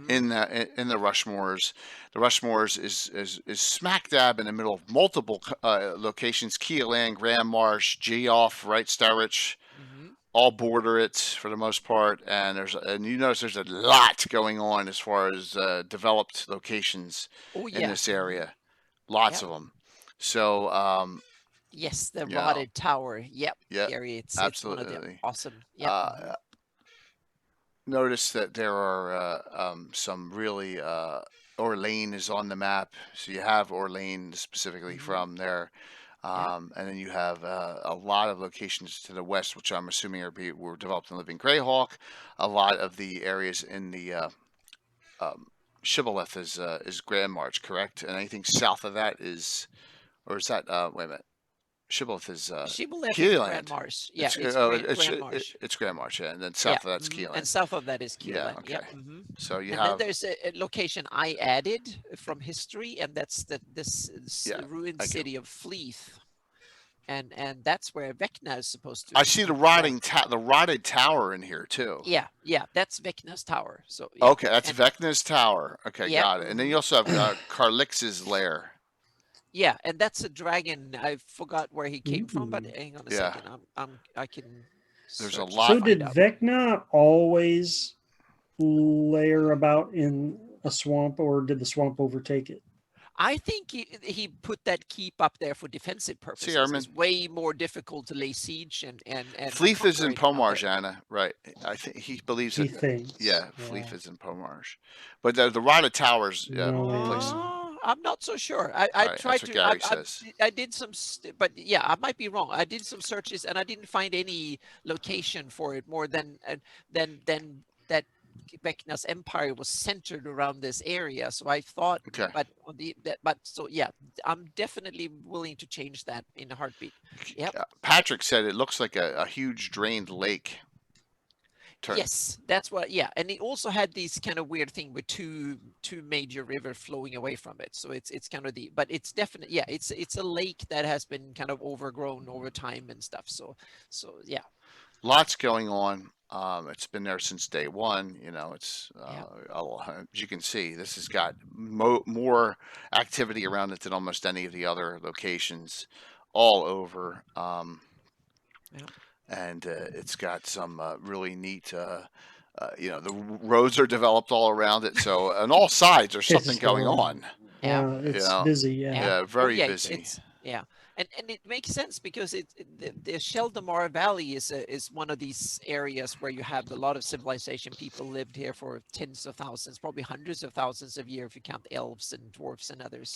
in the Rushmores. The Rushmores is smack dab in the middle of multiple locations: Keelan, Grand Marsh, Geoff, right, Starrich, all border it for the most part. And you notice there's a lot going on as far as developed locations in this area. Lots of them. So. Yes, the rotted tower. Yep. Gary, it's absolutely. It's one of them. Awesome. Yep. Notice that there are some really Orlane is on the map, so you have Orlane specifically from there, and then you have a lot of locations to the west, which I'm assuming were developed in Living Greyhawk. A lot of the areas in the Shibboleth is Grand March, correct? And anything south of that is, or is that wait a minute? Shibboleth is Shibboleth is Grand Keeland. Marsh. Yeah, It's it's Grand Marsh. it's Grand March, yeah, and then Yeah, south of that's and Keeland. south of that is Yeah, Keeland. okay. Yep. So you And then have there's a location I added from history, and that's this Yeah, ruined thank you. city of Fleeth, and that's where Vecna is supposed to. I see the rotted tower in here too. Yeah, that's Vecna's tower. So yeah. Okay, that's and, Vecna's tower. Okay, yeah, got it. And then you also have Carlix's lair. yeah, and that's a dragon. I forgot where he came from, but Ooh. hang on a Yeah. second. I can. There's a search lot- So and did find out. Vecna always lair about in a swamp, or did the swamp overtake it? I think he put that keep up there for defensive purposes. Armin? It's way more difficult to lay siege and Fleeth is in conquer it out Pomarge, there. Anna. Right. I think he believes He it. thinks. Yeah, Fleeth is in Pomarge. But the rotted towers. No way. place. I'm not so sure. I Right, tried that's what to. Gary says. I did some, but yeah, I might be wrong. I did some searches and I didn't find any location for it more than that Vecna's empire was centered around this area. So I thought, Okay. but so yeah, I'm definitely willing to change that in a heartbeat. Yep. Patrick said it looks like a huge drained lake. Yes, that's what. Yeah, and it also had these kind of weird thing with two major rivers flowing away from it. So it's kind of but it's definitely, yeah, it's a lake that has been kind of overgrown over time and stuff. So yeah. Lots going on. It's been there since day one. You know, it's as you can see, this has got more activity around it than almost any of the other locations all over. And it's got some really neat. The roads are developed all around it, so on all sides there's something going on. Yeah, it's busy. Yeah, very busy. Yeah, and it makes sense because the Sheldamar Valley is one of these areas where you have a lot of civilization. People lived here for tens of thousands, probably hundreds of thousands of years if you count elves and dwarfs and others.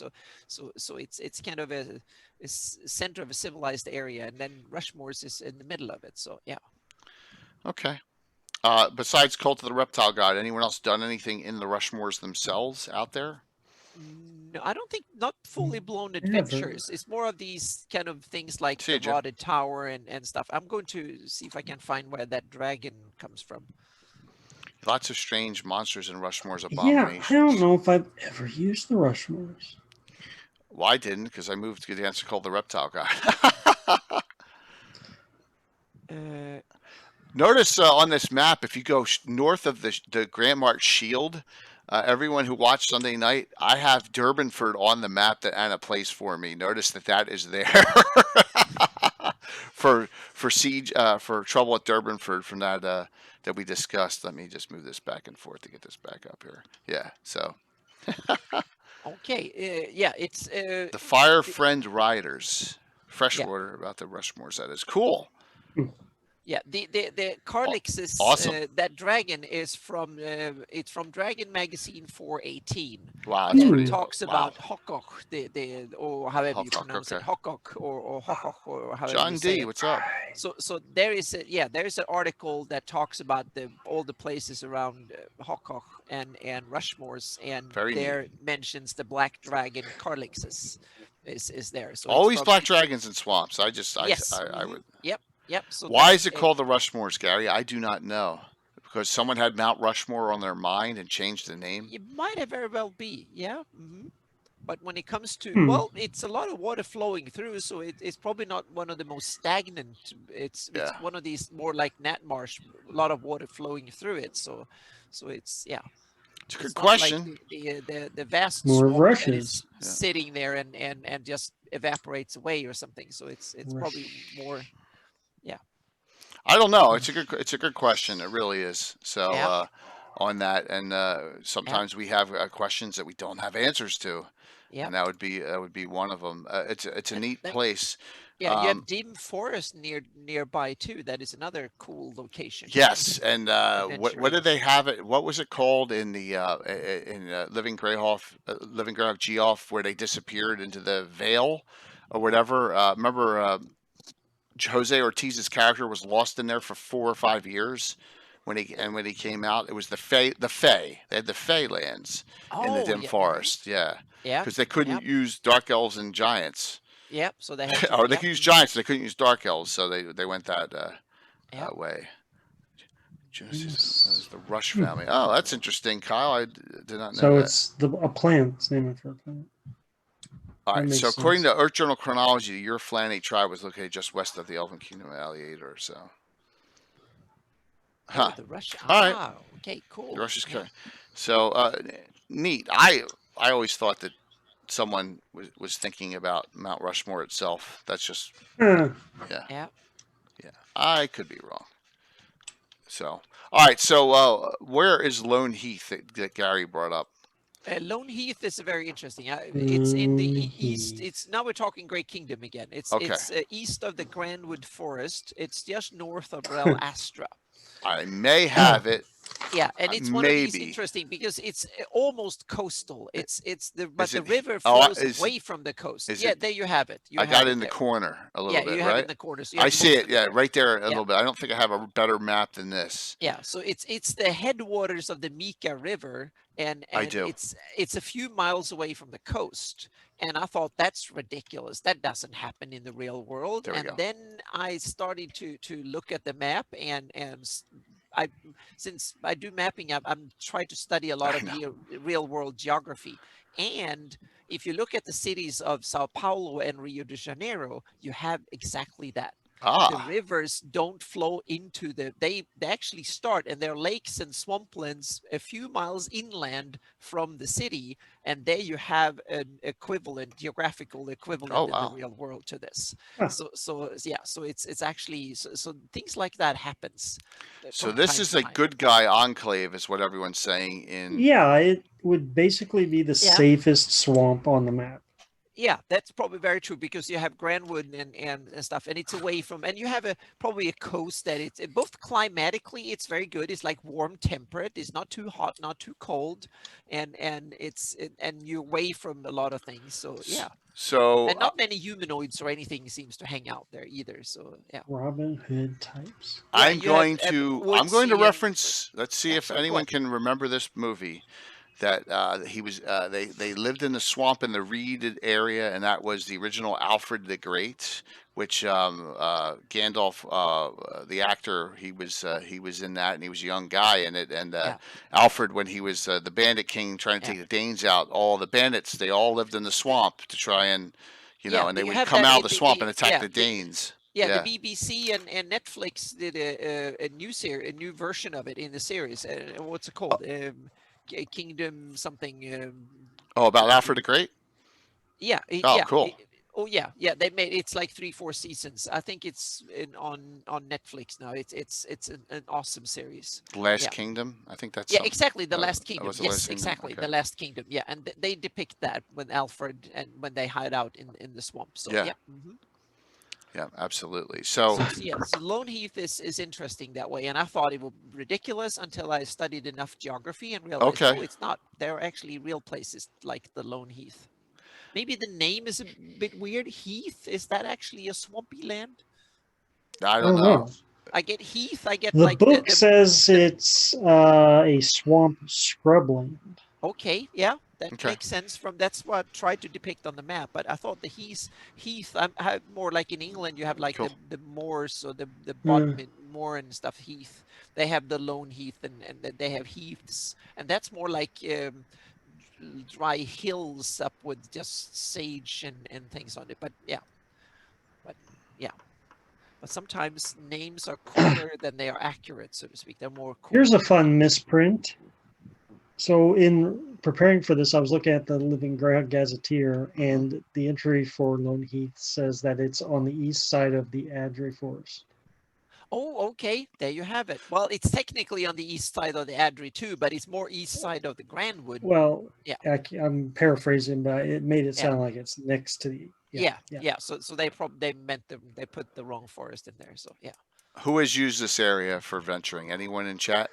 So it's kind of a center of a civilized area, and then Rushmore's is in the middle of it. So yeah. Okay. Besides Cult of the Reptile God, anyone else done anything in the Rushmores themselves out there? No, I don't think, not fully blown adventures. It's more of these kind of things like the rotted tower and stuff. I'm going to see if I can find where that dragon comes from. Lots of strange monsters in Rushmore's abominations. Yeah, I don't know if I've ever used the Rushmores. Well, I didn't, because I moved to the answer called the Reptile God. Notice on this map, if you go north of the Grand March Shield, everyone who watched Sunday night, I have Durbanford on the map that Anna plays for me. Notice that is there for siege for trouble at Durbanford from that we discussed. Let me just move this back and forth to get this back up here. Yeah, so. Okay, yeah, it's the Fire Friend Riders, Freshwater about the Rushmores. That is cool. Yeah, the Carlix is awesome. That dragon is from it's from Dragon Magazine 418. Wow, that's pretty. Talks about Hokok, or however you pronounce it, Hokok or Hokok or however John you say D, it. what's up? So there is there's an article that talks about all the places around Hokok and Rushmore's, and there mentions the black dragon Carlixes is there. So always black dragons in swamps. I would. Yep. So why is it called the Rushmores, Gary? I do not know. Because someone had Mount Rushmore on their mind and changed the name? It might have very well be, yeah. But when it comes to, well, it's a lot of water flowing through, so it's probably not one of the most stagnant. It's one of these more like Nat Marsh, a lot of water flowing through it. So it's, yeah. It's a good question. Like the vast more swamp rushes sitting there and just evaporates away or something. So it's probably more. Yeah, I don't know. It's a good question. It really is. So on that, and sometimes we have questions that we don't have answers to, and that would be one of them. It's a neat place. Yeah, you have Dim Forest nearby too. That is another cool location. Yes, and what did they have it? What was it called in the Living Greyhawk Geoff, where they disappeared into the Vale or whatever? Remember. Jose Ortiz's character was lost in there for 4 or 5 years when he came out. It was the Fey. They had the Fey lands in the Oh, dim yeah. forest. Yeah, Yeah. because they couldn't Yep. use dark elves and giants, Yep. So they had to. or they Yep. could use giants. They couldn't use dark elves, so they went that Yep. way. Genesis Yes. is the Rush family. Oh, that's interesting, Kyle. I did not know So that. it's a plant. It's named after a plant. All That right. makes So according sense. to Earth Journal chronology, your Flanny tribe was located just west of the Elven Kingdom of Alliator. So, Oh, huh? the Russian. All right. Ah. Okay. Cool. The Rush is Yeah. okay. So neat. I always thought that someone was thinking about Mount Rushmore itself. That's just Huh. yeah, Yeah. yeah. I could be wrong. So all right. So where is Lone Heath that Gary brought up? Lone Heath is very interesting. It's in the east. Heath. It's now we're talking Great Kingdom again. It's Okay. it's east of the Grandwood Forest. It's just north of Rel Astra. I may have it. Yeah, and it's one of these Maybe. interesting because it's almost coastal. It's but Is the it? river Oh, flows is away from the coast. is Yeah, it? there you have it. You I have got it it in the there. corner a little Yeah, bit, you have it right? in the corner. So you I have see most it. of Yeah, right there a Yeah. little bit. I don't think I have a better map than this. Yeah, so it's the headwaters of the Mika River, and I do. it's a few miles away from the coast. And I thought that's ridiculous. That doesn't happen in the real world. There we And go. then I started to look at the map, and I since I do mapping, I'm trying to study a lot I of know. real world geography. And if you look at the cities of Sao Paulo and Rio de Janeiro, you have exactly that. The Ah, rivers don't flow into they actually start, and they're lakes and swamplands a few miles inland from the city, and there you have an equivalent, geographical equivalent oh in the wow. real world to this. Huh. So yeah, so it's actually so things like that happens So from this time is to a time. good guy enclave, is what everyone's saying. Yeah, it would basically be the Yeah. safest swamp on the map. Yeah, that's probably very true because you have Grandwood and stuff, and it's away from, and you have probably a coast that it's both climatically it's very good. It's like warm temperate. It's not too hot, not too cold, and and you're away from a lot of things. So yeah, So and not many humanoids or anything seems to hang out there either. So yeah, Robin Hood types. yeah, I'm you have I'm going to woodsy and reference. Let's see yeah. if Sorry, go anyone ahead. can remember this movie. That he was they lived in the swamp in the reeded area, and that was the original Alfred the Great, which Gandalf, the actor, he was in that, and he was a young guy in it. And Yeah, Alfred, when he was the Bandit King trying to yeah, take the Danes out, all the bandits, they all lived in the swamp to try and yeah. and they You would have come that out of in the swamp and attack the the Danes. yeah, the Yeah. BBC and Netflix did a new series, a new version of it in the series. What's it called? Kingdom something. Oh, about Alfred Kingdom. the Great. Yeah, Oh, yeah. cool. Oh yeah, yeah. They made it's like 3-4 seasons. I think it's on Netflix now. It's an awesome series. The Last Yeah. Kingdom. I think that's Yeah, something. exactly. The Last That Kingdom. was the Yes, Last Kingdom. exactly. Okay. The Last Kingdom. Yeah, and they depict that when Alfred and when they hide out in the swamp. So Yeah. yeah. Mhm. Yeah, absolutely. So, Yeah, so Lone Heath is interesting that way, and I thought it was ridiculous until I studied enough geography and realized, okay. oh, it's not. There are actually real places like the Lone Heath. Maybe the name is a bit weird. Heath, is that actually a swampy land? I I don't don't know. know. I get heath. I get The like book says it's a swamp scrubland. okay, yeah, that Okay. makes sense. That's what I tried to depict on the map. But I thought the heath. I have more like in England. You have like Cool. the moors or the Hmm. bottom moor and stuff. Heath. They have the lone heath and they have heaths, and that's more like dry hills up with just sage and things on it. But yeah, but yeah. But sometimes names are cooler than they are accurate, so to speak. They're more cool. Here's a fun misprint. So in preparing for this, I was looking at the Living Greyhawk Gazetteer, and the entry for Lone Heath says that it's on the east side of the Adri Forest. Oh, okay. There you have it. Well, it's technically on the east side of the Adri too, but it's more east side of the Grandwood. Well, Yeah. I'm paraphrasing, but it made it Yeah. sound like it's next to the. Yeah. So they meant they put the wrong forest in there. So yeah. Who has used this area for venturing? Anyone in chat?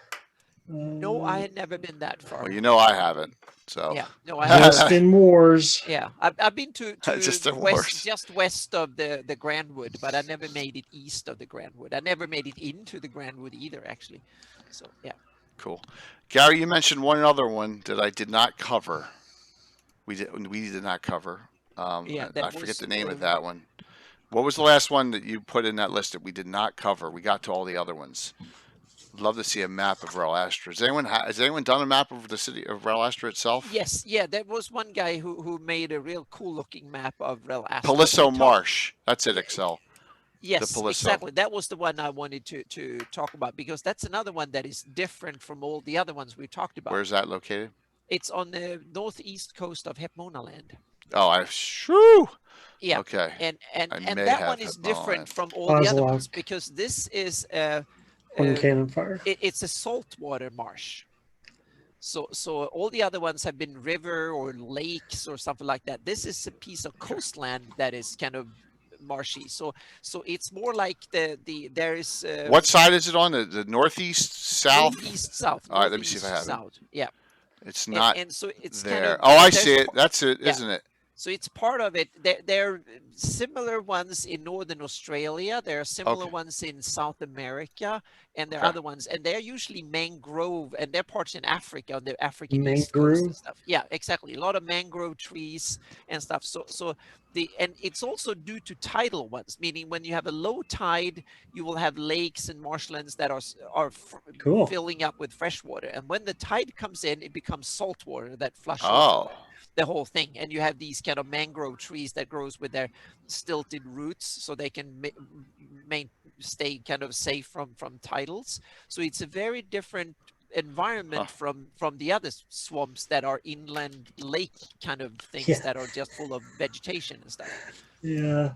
No, I had never been that far. Well, you know I haven't. So Yeah. No, I haven't. Just in wars. Yeah, I've been to Just the west, worst. just west of the Grandwood, but I never made it east of the Grandwood. I never made it into the Grandwood either, actually. So yeah. Cool. Gary, you mentioned one other one that I did not cover. We did not cover. Yeah, I that forget was the name of that one. What was the last one that you put in that list that we did not cover? We got to all the other ones. I'd love to see a map of Relastra. Has anyone done a map of the city of Relastra itself? yes, yeah, there was one guy who made a real cool looking map of Rel Astra. So Paliso he talked. Marsh. That's it, Yeah, Excel. The yes, Paliso. exactly. That was the one I wanted to talk about because that's another one that is different from all the other ones we talked about. Where's that located? It's on the northeast coast of Hepmona Land. Oh, shoo. Yeah, Okay. and I and may that have one is Hepmona different Land. from all the other ones Kozlok, because this is one cannon fire. it's a saltwater marsh. So all the other ones have been river or lakes or something like that. This is a piece of coastland that is kind of marshy. So it's more like there is What side is it on? The northeast, south? northeast south. All right, let me see if I have it. South. Yeah, It's not and so it's there. kind of Oh, I there's see it. That's it, yeah. isn't it? So it's part of it. There are similar ones in Northern Australia. There are similar Okay. ones in South America, and there are Okay. other ones. And they're usually mangrove, and they're parts in Africa, on the African East Coast Mangrove. and stuff. Yeah, exactly. A lot of mangrove trees and stuff. So and it's also due to tidal ones, meaning when you have a low tide, you will have lakes and marshlands that are Cool. filling up with fresh water. And when the tide comes in, it becomes salt water that flushes Oh. the whole thing. And you have these kind of mangrove trees that grows with their stilted roots so they can stay kind of safe from tidals. So it's a very different environment from the other swamps that are inland lake kind of things that are just full of vegetation and stuff. Yeah.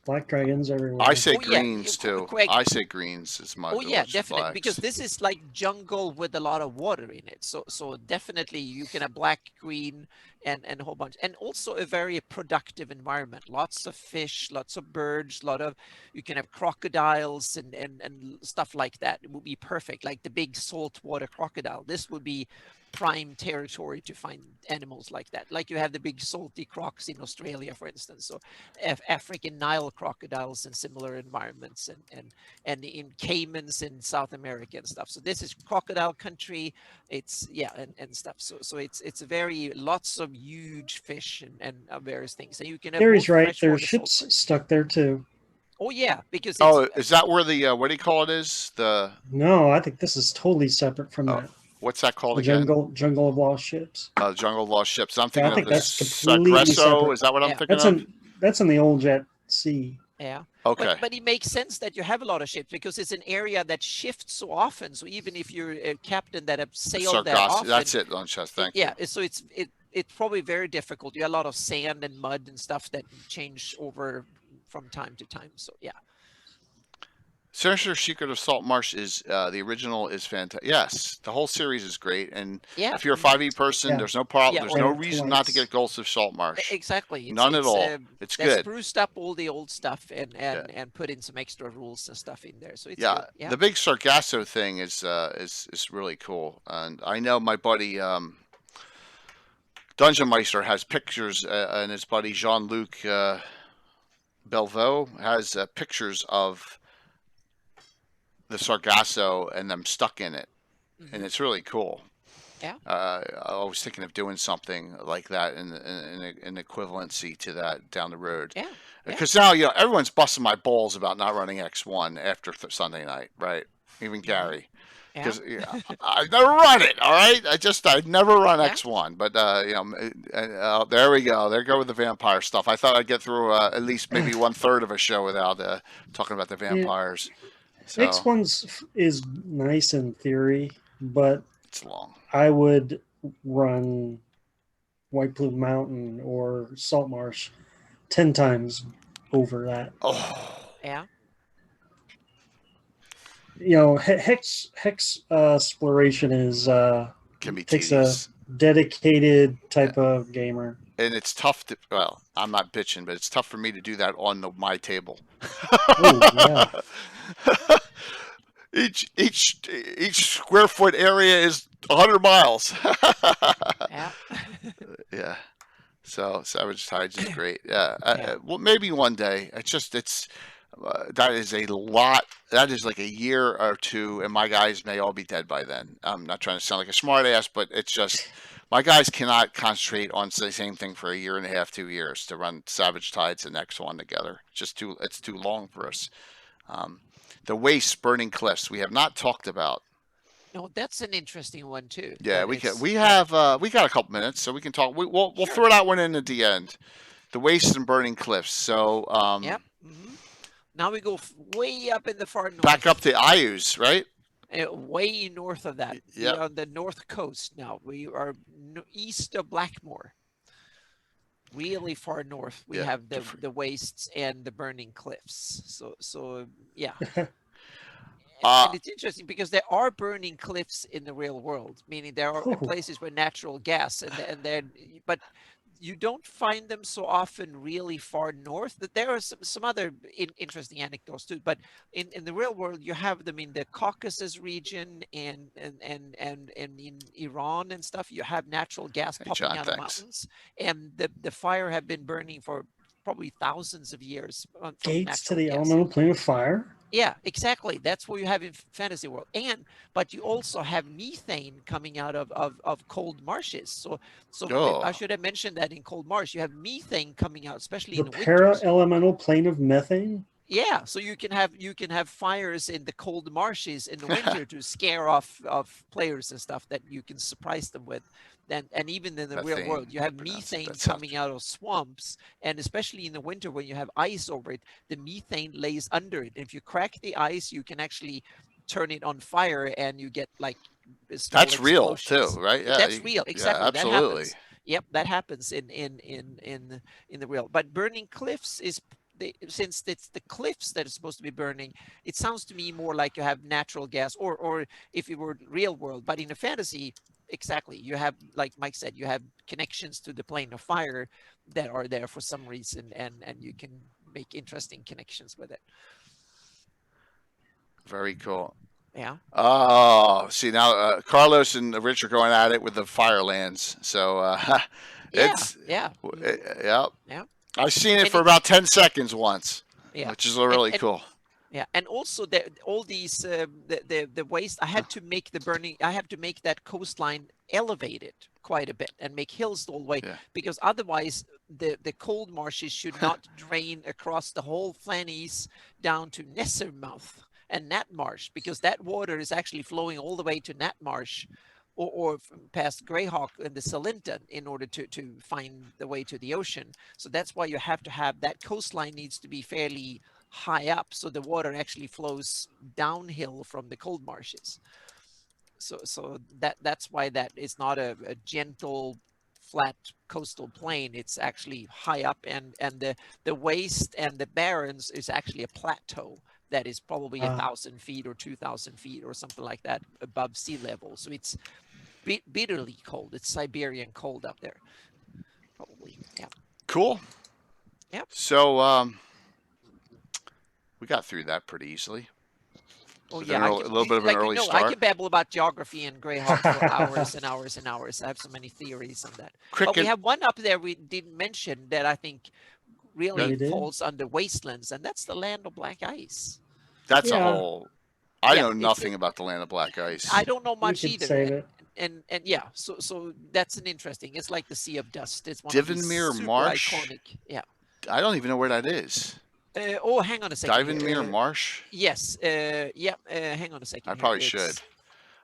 Black dragons everywhere. I say Oh, yeah, greens too. correct. I say greens is my. Oh yeah, those definitely, blacks. because this is like jungle with a lot of water in it. So definitely you can have black, green, and a whole bunch, and also a very productive environment. Lots of fish, lots of birds, you can have crocodiles and stuff like that. It would be perfect, like the big saltwater crocodile. This would be prime territory to find animals like that. Like you have the big salty crocs in Australia, for instance. So African Nile crocodiles in similar environments, and in caimans in South America and stuff. So this is crocodile country. It's and stuff. So it's very lots of huge fish and various things. And you can have Gary's both right. There's freshwater, ships saltwater. stuck there too. Oh yeah, because Oh, is that where the what do you call it is? No, I think this is totally separate from that. What's that called The again? jungle of lost ships. Jungle of Lost Ships. I'm Yeah, thinking I think of the that's completely Sagresso. separate. Is that what I'm Yeah. thinking That's in the old Jet Sea. Yeah. Okay. But it makes sense that you have a lot of ships because it's an area that shifts so often. So even if you're a captain that have sailed that often, That's it, Lunchas. Thank you. yeah. So it's probably very difficult. You have a lot of sand and mud and stuff that change over from time to time. So yeah. Sinister Secret of Salt Marsh is the original is fantastic. Yes, the whole series is great, and Yeah. if you're a 5e person, Yeah. there's no problem. Yeah, There's or- no reason not to get Ghosts of Salt Marsh. Exactly. None at all. It's they good. spruced up all the old stuff and put in some extra rules and stuff in there. So it's Yeah, good. Yeah. the big Sargasso thing is really cool, and I know my buddy Dungeon Meister has pictures, and his buddy Jean-Luc Belvaux has pictures of the Sargasso and them stuck in it, and it's really cool. Yeah. I was thinking of doing something like that in equivalency to that down the road. Yeah. Because now everyone's busting my balls about not running X1 after Sunday night, right? Even Gary. Because I've never run it. All right, I'd never run X1, but there we go. There go with the vampire stuff. I thought I'd get through at least maybe 1/3 of a show without talking about the vampires. So, X1's is nice in theory, but it's long. I would run White Plume Mountain or Salt Marsh 10 times over that. Oh. Yeah. Hex exploration is Can be takes tedious. a dedicated type of gamer. And it's tough to. Well, I'm not bitching, but it's tough for me to do that on my table. Oh, yeah. Each square foot area is 100 miles. Yeah. Yeah. So Savage Tides is great. Yeah. Well, maybe one day. It's That is a lot. That is like a year or two, and my guys may all be dead by then. I'm not trying to sound like a smart ass, but it's just my guys cannot concentrate on the same thing for a year and a half, 2 years to run Savage Tides and X1 together. It's too long for us. Um, the Waste Burning Cliffs we have not talked about. No, that's an interesting one too. Yeah, That we can. it's We have. We got a couple minutes, so we can talk. We'll sure. throw that one in at the end. The Waste and Burning Cliffs. So Yep. Now we go way up in the far north. back up to Ius, right? Way north of that. Yep. We are on the north coast now. We are east of Blackmore. Really far north. We have the wastes and the burning cliffs. So yeah. And it's interesting because there are burning cliffs in the real world, meaning there are places where natural gas and then, but you don't find them so often really far north. That there are some other interesting anecdotes too, but in the real world you have them in the Caucasus region and in Iran and stuff. You have natural gas popping out of mountains, and the fire have been burning for probably thousands of years. Gates to the elemental plane of fire. Yeah, exactly. That's what you have in fantasy world. But you also have methane coming out of cold marshes. So I should have mentioned that in cold marsh you have methane coming out, especially in the para elemental plane of methane. Yeah, so you can have fires in the cold marshes in the winter to scare off players and stuff that you can surprise them with. And even in the real world, you have methane coming out of swamps, and especially in the winter when you have ice over it, the methane lays under it. If you crack the ice, you can actually turn it on fire, and you get like that's real too, right? Yeah, that's real. Exactly. Yeah, absolutely. That happens. Yep, that happens in the real. But burning cliffs is. Since it's the cliffs that are supposed to be burning, it sounds to me more like you have natural gas, or if it were real world. But in a fantasy, exactly, you have, like Mike said, you have connections to the plane of fire that are there for some reason, and you can make interesting connections with it. Very cool. Yeah. Oh, see now, Carlos and Rich are going at it with the Firelands. So it's yeah. I've seen it for about 10 seconds once, which is really cool. Yeah, and also all these the waste. I have to make that coastline elevated quite a bit and make hills all the way, because otherwise the cold marshes should not drain across the whole Flannies down to Nessermouth and Nat Marsh, because that water is actually flowing all the way to Nat Marsh or past Greyhawk and the Salinta in order to find the way to the ocean. So that's why you have to have that coastline needs to be fairly high up, so the water actually flows downhill from the cold marshes. So that's why that is not a gentle flat coastal plain. It's actually high up, and the waste and the barrens is actually a plateau that is probably 1,000 feet or 2,000 feet or something like that above sea level. So it's bitterly cold. It's Siberian cold up there, probably. Yeah. Cool. Yep. So we got through that pretty easily. Oh yeah, a little bit of an early start. I can babble about geography and Greyhawk for hours and hours and hours. I have so many theories on that. But we have one up there we didn't mention that I think really falls under Wastelands, and that's the Land of Black Ice. That's a whole. I know nothing about the Land of Black Ice. I don't know much either. Save it. And yeah, so that's an interesting. It's like the Sea of Dust. It's one Divenmere of these super Marsh. Iconic. Yeah. I don't even know where that is. Hang on a second. Divenmere Marsh. Yes. Hang on a second. I probably should.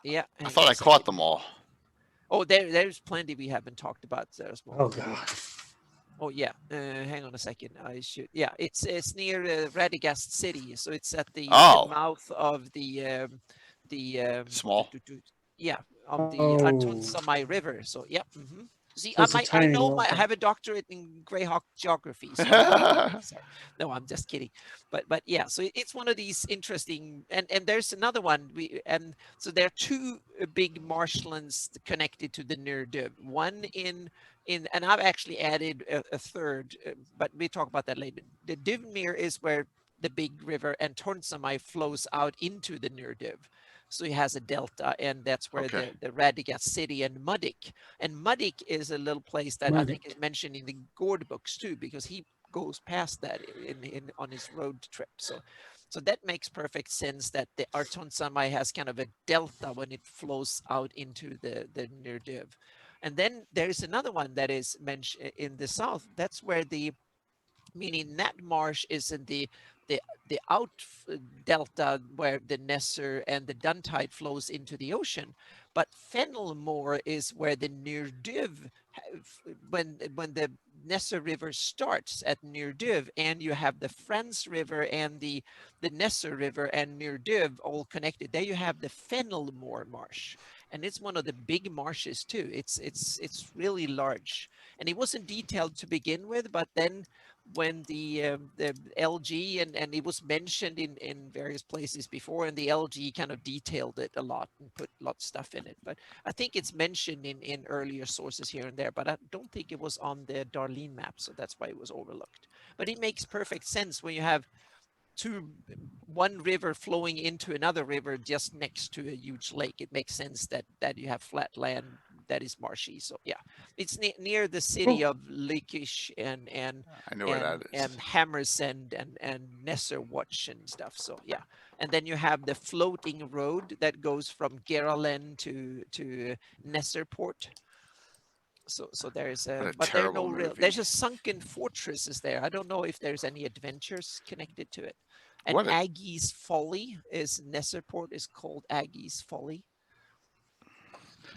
Yeah. I thought I caught them all. Oh, there's plenty we haven't talked about there as well. Oh god. Oh yeah. Hang on a second. I should. Yeah, it's near Radagast City, so it's at the mouth of the small. Yeah, of the Atunsamai River. So yeah. Mm-hmm. See, I have a doctorate in Greyhawk geography. So no, I'm just kidding. But yeah, so it's one of these interesting, and there's another one. So there are two big marshlands connected to the Nerdub. One in, and I've actually added a third, but we talk about that later. The Divnir is where the big river and Tornsamai flows out into the Nerdub. So he has a delta, and that's where the Radagast City and Muddick. And Muddick is a little place that I think is mentioned in the Gord books too, because he goes past that in on his road trip. So that makes perfect sense that the Arton Samai has kind of a delta when it flows out into the Nirdiv. And then there's another one that is mentioned in the south. That's where the, meaning that marsh is in the out delta where the Nesser and the Duntide flows into the ocean, but Fennelmore is where the Nirdiv, when the Nesser River starts at Nirdiv, and you have the Franz River and the Nesser River and Nirdiv all connected. There you have the Fennelmore Marsh, and it's one of the big marshes too. It's really large, and it wasn't detailed to begin with, but then when the LG and it was mentioned in various places before, and the LG kind of detailed it a lot and put a lot of stuff in it. But I think it's mentioned in earlier sources here and there, but I don't think it was on the Darlene map, so that's why it was overlooked. But it makes perfect sense when you have one river flowing into another river just next to a huge lake. It makes sense that you have flat land that is marshy. So yeah, it's near the city of Likish and I know where that is. and Hammersend and Nesserwatch and stuff. So yeah, and then you have the floating road that goes from Geralen to Nesserport. So there's What a but there are terrible no real. movie. There's just sunken fortresses there. I don't know if there's any adventures connected to it. And What a- Aggie's Folly is Nesserport is called Aggie's Folly.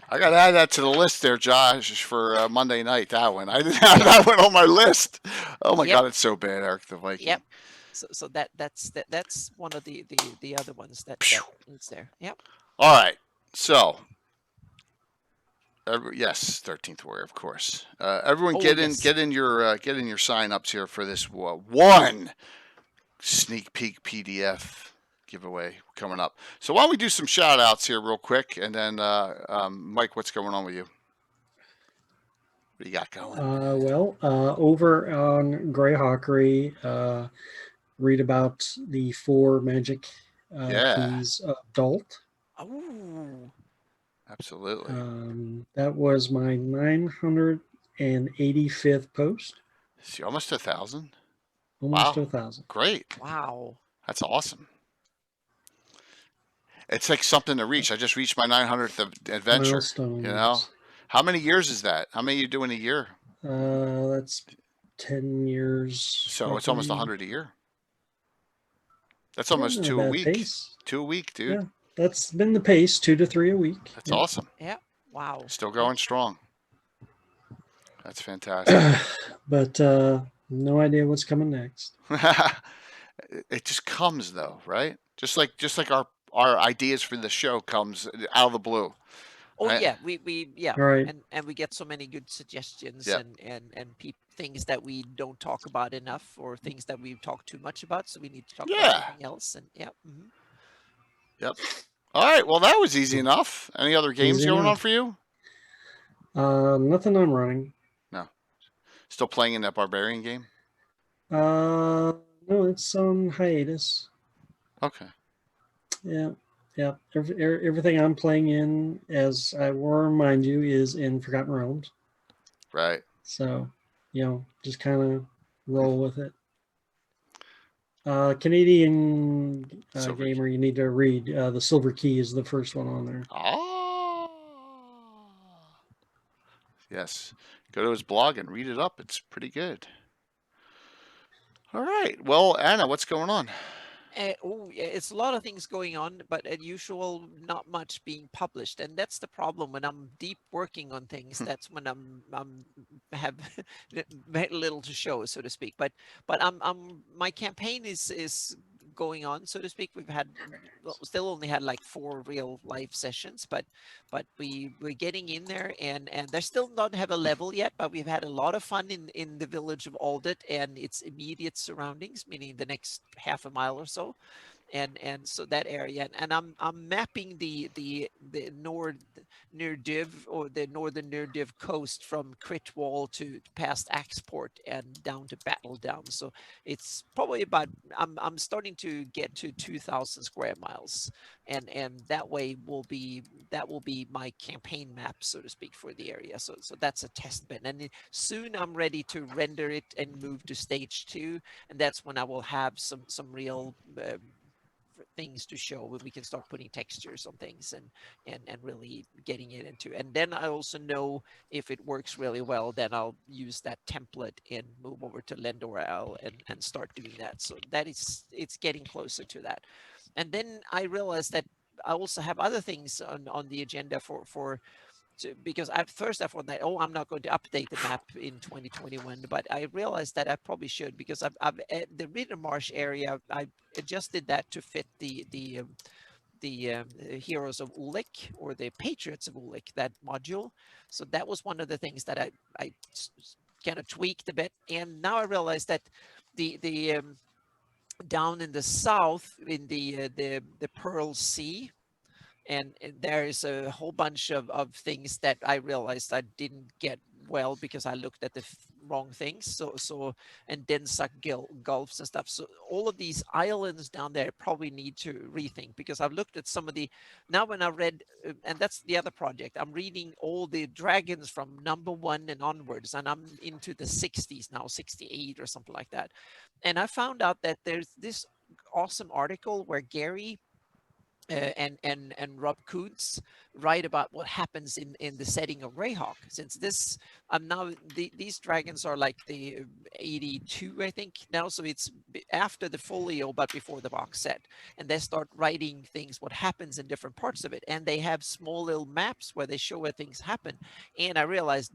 I got to add that to the list there, Josh, for Monday night. That one. I didn't have that one on my list. Oh my Yep. God, it's so bad, Eric the Viking. Yep. So that's one of the other ones that is there. Yep. All right. So, yes, 13th Warrior, of course. Everyone, Oh, get yes. in your sign ups here for this one sneak peek PDF giveaway coming up. So why don't we do some shout outs here real quick, and then Mike, what's going on with you? What do you got going? Over on Greyhawkery, read about the 4 magic keys adult. Oh, absolutely. That was my 985th post. See, almost 1,000. Almost Wow. 1,000. Great. wow. That's awesome. It's like something to reach. I just reached my 900th adventure. Milestones. You know, how many years is that? How many are you doing a year? That's 10 years. So roughly. it's almost 100 a year. That's almost 2 a week. Pace. 2 a week, dude. Yeah, that's been the pace, 2 to 3 a week. That's awesome. Yeah. Wow. Still going strong. That's fantastic. But no idea what's coming next. It just comes though, right? Just like our ideas for the show comes out of the blue. Oh right? yeah, we yeah, Right. and we get so many good suggestions Yep. and things that we don't talk about enough, or things that we've talked too much about, so we need to talk about something else. And yeah. Mm-hmm. Yep. All right. Well, that was easy enough. Any other games Easy going on enough. for you? Nothing I'm running. No. Still playing in that barbarian game? No, it's on hiatus. Okay. Yeah. Everything I'm playing in, as I will remind you, is in Forgotten Realms. Right. So, just kind of roll with it. Canadian gamer, you need to read. The Silver Key is the first one on there. Oh. Yes. Go to his blog and read it up. It's pretty good. All right. Well, Anna, what's going on? It's a lot of things going on, but as usual, not much being published, and that's the problem when I'm deep working on things. That's when I'm have very little to show, so to speak. But my campaign is going on, so to speak. Still only had like 4 real live sessions, but we're getting in there, and they still don't have a level yet, but we've had a lot of fun in the village of Aldit and its immediate surroundings, meaning the next half a mile or so. and so that area, and I'm mapping the near div, or the northern near div coast from Crit Wall to past Axport and down to Battle Down. So it's probably about, I'm starting to get to 2,000 square miles, and that will be my campaign map, so to speak, for the area. So that's a test bed, and soon I'm ready to render it and move to stage 2, and that's when I will have some real things to show, when we can start putting textures on things and really getting it into. And then I also know if it works really well, then I'll use that template and move over to Lendorel and start doing that. So it's getting closer to that. And then I realized that I also have other things on the agenda because at first I thought that, oh, I'm not going to update the map in 2021, but I realized that I probably should, because I've the Ritter Marsh area, I adjusted that to fit the Heroes of Ulik, or the Patriots of Ulik, that module. So that was one of the things that I kind of tweaked a bit, and now I realize that the down in the south, in the Pearl Sea, and there is a whole bunch of things that I realized I didn't get well, because I looked at the wrong things. So and then suck gulfs and stuff. So all of these islands down there probably need to rethink, because I've looked at some of the, now when I read, and that's the other project, I'm reading all the dragons from #1 and onwards, and I'm into the 60s now, 68 or something like that. And I found out that there's this awesome article where Gary and Rob Kuntz write about what happens in the setting of Greyhawk. Since this, now these dragons are like the 82, I think now, so it's after the folio but before the box set, and they start writing things, what happens in different parts of it, and they have small little maps where they show where things happen. And I realized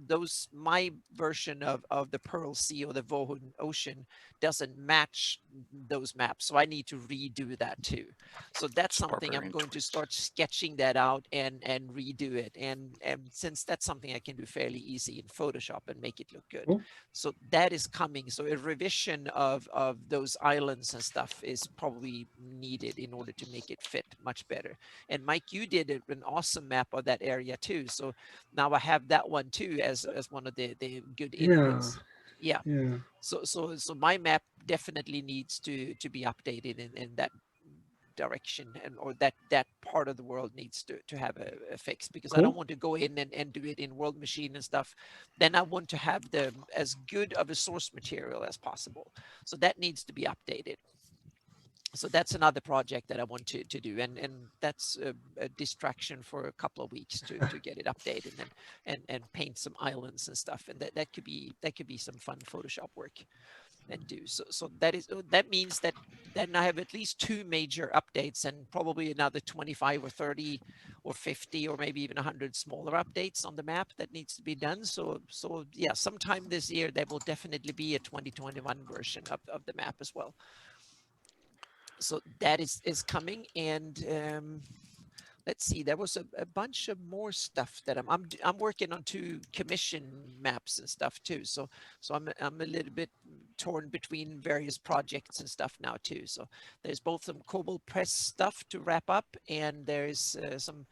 my version of the Pearl Sea or the Vohun Ocean doesn't match those maps, so I need to redo that too. So that's something I'm going to start sketching that out and redo it. And since that's something I can do fairly easy in Photoshop and make it look good. Cool. So that is coming. So a revision of those islands and stuff is probably needed in order to make it fit much better. And Mike, you did an awesome map of that area too. So now I have that one too as one of the good inputs. Yeah. So my map definitely needs to be updated in that direction, or that part of the world needs to have a fix, because I don't want to go in and do it in World Machine and stuff. Then I want to have as good of a source material as possible. So that needs to be updated. So that's another project that I want to do, and that's a distraction for a couple of weeks to get it updated and paint some islands and stuff, and that could be some fun Photoshop work and do. So that means that then I have at least 2 major updates, and probably another 25 or 30 or 50 or maybe even 100 smaller updates on the map that needs to be done. So yeah, sometime this year there will definitely be a 2021 version of the map as well. So that is coming. And let's see, there was a bunch of more stuff that I'm working on 2 commission maps and stuff too. So I'm a little bit torn between various projects and stuff now too. So there's both some Kobold Press stuff to wrap up, and there's some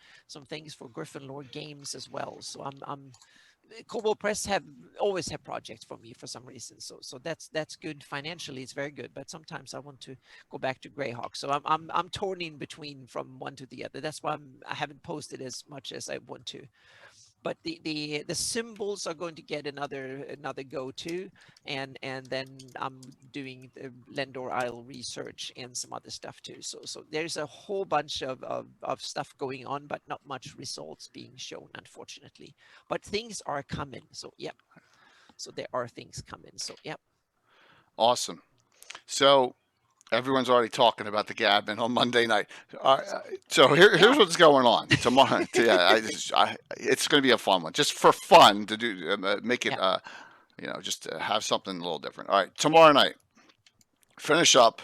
things for Griffin Lore Games as well. So I'm Kobold Press always have projects for me for some reason, so that's good financially. It's very good, but sometimes I want to go back to Greyhawk. So I'm torn in between from one to the other. That's why I haven't posted as much as I want to. But the symbols are going to get another go to, and then I'm doing the Lendor Isle research and some other stuff too. So there's a whole bunch of stuff going on, but not much results being shown, unfortunately. But things are coming. So yeah. So there are things coming. So yeah. Awesome. So everyone's already talking about the Gabin on Monday night. So here's what's going on tomorrow. It's going to be a fun one, just for fun to do. Make it, just have something a little different. All right, tomorrow night, finish up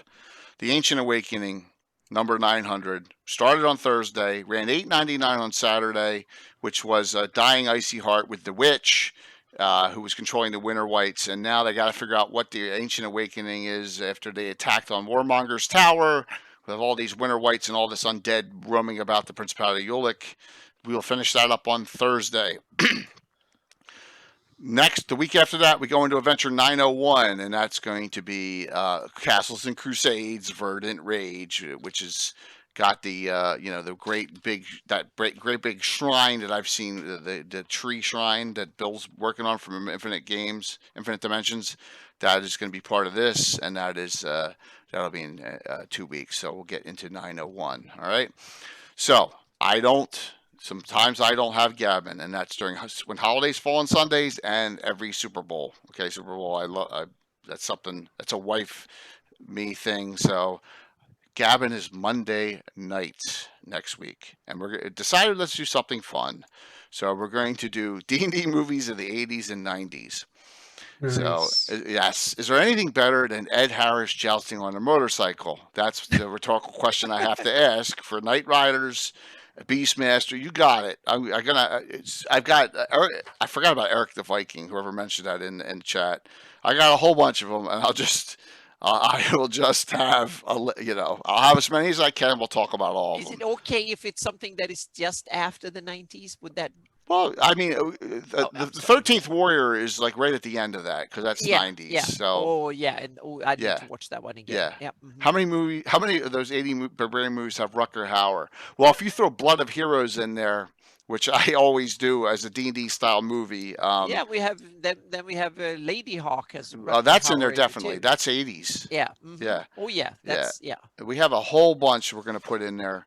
the Ancient Awakening number 900. Started on Thursday, ran 899 on Saturday, which was Dying Icy Heart with the Witch. Who was controlling the Winter Whites, and now they got to figure out what the Ancient Awakening is after they attacked on Warmonger's Tower, with all these winter whites and all this undead roaming about the Principality of Ulick. We will finish that up on Thursday. Next, the week after that, we go into Adventure 901, and that's going to be Castles and Crusades, Verdant Rage, which is got the the great big shrine that I've seen, the tree shrine that Bill's working on from Infinite Dimensions. That is going to be part of this, and that'll be in 2 weeks. So we'll get into 901. All right. So sometimes I don't have Gavin, and that's when holidays fall on Sundays and every Super Bowl. Okay, Super Bowl. That's something. That's a wife me thing. So Gavin is Monday night next week, and we're decided let's do something fun. So we're going to do D&D movies of the 80s and 90s. Nice. So yes, is there anything better than Ed Harris jousting on a motorcycle? That's the rhetorical question I have to ask for Knight Riders. Beastmaster, you got it. I forgot about Eric the Viking. Whoever mentioned that in chat, I got a whole bunch of them, and I will just have I'll have as many as I can. We'll talk about all of them. Is it okay if it's something that is just after the 90s? Would that? Well, I mean, the 13th Warrior is like right at the end of that because that's 90s. Yeah. So I need to watch that one again. Yeah. How many of those 80 Barbarian movies have Rutger Hauer? Well, if you throw Blood of Heroes in there, which I always do as a D&D style movie. We have we have Lady Hawk as. That's in there definitely. That's 80s. Yeah. Mm-hmm. Yeah. Oh yeah. That's yeah. We have a whole bunch we're going to put in there.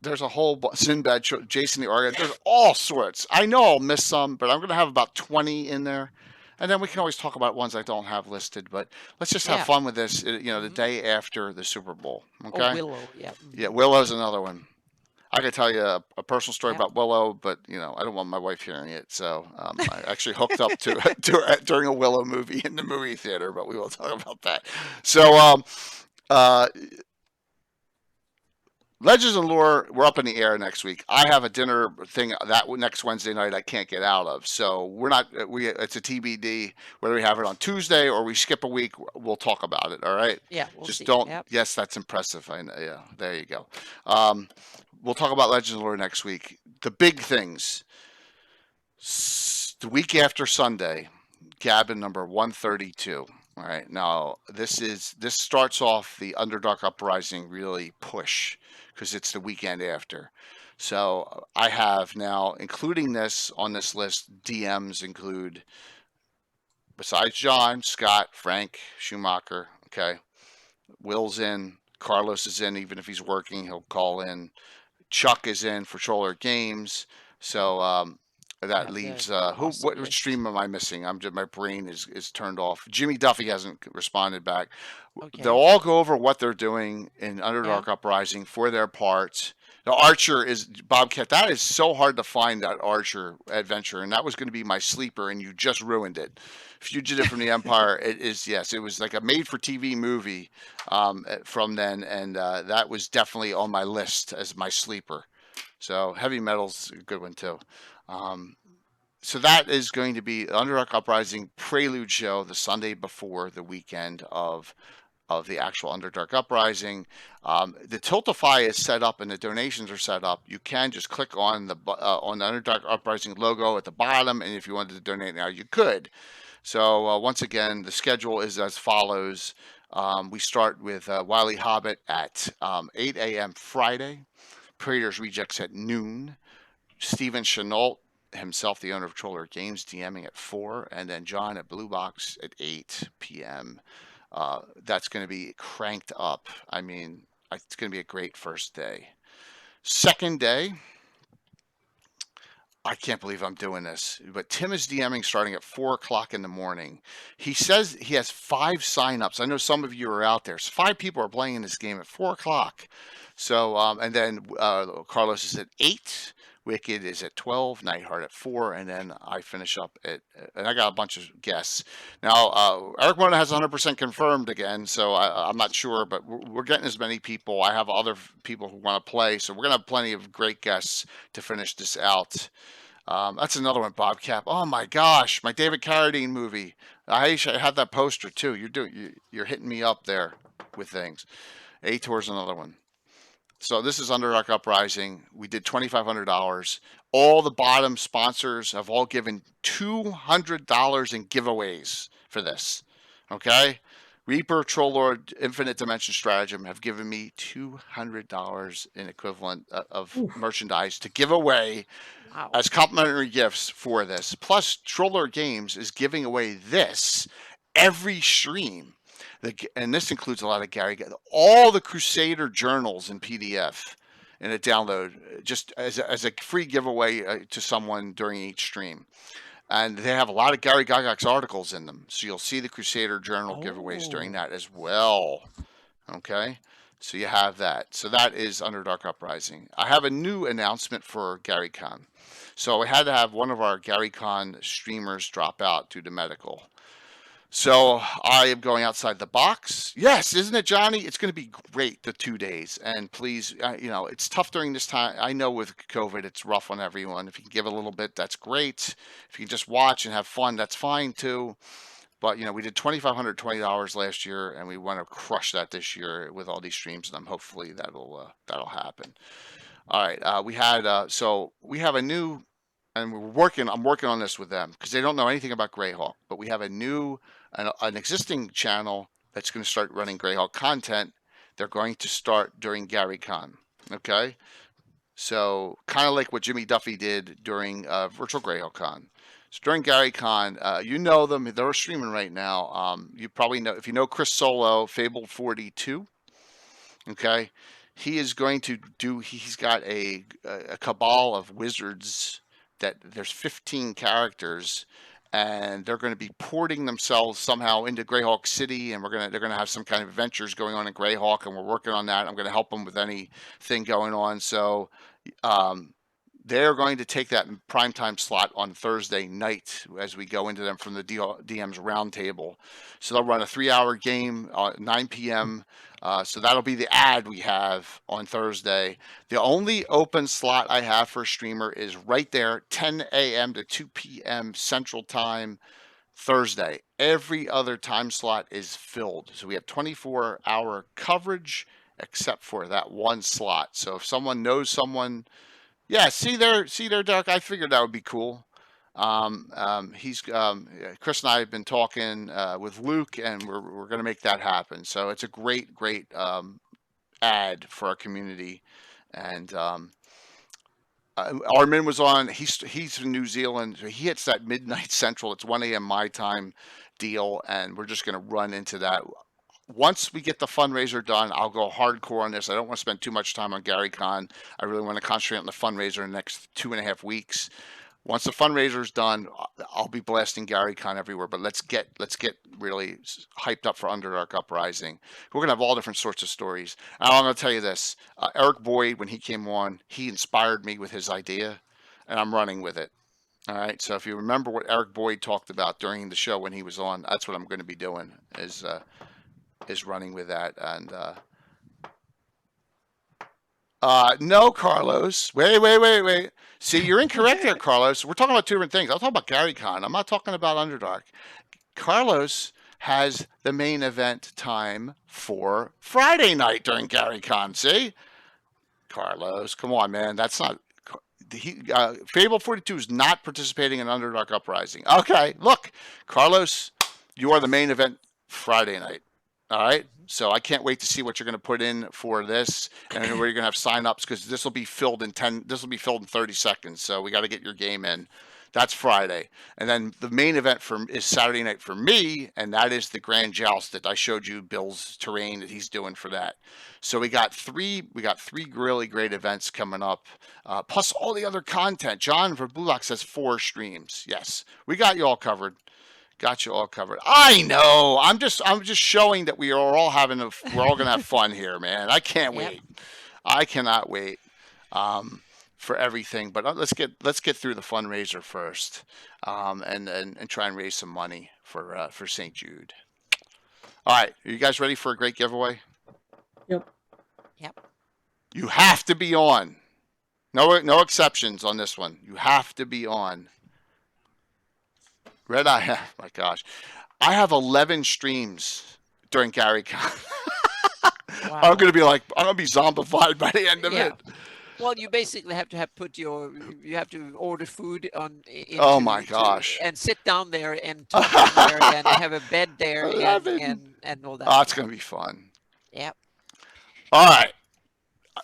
There's a whole Sinbad, Jason the Argonauts. There's all sorts. I know I'll miss some, but I'm going to have about 20 in there. And then we can always talk about ones I don't have listed. But let's just have fun with this, the day after the Super Bowl. Okay? Oh, Willow, yeah. Yeah, Willow's another one. I could tell you a personal story about Willow, but, I don't want my wife hearing it. So I actually hooked up to during a Willow movie in the movie theater, but we will talk about that. So, Legends and Lore, we're up in the air next week. I have a dinner thing that next Wednesday night I can't get out of. So it's a TBD. Whether we have it on Tuesday or we skip a week, we'll talk about it. All right? Yeah. We'll Just see. don't. Yep. Yes, that's impressive. I know. Yeah. There you go. We'll talk about Legends and Lore next week. The big things. The week after Sunday, Gavin number 132. All right. Now this starts off the Underdark Uprising really push, because it's the weekend after. So I have now, including this on this list, DMs include, besides John, Scott, Frank, Schumacher, okay, Will's in, Carlos is in, even if he's working, he'll call in. Chuck is in for Troller Games. So that leaves, what stream am I missing? My brain is turned off. Jimmy Duffy hasn't responded back. Okay. They'll all go over what they're doing in Underdark Uprising for their parts. The Archer is Bobcat. That is so hard to find, that Archer adventure, and that was going to be my sleeper, and you just ruined it. Fugitive from the Empire. It is, yes. It was like a made-for-TV movie from then, and that was definitely on my list as my sleeper. So Heavy Metal's a good one too. So that is going to be Underdark Uprising Prelude show the Sunday before the weekend of the actual Underdark Uprising. The Tiltify is set up and the donations are set up. You can just click on the Underdark Uprising logo at the bottom, and if you wanted to donate now, you could. So once again, the schedule is as follows. We start with Wily Hobbit at 8 a.m. Friday. Praetor's Rejects at noon. Stephen Chenault, himself the owner of Troller Games, DMing at 4, and then John at Blue Box at 8 p.m. That's going to be cranked up. I mean, it's going to be a great first day. Second day, I can't believe I'm doing this, but Tim is DMing starting at 4 o'clock in the morning. He says he has 5 signups. I know some of you are out there. So 5 people are playing this game at 4 o'clock. So, and then Carlos is at 8. Wicked is at 12, Nightheart at 4, and then I finish up and I got a bunch of guests. Now, Eric Mona has 100% confirmed again, so I'm not sure, but we're getting as many people. I have other people who want to play, so we're going to have plenty of great guests to finish this out. That's another one, Bob Cap. Oh my gosh, my David Carradine movie. I had that poster too. You're hitting me up there with things. A-Tour's another one. So this is Underdark Uprising. We did $2,500. All the bottom sponsors have all given $200 in giveaways for this. Okay? Reaper, Trollord, Infinite Dimension Stratagem have given me $200 in equivalent of merchandise to give away as complimentary gifts for this. Plus, Trollord Games is giving away this every stream. And this includes a lot of Gary, all the Crusader journals in PDF in a download, just as a free giveaway to someone during each stream. And they have a lot of Gary Gygax articles in them. So you'll see the Crusader journal giveaways during that as well. Okay. So you have that. So that is Underdark Uprising. I have a new announcement for GaryCon. So we had to have one of our GaryCon streamers drop out due to medical. So I am going outside the box. Yes, isn't it, Johnny? It's going to be great, the 2 days. And please, it's tough during this time. I know with COVID, it's rough on everyone. If you can give a little bit, that's great. If you can just watch and have fun, that's fine too. But, we did $2,520 last year, and we want to crush that this year with all these streams, and hopefully that'll happen. All right, we have a new, and I'm working on this with them because they don't know anything about Greyhawk, but we have an existing channel that's going to start running Greyhawk content. They're going to start during GaryCon. Okay, so kind of like what Jimmy Duffy did during Virtual Greyhawk Con. So during GaryCon, you know them. They're streaming right now. You probably know, if you know Chris Solo, Fable 42. Okay, he is going to do. He's got a cabal of wizards that there's 15 characters, and they're going to be porting themselves somehow into Greyhawk City, and they're going to have some kind of adventures going on in Greyhawk, and we're working on that. I'm going to help them with anything going on. So they're going to take that primetime slot on Thursday night as we go into them from the DM's roundtable. So they'll run a 3-hour game at 9 p.m. So that'll be the ad we have on Thursday. The only open slot I have for a streamer is right there, 10 a.m. to 2 p.m. Central Time, Thursday. Every other time slot is filled. So we have 24-hour coverage except for that one slot. So if someone knows someone, yeah, see there, Doc. I figured that would be cool. Chris and I have been talking with Luke, and we're going to make that happen. So it's a great ad for our community. And Armin was on. He's in New Zealand. So he hits that midnight Central. It's 1 a.m. my time deal, and we're just going to run into that. Once we get the fundraiser done, I'll go hardcore on this. I don't want to spend too much time on GaryCon. I really want to concentrate on the fundraiser in the next 2.5 weeks. Once the fundraiser's done, I'll be blasting GaryCon everywhere. But let's get really hyped up for Underdark Uprising. We're gonna have all different sorts of stories. And I'm gonna tell you this: Eric Boyd, when he came on, he inspired me with his idea, and I'm running with it. All right. So if you remember what Eric Boyd talked about during the show when he was on, that's what I'm going to be doing. Is running with that. And no, Carlos, wait. See, you're incorrect there, Carlos. We're talking about two different things. I'm talking about GaryCon. I'm not talking about Underdark. Carlos has the main event time for Friday night during GaryCon. See, Carlos, come on, man. That's not. Fable 42 is not participating in Underdark Uprising. Okay, look, Carlos, you are the main event Friday night. All right, so I can't wait to see what you're going to put in for this, and where you're going to have sign-ups, because this will be filled in 30 seconds. So we got to get your game in. That's Friday, and then the main event is Saturday night for me, and that is the Grand Joust that I showed you Bill's terrain that he's doing for that. So we got three really great events coming up, plus all the other content. John for Blue Lock says 4 streams. Yes, we got you all covered. Got you all covered. I know. I'm just showing that we're all gonna have fun here, man. I can't wait. I cannot wait for everything. But let's get through the fundraiser first, and try and raise some money for St. Jude. All right, are you guys ready for a great giveaway? Yep. You have to be on. No exceptions on this one. You have to be on. Red Eye, oh my gosh. I have 11 streams during GaryCon. Wow. I'm gonna be zombified by the end of Yeah. it. Well, you basically have to you have to order food Oh my gosh. and sit down there and talk in there and have a bed there 11. and all that. Oh, it's gonna be fun. Yeah. All right.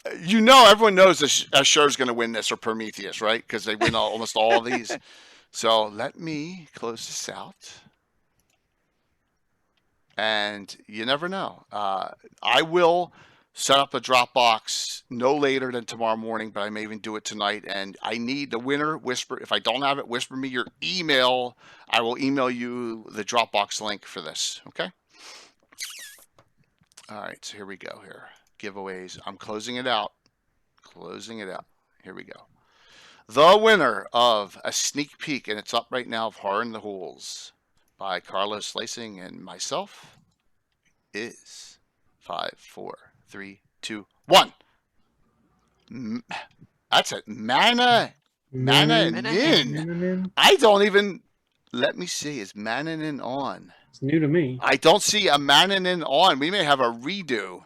Everyone knows Assure's going to win this, or Prometheus, right? Because they win almost all of these. So let me close this out. And you never know. I will set up a Dropbox no later than tomorrow morning, but I may even do it tonight. And I need the winner. Whisper. If I don't have it, whisper me your email. I will email you the Dropbox link for this. Okay? All right. So here we go here. Giveaways. I'm closing it out. Here we go. The winner of a sneak peek, and it's up right now, of Horror in the Holes by Carlos Lacing and myself is 5, 4, 3, 2, 1. That's it. Mana Nin. I don't even. Let me see. Is Mana Nin on? It's new to me. I don't see a Mana Nin on. We may have a redo.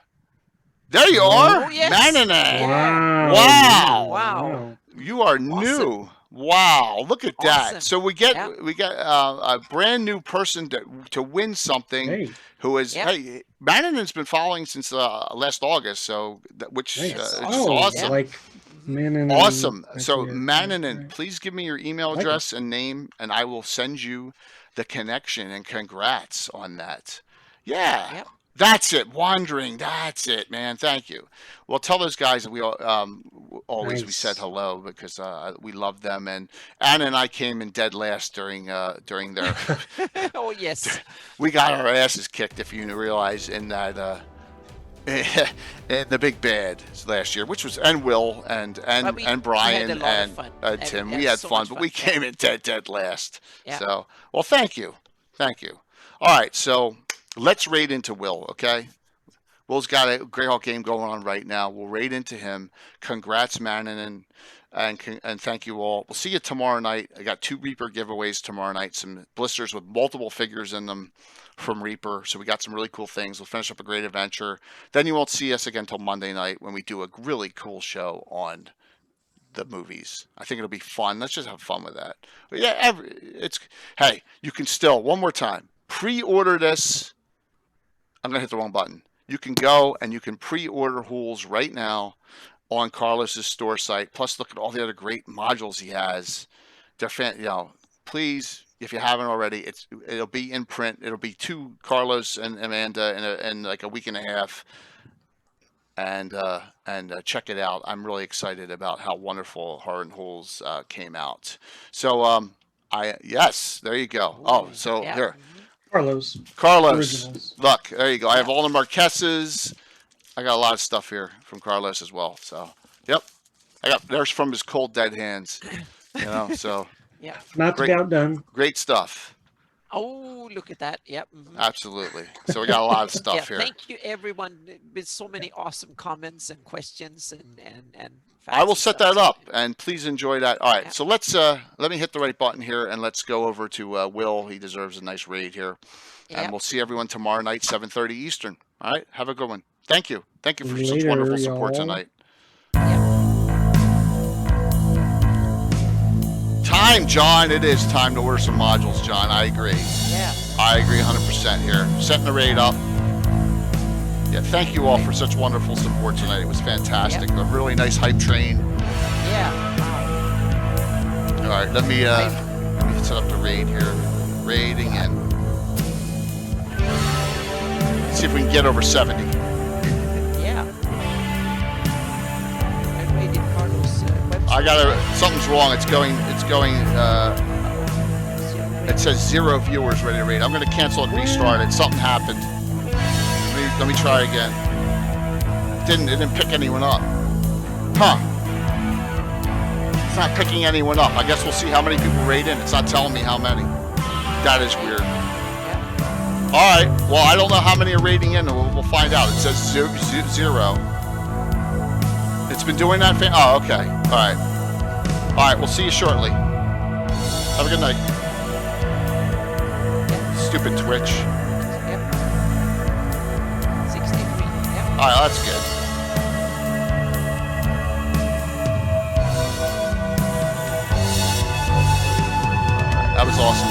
There you are. Oh, yes. Mana Nin. Wow. Wow. You are new. Wow, look at that. Awesome. So we get a brand new person to win something. Hey. Who is Yep. hey, Mannon's been following since last August, so which Nice. is Oh, awesome. like Mannon. Awesome. So Yeah. Mannon, Right. please give me your email Like it. address and name, and I will send you the connection. And congrats on that. Yeah. Yep. That's it. Wandering. That's it, man. Thank you. Well, tell those guys that we always we Nice. said hello because we love them. And Anna and I came in dead last during their. Oh yes. We got our asses kicked, if you realize, in that in the big bad last year, which was Will and But we Brian had a lot of and fun. Tim. And We had so fun, much but fun. we came in dead last. Yeah. So, well, thank you. All right, so let's raid into Will, okay? Will's got a Greyhawk game going on right now. We'll raid into him. Congrats, Mannon, and thank you all. We'll see you tomorrow night. I got 2 Reaper giveaways tomorrow night. Some blisters with multiple figures in them from Reaper. So we got some really cool things. We'll finish up a great adventure. Then you won't see us again until Monday night when we do a really cool show on the movies. I think it'll be fun. Let's just have fun with that. But yeah, hey, you can still, one more time, pre-order this. I'm going to hit the wrong button. You can go and you can pre-order Hools right now on Carlos's store site. Plus, look at all the other great modules he has. They're please, if you haven't already, it'll be in print. It'll be to Carlos and Amanda in like a week and a half. And check it out. I'm really excited about how wonderful Horror and Hools came out. So yes, there you go. Oh, so Yeah. here. Carlos. Carlos, Originals. look, there you go. I have all the Marquesas. I got a lot of stuff here from Carlos as well. So, yep. There's from his cold dead hands. So Yeah. Not to be outdone. great stuff. Oh, look at that. Yep. Absolutely. So we got a lot of stuff Yeah. here. Thank you, everyone, with so many awesome comments and questions and. I will facts set and that stuff. up, and please enjoy that. All right, Yeah. so let me hit the right button here, and let's go over to Will. He deserves a nice raid here. And Yep. we'll see everyone tomorrow night, 7:30 Eastern. All right, have a good one. Thank you for such Later, wonderful support y'all. tonight. Yep. Time, John. It is time to order some modules, John. I agree. Yeah. I agree 100% here. Setting the raid up. Yeah, thank you all for such wonderful support tonight. It was fantastic. A really nice hype train. Yeah. Wow. All right, let me set up the raid here. Raiding in. See if we can get over 70. Yeah. I rated Carlos' website. Something's wrong. It's going. It says 0 viewers ready to raid. I'm going to cancel and restart it. Something happened. Let me try again. It didn't pick anyone up. Huh. It's not picking anyone up. I guess we'll see how many people raid in. It's not telling me how many. That is weird. All right. Well, I don't know how many are raiding in. We'll find out. It says 0. It's been doing that. Oh, okay. All right. All right. We'll see you shortly. Have a good night. stupid Twitch. Yep. 63. Yep. All right, that's good. That was awesome.